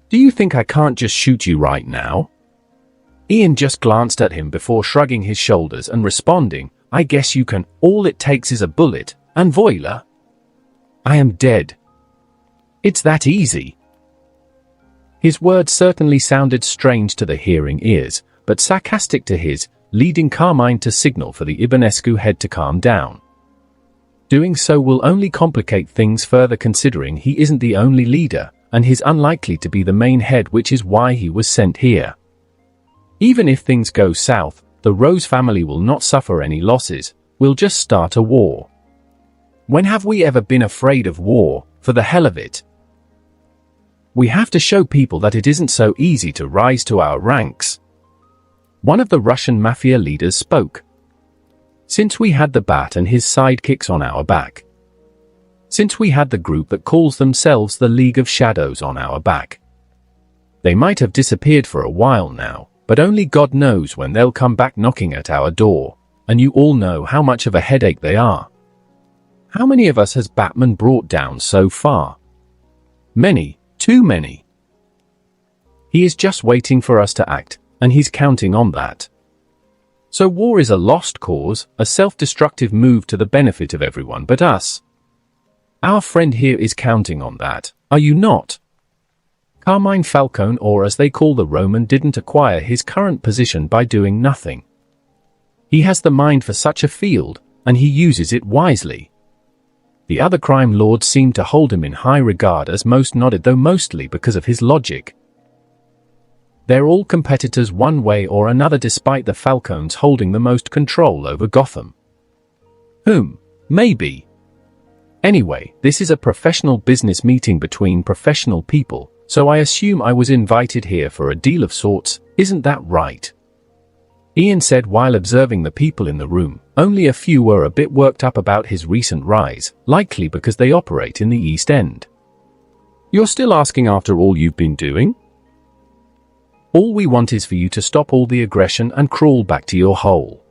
Do you think I can't just shoot you right now?" Ian just glanced at him before shrugging his shoulders and responding, "I guess you can. All it takes is a bullet, and voila, I am dead. It's that easy." His words certainly sounded strange to the hearing ears, but sarcastic to his, leading Carmine to signal for the Ibanescu head to calm down. Doing so will only complicate things further, considering he isn't the only leader, and he's unlikely to be the main head, which is why he was sent here. Even if things go south, the Rose family will not suffer any losses. We'll just start a war. When have we ever been afraid of war, for the hell of it? We have to show people that it isn't so easy to rise to our ranks. One of the Russian mafia leaders spoke. Since we had the Bat and his sidekicks on our back. Since we had the group that calls themselves the League of Shadows on our back. They might have disappeared for a while now, but only God knows when they'll come back knocking at our door, and you all know how much of a headache they are. How many of us has Batman brought down so far? Many, too many. He is just waiting for us to act, and he's counting on that. So war is a lost cause, a self-destructive move to the benefit of everyone but us. Our friend here is counting on that, are you not? Carmine Falcone, or as they call the Roman, didn't acquire his current position by doing nothing. He has the mind for such a field, and he uses it wisely. The other crime lords seemed to hold him in high regard, as most nodded, though mostly because of his logic. They're all competitors one way or another, despite the Falcones holding the most control over Gotham. Maybe. Anyway, this is a professional business meeting between professional people, so I assume I was invited here for a deal of sorts, isn't that right? Ian said while observing the people in the room. Only a few were a bit worked up about his recent rise, likely because they operate in the East End. You're still asking after all you've been doing? All we want is for you to stop all the aggression and crawl back to your hole.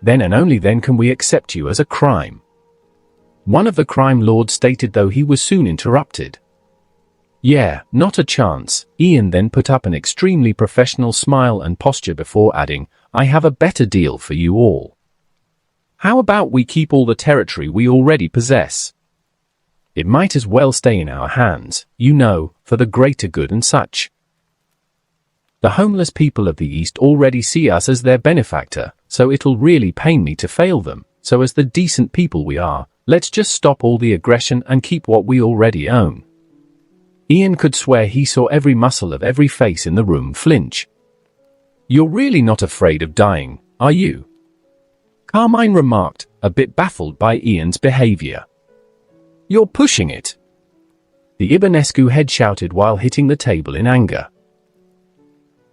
Then and only then can we accept you as a crime. One of the crime lords stated, though he was soon interrupted. Yeah, not a chance. Ian then put up an extremely professional smile and posture before adding, I have a better deal for you all. How about we keep all the territory we already possess? It might as well stay in our hands, you know, for the greater good and such. The homeless people of the East already see us as their benefactor, so it'll really pain me to fail them. So as the decent people we are, let's just stop all the aggression and keep what we already own. Ian could swear he saw every muscle of every face in the room flinch. You're really not afraid of dying, are you? Carmine remarked, a bit baffled by Ian's behavior. You're pushing it. The Ibanescu head shouted while hitting the table in anger.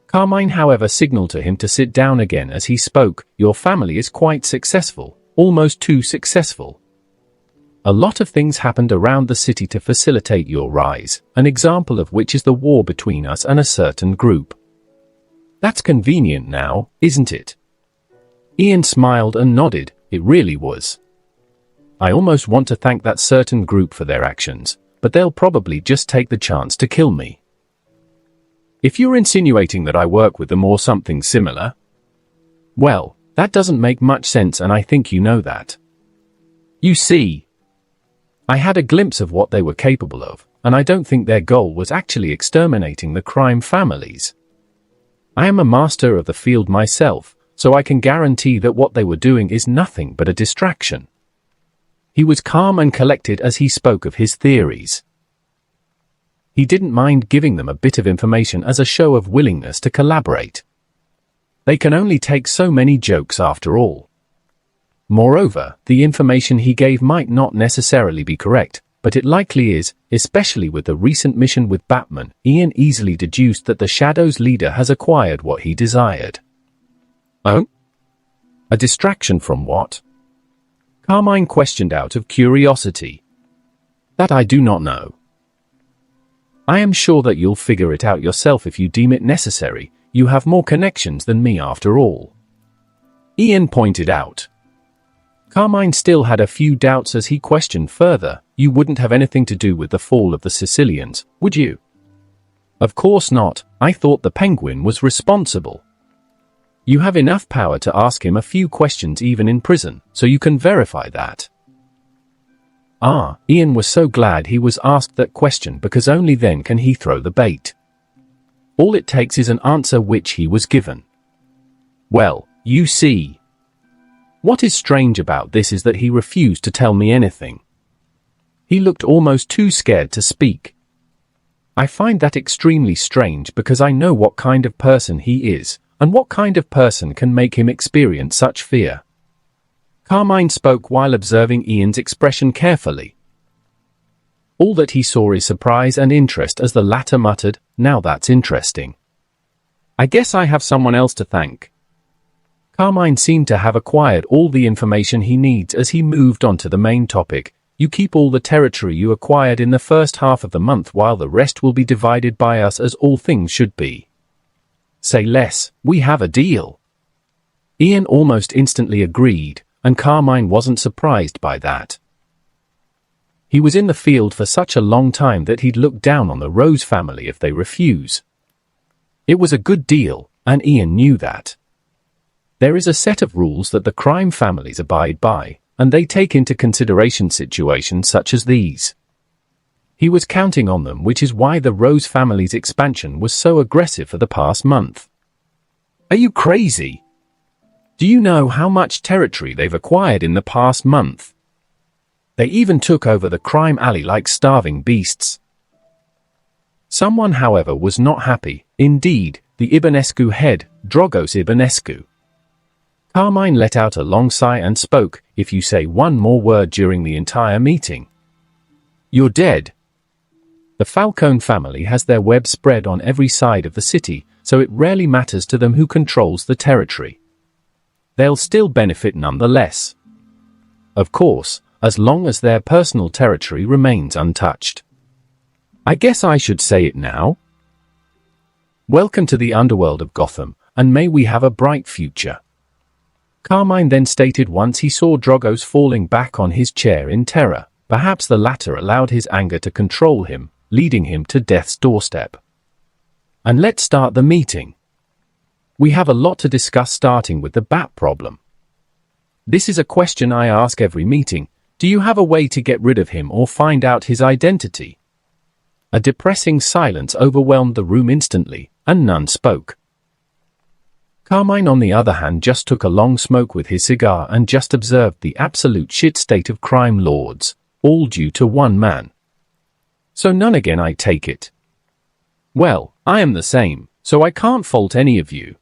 Carmine, however, signaled to him to sit down again as he spoke. Your family is quite successful, almost too successful. A lot of things happened around the city to facilitate your rise, an example of which is the war between us and a certain group. That's convenient now, isn't it? Ian smiled and nodded. It really was. I almost want to thank that certain group for their actions, but they'll probably just take the chance to kill me. If you're insinuating that I work with them or something similar, well, that doesn't make much sense, and I think you know that. You see, I had a glimpse of what they were capable of, and I don't think their goal was actually exterminating the crime families. I am a master of the field myself, so I can guarantee that what they were doing is nothing but a distraction. He was calm and collected as he spoke of his theories. He didn't mind giving them a bit of information as a show of willingness to collaborate. They can only take so many jokes after all. Moreover, the information he gave might not necessarily be correct, but it likely is, especially with the recent mission with Batman. Ian easily deduced that the Shadow's leader has acquired what he desired. Oh? A distraction from what? Carmine questioned out of curiosity. That I do not know. I am sure that you'll figure it out yourself if you deem it necessary. You have more connections than me after all. Ian pointed out. Carmine still had a few doubts as he questioned further. You wouldn't have anything to do with the fall of the Sicilians, would you? Of course not. I thought the Penguin was responsible. You have enough power to ask him a few questions even in prison, so you can verify that. Ah, Ian was so glad he was asked that question because only then can he throw the bait. All it takes is an answer which he was given. Well, you see. What is strange about this is that he refused to tell me anything. He looked almost too scared to speak. I find that extremely strange because I know what kind of person he is, and what kind of person can make him experience such fear. Carmine spoke while observing Ian's expression carefully. All that he saw is surprise and interest as the latter muttered, "Now that's interesting. I guess I have someone else to thank." Carmine seemed to have acquired all the information he needs as he moved on to the main topic. You keep all the territory you acquired in the first half of the month while the rest will be divided by us as all things should be. Say less, we have a deal. Ian almost instantly agreed, and Carmine wasn't surprised by that. He was in the field for such a long time that he'd look down on the Rose family if they refuse. It was a good deal, and Ian knew that. There is a set of rules that the crime families abide by, and they take into consideration situations such as these. He was counting on them, which is why the Rose family's expansion was so aggressive for the past month. Are you crazy? Do you know how much territory they've acquired in the past month? They even took over the crime alley like starving beasts. Someone, however, was not happy. Indeed, the Ibanescu head, Dragos Ibanescu. Carmine let out a long sigh and spoke, "If you say one more word during the entire meeting, you're dead." The Falcone family has their web spread on every side of the city, so it rarely matters to them who controls the territory. They'll still benefit nonetheless. Of course, as long as their personal territory remains untouched. I guess I should say it now. Welcome to the underworld of Gotham, and may we have a bright future. Carmine then stated once he saw Dragos falling back on his chair in terror. Perhaps the latter allowed his anger to control him, leading him to death's doorstep. And let's start the meeting. We have a lot to discuss, starting with the bat problem. This is a question I ask every meeting. Do you have a way to get rid of him or find out his identity? A depressing silence overwhelmed the room instantly, and none spoke. Carmine, on the other hand, just took a long smoke with his cigar and just observed the absolute shit state of crime lords, all due to one man. So none again, I take it. Well, I am the same, so I can't fault any of you.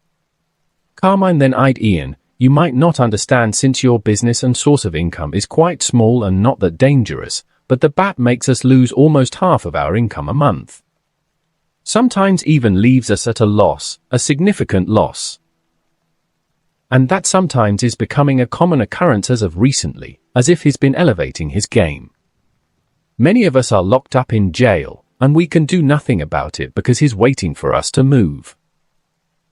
Carmine then eyed Ian. You might not understand since your business and source of income is quite small and not that dangerous, but the bat makes us lose almost half of our income a month. Sometimes even leaves us at a loss, a significant loss. And that sometimes is becoming a common occurrence as of recently, as if he's been elevating his game. Many of us are locked up in jail, and we can do nothing about it because he's waiting for us to move.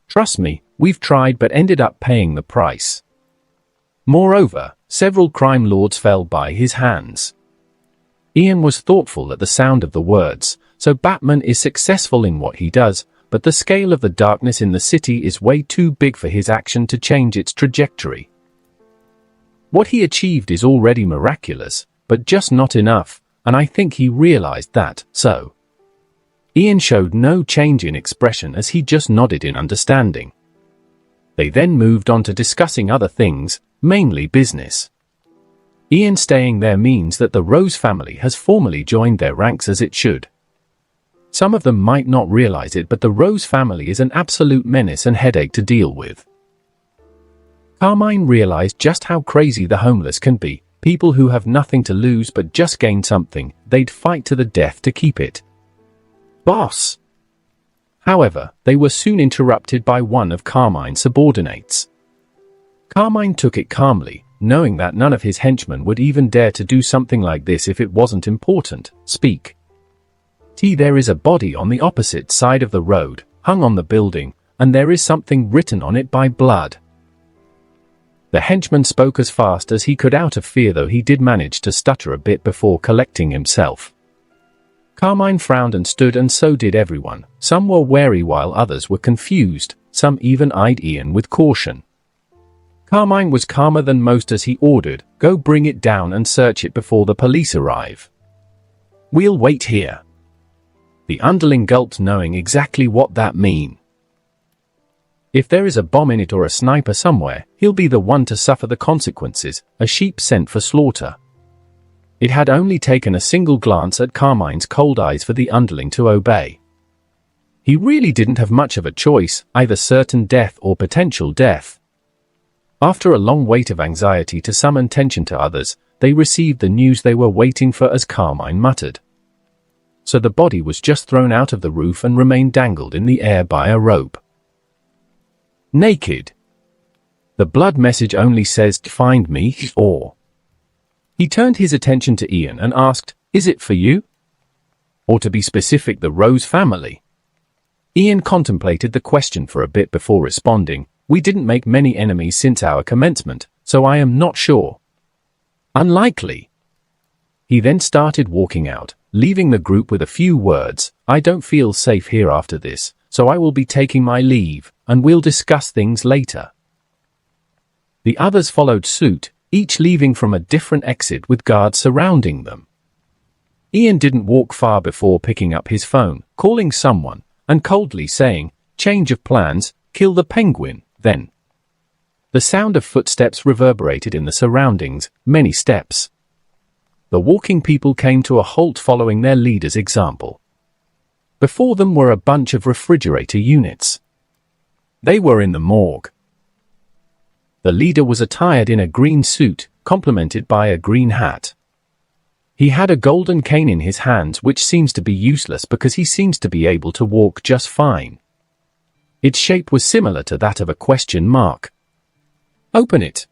Trust me, we've tried but ended up paying the price. Moreover, several crime lords fell by his hands. Ian was thoughtful at the sound of the words, so Batman is successful in what he does, but the scale of the darkness in the city is way too big for his action to change its trajectory. What he achieved is already miraculous, but just not enough, and I think he realized that, so. Ian showed no change in expression as he just nodded in understanding. They then moved on to discussing other things, mainly business. Ian staying there means that the Rose family has formally joined their ranks as it should. Some of them might not realize it, but the Rose family is an absolute menace and headache to deal with. Carmine realized just how crazy the homeless can be, people who have nothing to lose but just gain something, they'd fight to the death to keep it. Boss! However, they were soon interrupted by one of Carmine's subordinates. Carmine took it calmly, knowing that none of his henchmen would even dare to do something like this if it wasn't important. Speak. There is a body on the opposite side of the road, hung on the building, and there is something written on it by blood. The henchman spoke as fast as he could out of fear, though he did manage to stutter a bit before collecting himself. Carmine frowned and stood, and so did everyone. Some were wary while others were confused, some even eyed Ian with caution. Carmine was calmer than most as he ordered, "Go bring it down and search it before the police arrive." "We'll wait here." The underling gulped, knowing exactly what that mean. If there is a bomb in it or a sniper somewhere, he'll be the one to suffer the consequences, a sheep sent for slaughter. It had only taken a single glance at Carmine's cold eyes for the underling to obey. He really didn't have much of a choice, either certain death or potential death. After a long wait of anxiety to some and tension to others, they received the news they were waiting for, as Carmine muttered. So the body was just thrown out of the roof and remained dangled in the air by a rope. Naked. The blood message only says, "Find me," or... He turned his attention to Ian and asked, "Is it for you? Or to be specific, the Rose family?" Ian contemplated the question for a bit before responding, "We didn't make many enemies since our commencement, so I am not sure." "Unlikely." He then started walking out, leaving the group with a few words. "I don't feel safe here after this, so I will be taking my leave, and we'll discuss things later." The others followed suit, each leaving from a different exit with guards surrounding them. Ian didn't walk far before picking up his phone, calling someone, and coldly saying, "Change of plans, kill the penguin, then." The sound of footsteps reverberated in the surroundings, many steps. The walking people came to a halt following their leader's example. Before them were a bunch of refrigerator units. They were in the morgue. The leader was attired in a green suit, complemented by a green hat. He had a golden cane in his hands, which seems to be useless because he seems to be able to walk just fine. Its shape was similar to that of a question mark. "Open it."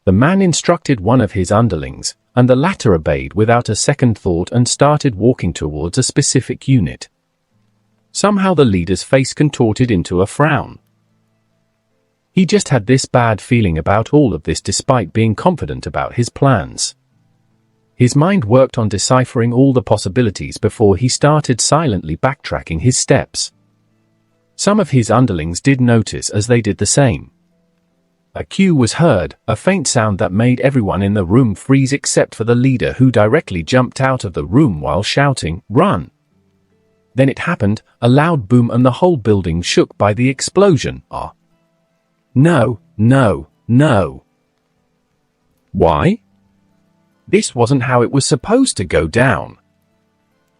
The man instructed one of his underlings, and the latter obeyed without a second thought and started walking towards a specific unit. Somehow the leader's face contorted into a frown. He just had this bad feeling about all of this despite being confident about his plans. His mind worked on deciphering all the possibilities before he started silently backtracking his steps. Some of his underlings did notice as they did the same. A cue was heard, a faint sound that made everyone in the room freeze except for the leader, who directly jumped out of the room while shouting, "Run!" Then it happened, a loud boom, and the whole building shook by the explosion. No, no, no. Why? This wasn't how it was supposed to go down.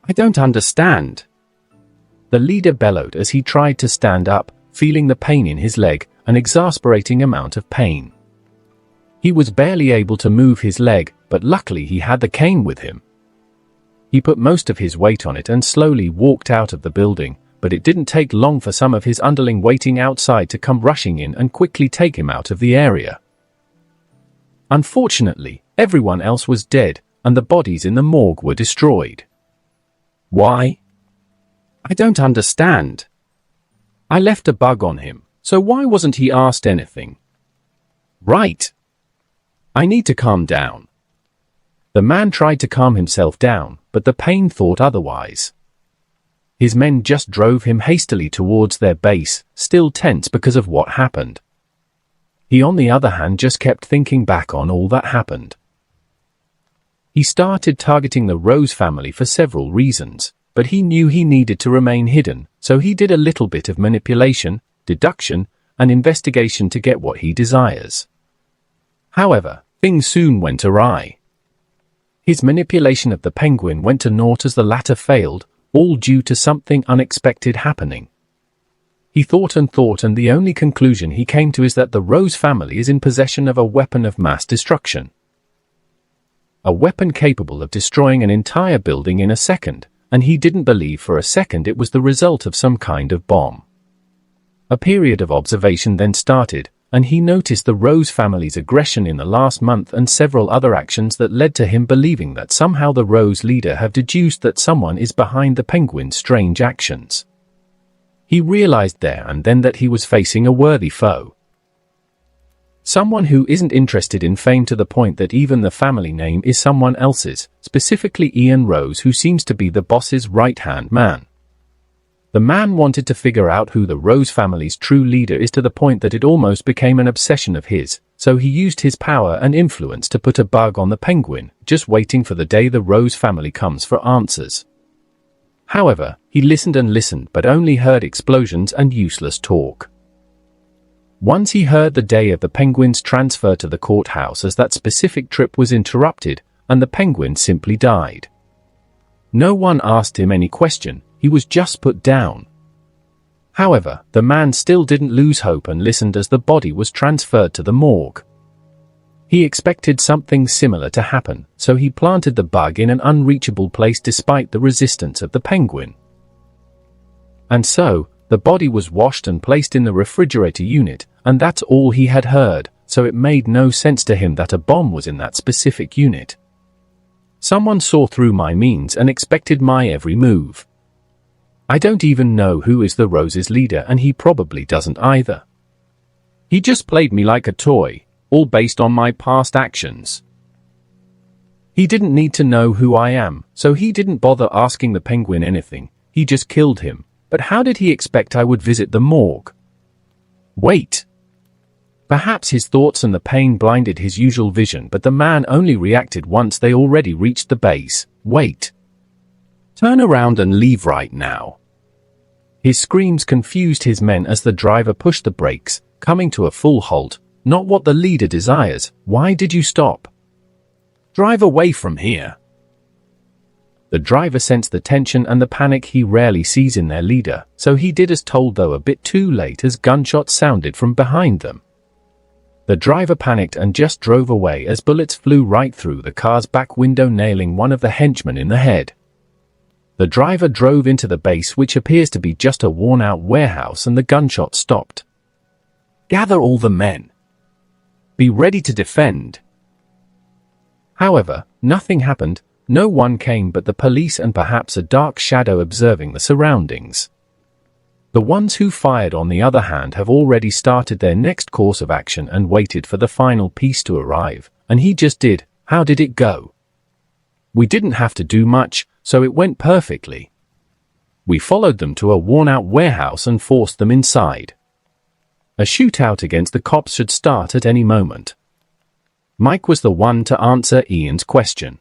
I don't understand. The leader bellowed as he tried to stand up, feeling the pain in his leg, an exasperating amount of pain. He was barely able to move his leg, but luckily he had the cane with him. He put most of his weight on it and slowly walked out of the building, but it didn't take long for some of his underling waiting outside to come rushing in and quickly take him out of the area. Unfortunately, everyone else was dead, and the bodies in the morgue were destroyed. Why? I don't understand. I left a bug on him, so why wasn't he asked anything? Right. I need to calm down. The man tried to calm himself down, but the pain thought otherwise. His men just drove him hastily towards their base, still tense because of what happened. He, on the other hand, just kept thinking back on all that happened. He started targeting the Rose family for several reasons, but he knew he needed to remain hidden, so he did a little bit of manipulation, deduction, and investigation to get what he desires. However, things soon went awry. His manipulation of the penguin went to naught as the latter failed, all due to something unexpected happening. He thought and thought, and the only conclusion he came to is that the Rose family is in possession of a weapon of mass destruction. A weapon capable of destroying an entire building in a second, and he didn't believe for a second it was the result of some kind of bomb. A period of observation then started, and he noticed the Rose family's aggression in the last month and several other actions that led to him believing that somehow the Rose leader have deduced that someone is behind the Penguin's strange actions. He realized there and then that he was facing a worthy foe. Someone who isn't interested in fame to the point that even the family name is someone else's, specifically Ian Rose, who seems to be the boss's right-hand man. The man wanted to figure out who the Rose family's true leader is to the point that it almost became an obsession of his, so he used his power and influence to put a bug on the Penguin, just waiting for the day the Rose family comes for answers. However, he listened and listened but only heard explosions and useless talk. Once he heard the day of the Penguin's transfer to the courthouse, as that specific trip was interrupted, and the Penguin simply died. No one asked him any question, he was just put down. However, the man still didn't lose hope and listened as the body was transferred to the morgue. He expected something similar to happen, so he planted the bug in an unreachable place despite the resistance of the Penguin. And so, the body was washed and placed in the refrigerator unit, and that's all he had heard, so it made no sense to him that a bomb was in that specific unit. Someone saw through my means and expected my every move. I don't even know who is the Rose's leader, and he probably doesn't either. He just played me like a toy, all based on my past actions. He didn't need to know who I am, so he didn't bother asking the Penguin anything, he just killed him. But how did he expect I would visit the morgue? Wait. Perhaps his thoughts and the pain blinded his usual vision, but the man only reacted once they already reached the base. Wait. Turn around and leave right now. His screams confused his men as the driver pushed the brakes, coming to a full halt. Not what the leader desires. Why did you stop? Drive away from here. The driver sensed the tension and the panic he rarely sees in their leader, so he did as told, though a bit too late as gunshots sounded from behind them. The driver panicked and just drove away as bullets flew right through the car's back window, nailing one of the henchmen in the head. The driver drove into the base, which appears to be just a worn-out warehouse, and the gunshot stopped. Gather all the men. Be ready to defend. However, nothing happened. No one came but the police and perhaps a dark shadow observing the surroundings. The ones who fired, on the other hand, have already started their next course of action and waited for the final piece to arrive, and he just did. How did it go? We didn't have to do much, so it went perfectly. We followed them to a worn-out warehouse and forced them inside. A shootout against the cops should start at any moment. Mike was the one to answer Ian's question.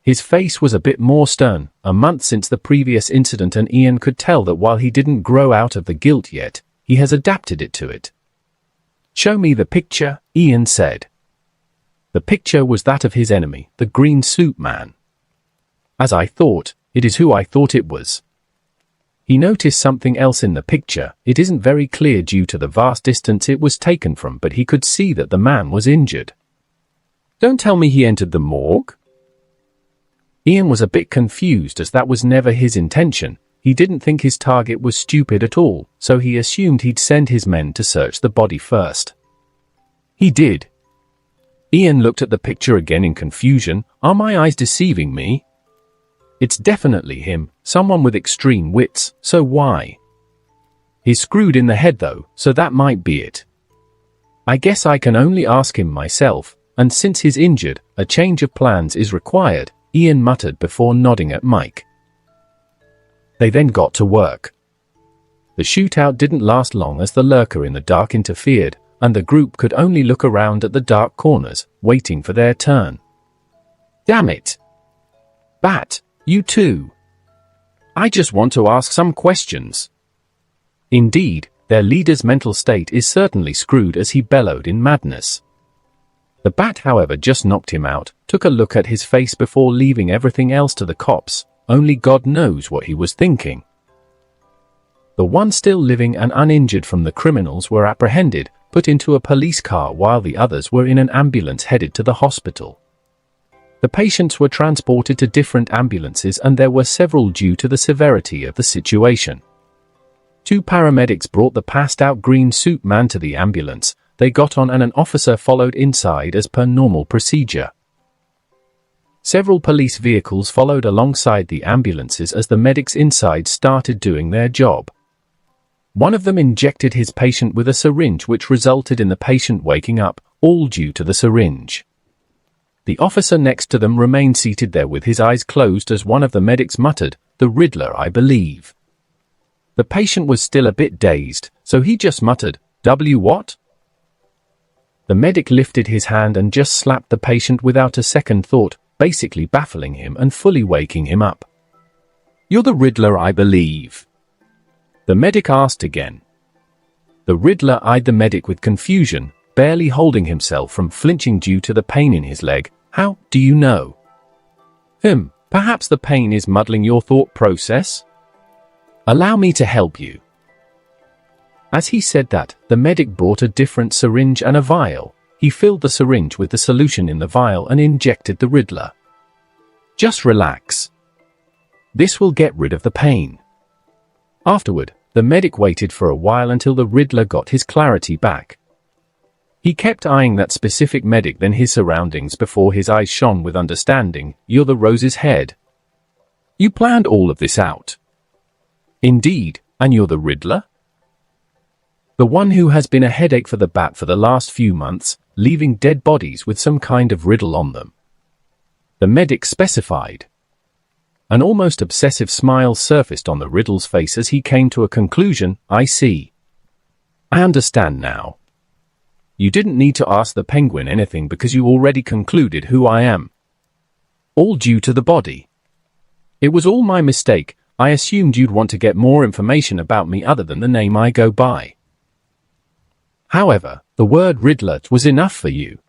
His face was a bit more stern, a month since the previous incident, and Ian could tell that while he didn't grow out of the guilt yet, he has adapted it to it. Show me the picture, Ian said. The picture was that of his enemy, the green suit man. As I thought, it is who I thought it was. He noticed something else in the picture. It isn't very clear due to the vast distance it was taken from, but he could see that the man was injured. Don't tell me he entered the morgue? Ian was a bit confused, as that was never his intention. He didn't think his target was stupid at all, so he assumed he'd send his men to search the body first. He did. Ian looked at the picture again in confusion. Are my eyes deceiving me? It's definitely him, someone with extreme wits, so why? He's screwed in the head though, so that might be it. I guess I can only ask him myself, and since he's injured, a change of plans is required, Ian muttered before nodding at Mike. They then got to work. The shootout didn't last long as the lurker in the dark interfered, and the group could only look around at the dark corners, waiting for their turn. Damn it! Bat! You too. I just want to ask some questions. Indeed, their leader's mental state is certainly screwed as he bellowed in madness. The bat, however, just knocked him out, took a look at his face before leaving everything else to the cops. Only God knows what he was thinking. The one still living and uninjured from the criminals were apprehended, put into a police car, while the others were in an ambulance headed to the hospital. The patients were transported to different ambulances, and there were several due to the severity of the situation. 2 paramedics brought the passed-out green suit man to the ambulance. They got on and an officer followed inside as per normal procedure. Several police vehicles followed alongside the ambulances as the medics inside started doing their job. One of them injected his patient with a syringe, which resulted in the patient waking up, all due to the syringe. The officer next to them remained seated there with his eyes closed as one of the medics muttered, "The Riddler, I believe." The patient was still a bit dazed, so he just muttered, "W what?" The medic lifted his hand and just slapped the patient without a second thought, basically baffling him and fully waking him up. "You're the Riddler, I believe?" The medic asked again. The Riddler eyed the medic with confusion, barely holding himself from flinching due to the pain in his leg. "How do you know?" Perhaps the pain is muddling your thought process? Allow me to help you." As he said that, the medic brought a different syringe and a vial. He filled the syringe with the solution in the vial and injected the Riddler. "Just relax. This will get rid of the pain." Afterward, the medic waited for a while until the Riddler got his clarity back. He kept eyeing that specific medic, then his surroundings before his eyes shone with understanding. "You're the Rose's head. You planned all of this out." "Indeed, and you're the Riddler?" "The one who has been a headache for the Bat for the last few months, leaving dead bodies with some kind of riddle on them," the medic specified. An almost obsessive smile surfaced on the Riddle's face as he came to a conclusion. "I see. I understand now. You didn't need to ask the Penguin anything because you already concluded who I am. All due to the body. It was all my mistake. I assumed you'd want to get more information about me other than the name I go by. However, the word Riddler was enough for you."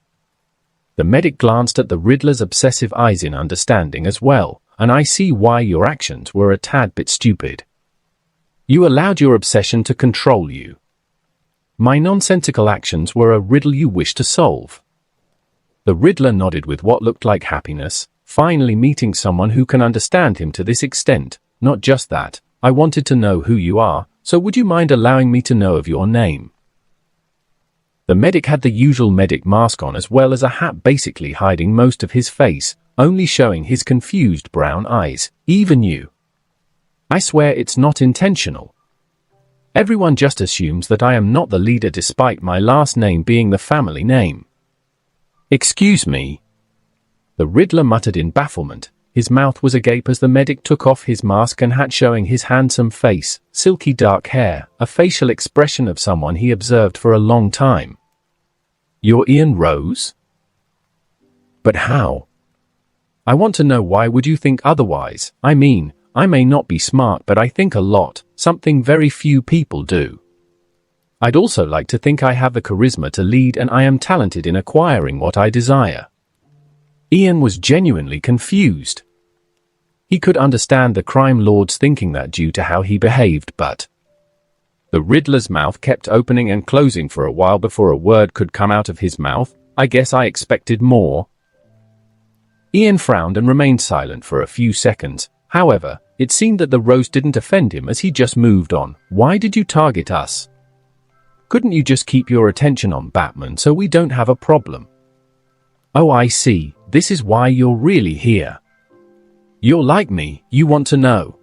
The medic glanced at the Riddler's obsessive eyes in understanding as well, "and I see why your actions were a tad bit stupid. You allowed your obsession to control you. My nonsensical actions were a riddle you wish to solve." The Riddler nodded with what looked like happiness, finally meeting someone who can understand him to this extent. "Not just that, I wanted to know who you are, so would you mind allowing me to know of your name?" The medic had the usual medic mask on as well as a hat basically hiding most of his face, only showing his confused brown eyes. "Even you. I swear it's not intentional. Everyone just assumes that I am not the leader despite my last name being the family name." "Excuse me?" the Riddler muttered in bafflement. His mouth was agape as the medic took off his mask and hat, showing his handsome face, silky dark hair, a facial expression of someone he observed for a long time. "You're Ian Rose? But how? I want to know, why would you think otherwise? I mean, I may not be smart, but I think a lot, something very few people do. I'd also like to think I have the charisma to lead, and I am talented in acquiring what I desire." Ian was genuinely confused. He could understand the crime lords thinking that due to how he behaved, but the Riddler's mouth kept opening and closing for a while before a word could come out of his mouth. "I guess I expected more." Ian frowned and remained silent for a few seconds. However, it seemed that the roast didn't offend him as he just moved on. "Why did you target us? Couldn't you just keep your attention on Batman so we don't have a problem?" "Oh, I see. This is why you're really here. You're like me, you want to know."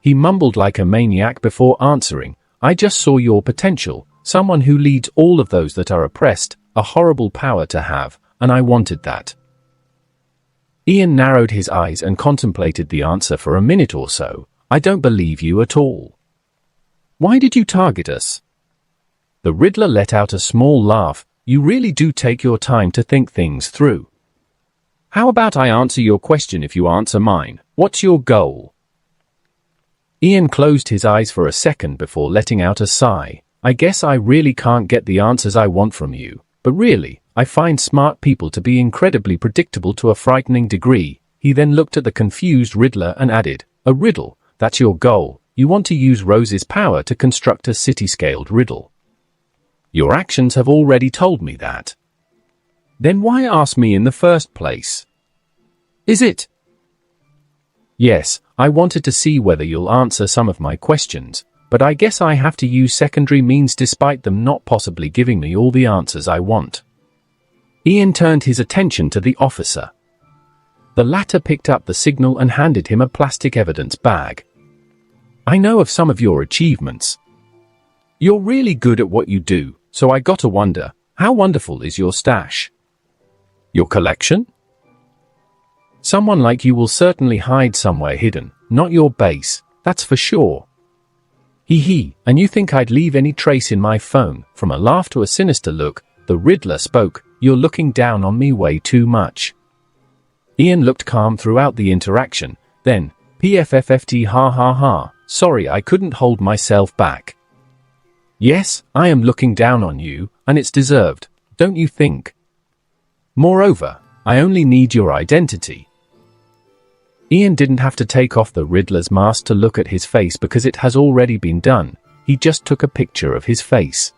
He mumbled like a maniac before answering. "I just saw your potential, someone who leads all of those that are oppressed, a horrible power to have, and I wanted that." Ian narrowed his eyes and contemplated the answer for a minute or so. "I don't believe you at all. Why did you target us?" The Riddler let out a small laugh. "You really do take your time to think things through. How about I answer your question if you answer mine? What's your goal?" Ian closed his eyes for a second before letting out a sigh. "I guess I really can't get the answers I want from you, but really, I find smart people to be incredibly predictable to a frightening degree." He then looked at the confused Riddler and added, "A riddle, that's your goal. You want to use Rose's power to construct a city-scaled riddle. Your actions have already told me that. Then why ask me in the first place? Is it?" "Yes, I wanted to see whether you'll answer some of my questions. but I guess I have to use secondary means despite them not possibly giving me all the answers I want. Ian turned his attention to the officer. The latter picked up the signal and handed him a plastic evidence bag. I know of some of your achievements. You're really good at what you do, so I gotta wonder, how wonderful is your stash? Your collection? Someone like you will certainly hide somewhere hidden, not your base, that's for sure. Hee, and you think I'd leave any trace in my phone? From a laugh to a sinister look, the Riddler spoke. You're looking down on me way too much. Ian looked calm throughout the interaction, then, PFFFT ha ha ha, sorry I couldn't hold myself back. Yes, I am looking down on you, and it's deserved, don't you think? Moreover, I only need your identity. Ian didn't have to take off the Riddler's mask to look at his face because it has already been done. He just took a picture of his face.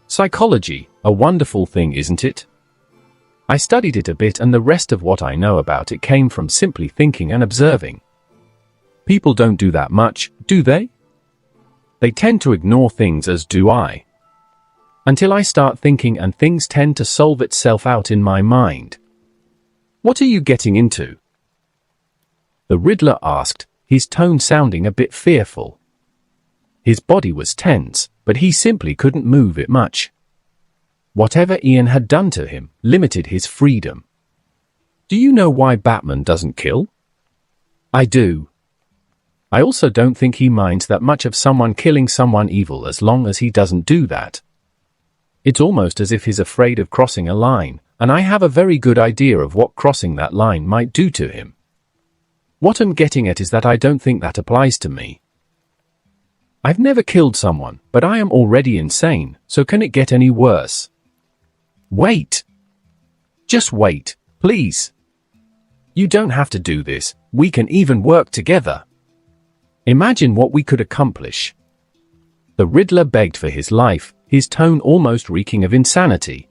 Psychology, a wonderful thing, isn't it? I studied it a bit and the rest of what I know about it came from simply thinking and observing. People don't do that much, do they? They tend to ignore things, as do I. Until I start thinking and things tend to solve itself out in my mind. What are you getting into? The Riddler asked, his tone sounding a bit fearful. His body was tense, but he simply couldn't move it much. Whatever Ian had done to him limited his freedom. Do you know why Batman doesn't kill? I do. I also don't think he minds that much of someone killing someone evil as long as he doesn't do that. It's almost as if he's afraid of crossing a line, and I have a very good idea of what crossing that line might do to him. What I'm getting at is that I don't think that applies to me. I've never killed someone, but I am already insane, so can it get any worse? Wait. Just wait, please. You don't have to do this, we can even work together. Imagine what we could accomplish. The Riddler begged for his life, his tone almost reeking of insanity.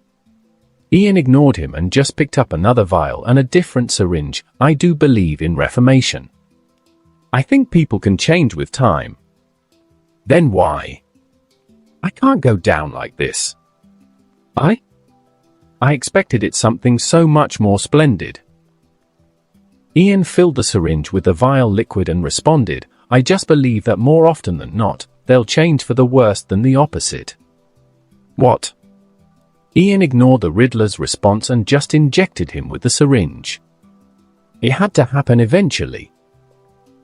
Ian ignored him and just picked up another vial and a different syringe. I do believe in reformation. I think people can change with time. Then why? I can't go down like this. I expected it something so much more splendid. Ian filled the syringe with the vial liquid and responded, I just believe that more often than not, they'll change for the worse than the opposite. What? Ian ignored the Riddler's response and just injected him with the syringe. It had to happen eventually.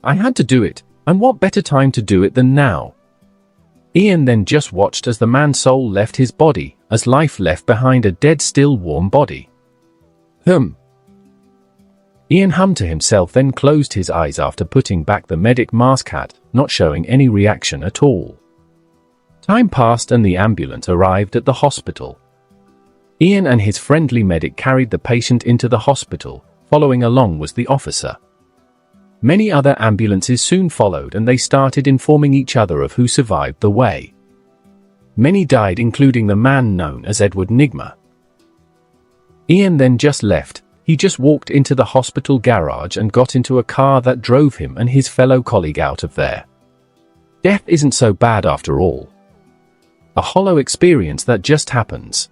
I had to do it, and what better time to do it than now? Ian then just watched as the man's soul left his body, as life left behind a dead still warm body. Ian hummed to himself, then closed his eyes after putting back the medic mask hat, not showing any reaction at all. Time passed and the ambulance arrived at the hospital. Ian and his friendly medic carried the patient into the hospital. Following along was the officer. Many other ambulances soon followed and they started informing each other of who survived the way. Many died, including the man known as Edward Nigma. Ian then just left. He just walked into the hospital garage and got into a car that drove him and his fellow colleague out of there. Death isn't so bad after all. A hollow experience that just happens.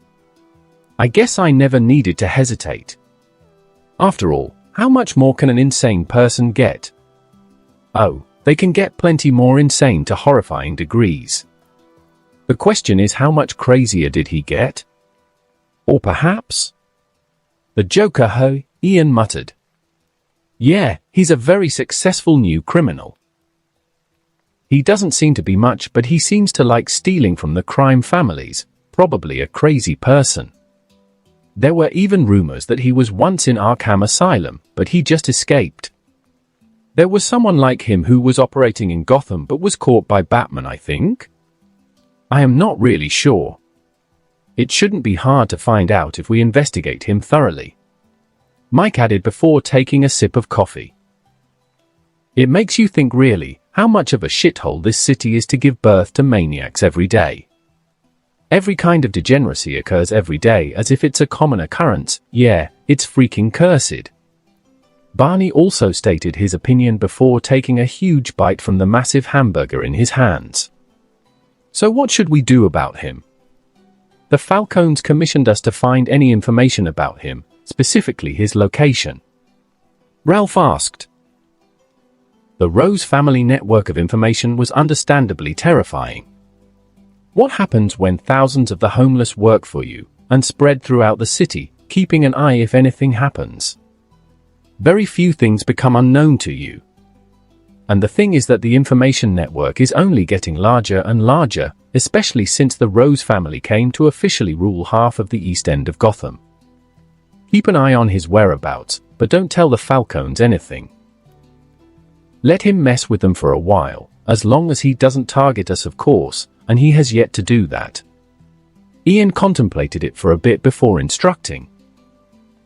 I guess I never needed to hesitate. After all, how much more can an insane person get? Oh, they can get plenty more insane to horrifying degrees. The question is, how much crazier did he get? Or perhaps? The Joker, ho, Ian muttered. Yeah, he's a very successful new criminal. He doesn't seem to be much, but he seems to like stealing from the crime families, probably a crazy person. There were even rumors that he was once in Arkham Asylum, but he just escaped. There was someone like him who was operating in Gotham but was caught by Batman, I think? I am not really sure. It shouldn't be hard to find out if we investigate him thoroughly. Mike added before taking a sip of coffee. It makes you think really, how much of a shithole this city is to give birth to maniacs every day. Every kind of degeneracy occurs every day as if it's a common occurrence. Yeah, it's freaking cursed. Barney also stated his opinion before taking a huge bite from the massive hamburger in his hands. So what should we do about him? The Falcones commissioned us to find any information about him, specifically his location. Ralph asked. The Rose family network of information was understandably terrifying. What happens when thousands of the homeless work for you and spread throughout the city, keeping an eye if anything happens? Very few things become unknown to you. And the thing is that the information network is only getting larger and larger, especially since the Rose family came to officially rule half of the East End of Gotham. Keep an eye on his whereabouts, but don't tell the Falcones anything. Let him mess with them for a while, as long as he doesn't target us, of course, and he has yet to do that. Ian contemplated it for a bit before instructing.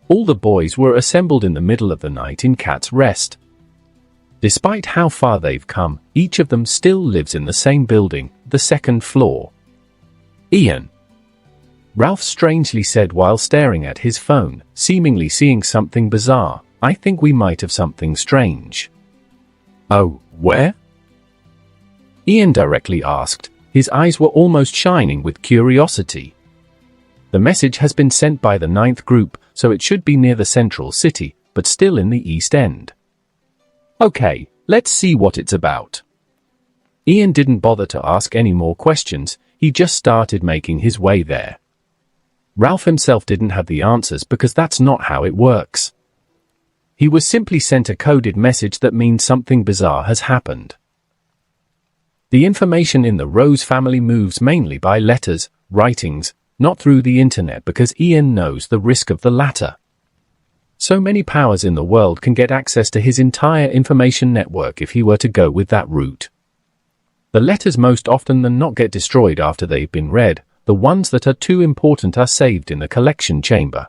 All the boys were assembled in the middle of the night in Cat's Rest. Despite how far they've come, each of them still lives in the same building, the second floor. Ian, Ralph strangely said while staring at his phone, seemingly seeing something bizarre, I think we might have something strange. Oh, where? Ian directly asked, his eyes were almost shining with curiosity. The message has been sent by the 9th group, so it should be near the central city, but still in the East End. Okay, let's see what it's about. Ian didn't bother to ask any more questions, he just started making his way there. Ralph himself didn't have the answers because that's not how it works. He was simply sent a coded message that means something bizarre has happened. The information in the Rose family moves mainly by letters, writings, not through the internet because Ian knows the risk of the latter. So many powers in the world can get access to his entire information network if he were to go with that route. The letters most often than not get destroyed after they've been read, the ones that are too important are saved in the collection chamber.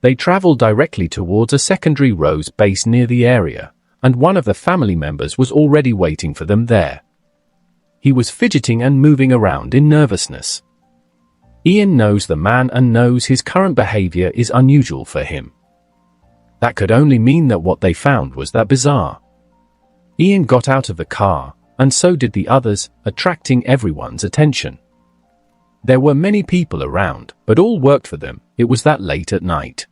They travel directly towards a secondary Rose base near the area, and one of the family members was already waiting for them there. He was fidgeting and moving around in nervousness. Ian knows the man and knows his current behavior is unusual for him. That could only mean that what they found was that bizarre. Ian got out of the car, and so did the others, attracting everyone's attention. There were many people around, but all worked for them, it was that late at night.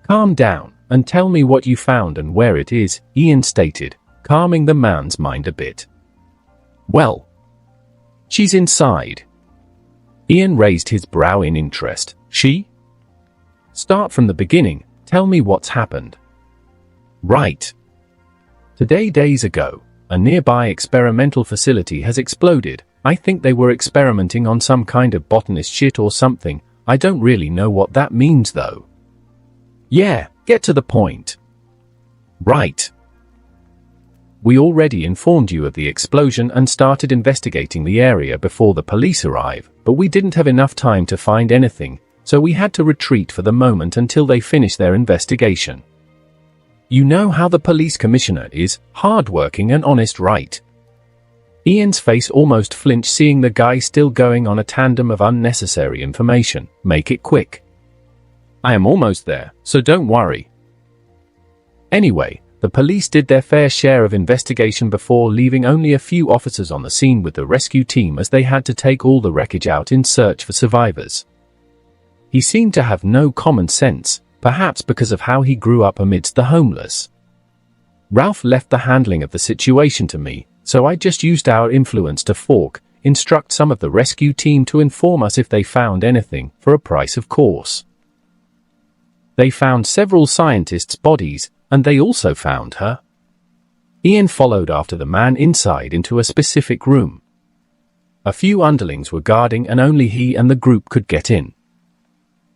Calm down, and tell me what you found and where it is, Ian stated, calming the man's mind a bit. Well, she's inside. Ian raised his brow in interest. She? Start from the beginning, tell me what's happened. Right. Days ago, a nearby experimental facility has exploded. I think they were experimenting on some kind of botanist shit or something. I don't really know what that means though. Yeah, get to the point. Right. We already informed you of the explosion and started investigating the area before the police arrived, but we didn't have enough time to find anything, so we had to retreat for the moment until they finish their investigation. You know how the police commissioner is, hardworking and honest, right? Ian's face almost flinched seeing the guy still going on a tandem of unnecessary information. Make it quick. I am almost there, so don't worry. Anyway, the police did their fair share of investigation before leaving only a few officers on the scene with the rescue team as they had to take all the wreckage out in search for survivors. He seemed to have no common sense, perhaps because of how he grew up amidst the homeless. Ralph left the handling of the situation to me, so I just used our influence to instruct some of the rescue team to inform us if they found anything, for a price of course. They found several scientists' bodies, and they also found her. Ian followed after the man inside into a specific room. A few underlings were guarding and only he and the group could get in.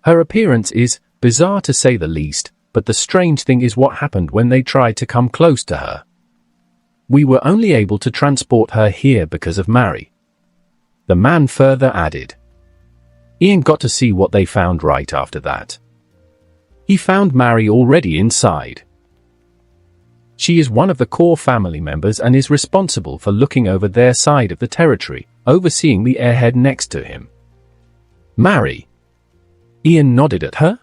Her appearance is bizarre to say the least, but the strange thing is what happened when they tried to come close to her. We were only able to transport her here because of Mary. The man further added. Ian got to see what they found right after that. He found Mary already inside. She is one of the core family members and is responsible for looking over their side of the territory, overseeing the airhead next to him. Mary. Ian nodded at her.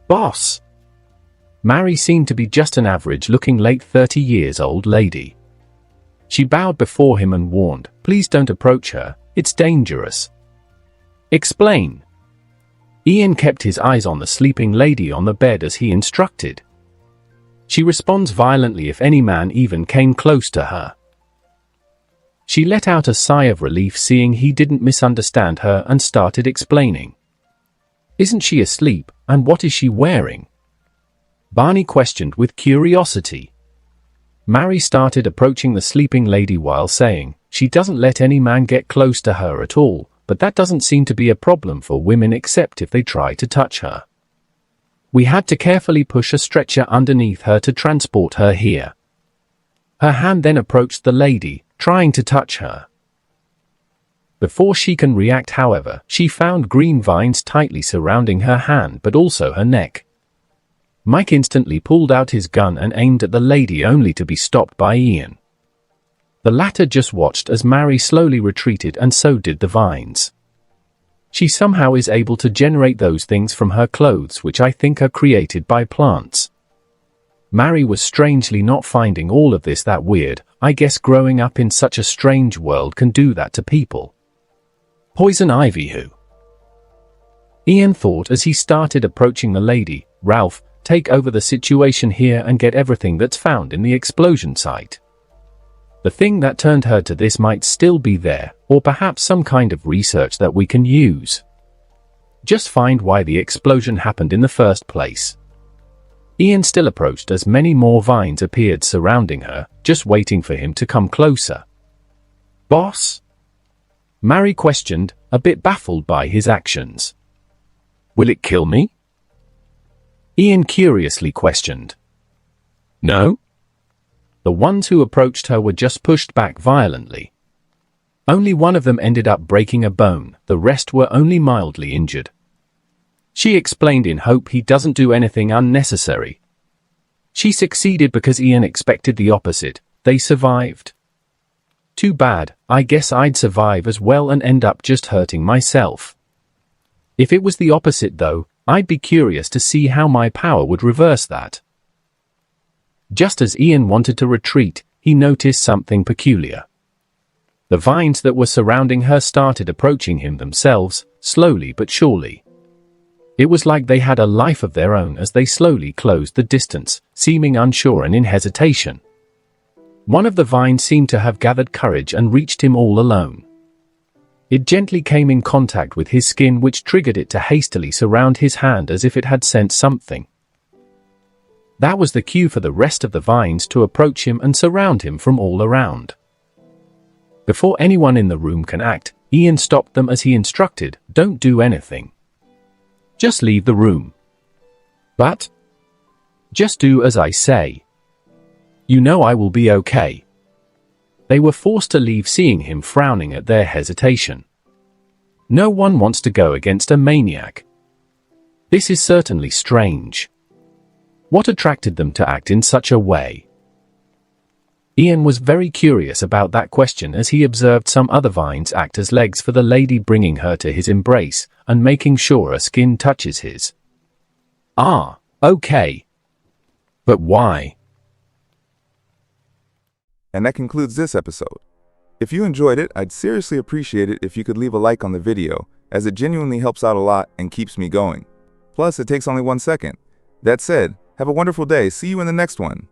Boss. Mary seemed to be just an average-looking late 30-years-old lady. She bowed before him and warned, "Please don't approach her, it's dangerous." "Explain." Ian kept his eyes on the sleeping lady on the bed as he instructed. "She responds violently if any man even came close to her." She let out a sigh of relief seeing he didn't misunderstand her and started explaining. "Isn't she asleep, and what is she wearing?" Barney questioned with curiosity. Mary started approaching the sleeping lady while saying, "She doesn't let any man get close to her at all, but that doesn't seem to be a problem for women except if they try to touch her. We had to carefully push a stretcher underneath her to transport her here." Her hand then approached the lady, trying to touch her. Before she can react, however, she found green vines tightly surrounding her hand but also her neck. Mike instantly pulled out his gun and aimed at the lady only to be stopped by Ian. The latter just watched as Mary slowly retreated and so did the vines. She somehow is able to generate those things from her clothes which I think are created by plants. Mary was strangely not finding all of this that weird. I guess growing up in such a strange world can do that to people. Poison ivy who? Ian thought as he started approaching the lady. "Ralph, take over the situation here and get everything that's found in the explosion site. The thing that turned her to this might still be there, or perhaps some kind of research that we can use. Just find why the explosion happened in the first place." Ian still approached as many more vines appeared surrounding her, just waiting for him to come closer. "Boss?" Mary questioned, a bit baffled by his actions. "Will it kill me?" Ian curiously questioned. "No?" The ones who approached her were just pushed back violently. Only one of them ended up breaking a bone, the rest were only mildly injured. She explained in hope he doesn't do anything unnecessary. She succeeded because Ian expected the opposite. They survived. Too bad, I guess I'd survive as well and end up just hurting myself. If it was the opposite though, I'd be curious to see how my power would reverse that. Just as Ian wanted to retreat, he noticed something peculiar. The vines that were surrounding her started approaching him themselves, slowly but surely. It was like they had a life of their own as they slowly closed the distance, seeming unsure and in hesitation. One of the vines seemed to have gathered courage and reached him all alone. It gently came in contact with his skin, which triggered it to hastily surround his hand as if it had sensed something. That was the cue for the rest of the vines to approach him and surround him from all around. Before anyone in the room can act, Ian stopped them as he instructed, "Don't do anything. Just leave the room. But just do as I say. You know I will be okay." They were forced to leave, seeing him frowning at their hesitation. No one wants to go against a maniac. This is certainly strange. What attracted them to act in such a way? Ian was very curious about that question as he observed some other vines act as legs for the lady, bringing her to his embrace and making sure her skin touches his. Ah, okay. But why? And that concludes this episode. If you enjoyed it, I'd seriously appreciate it if you could leave a like on the video, as it genuinely helps out a lot and keeps me going. Plus, it takes only 1 second. That said, have a wonderful day. See you in the next one.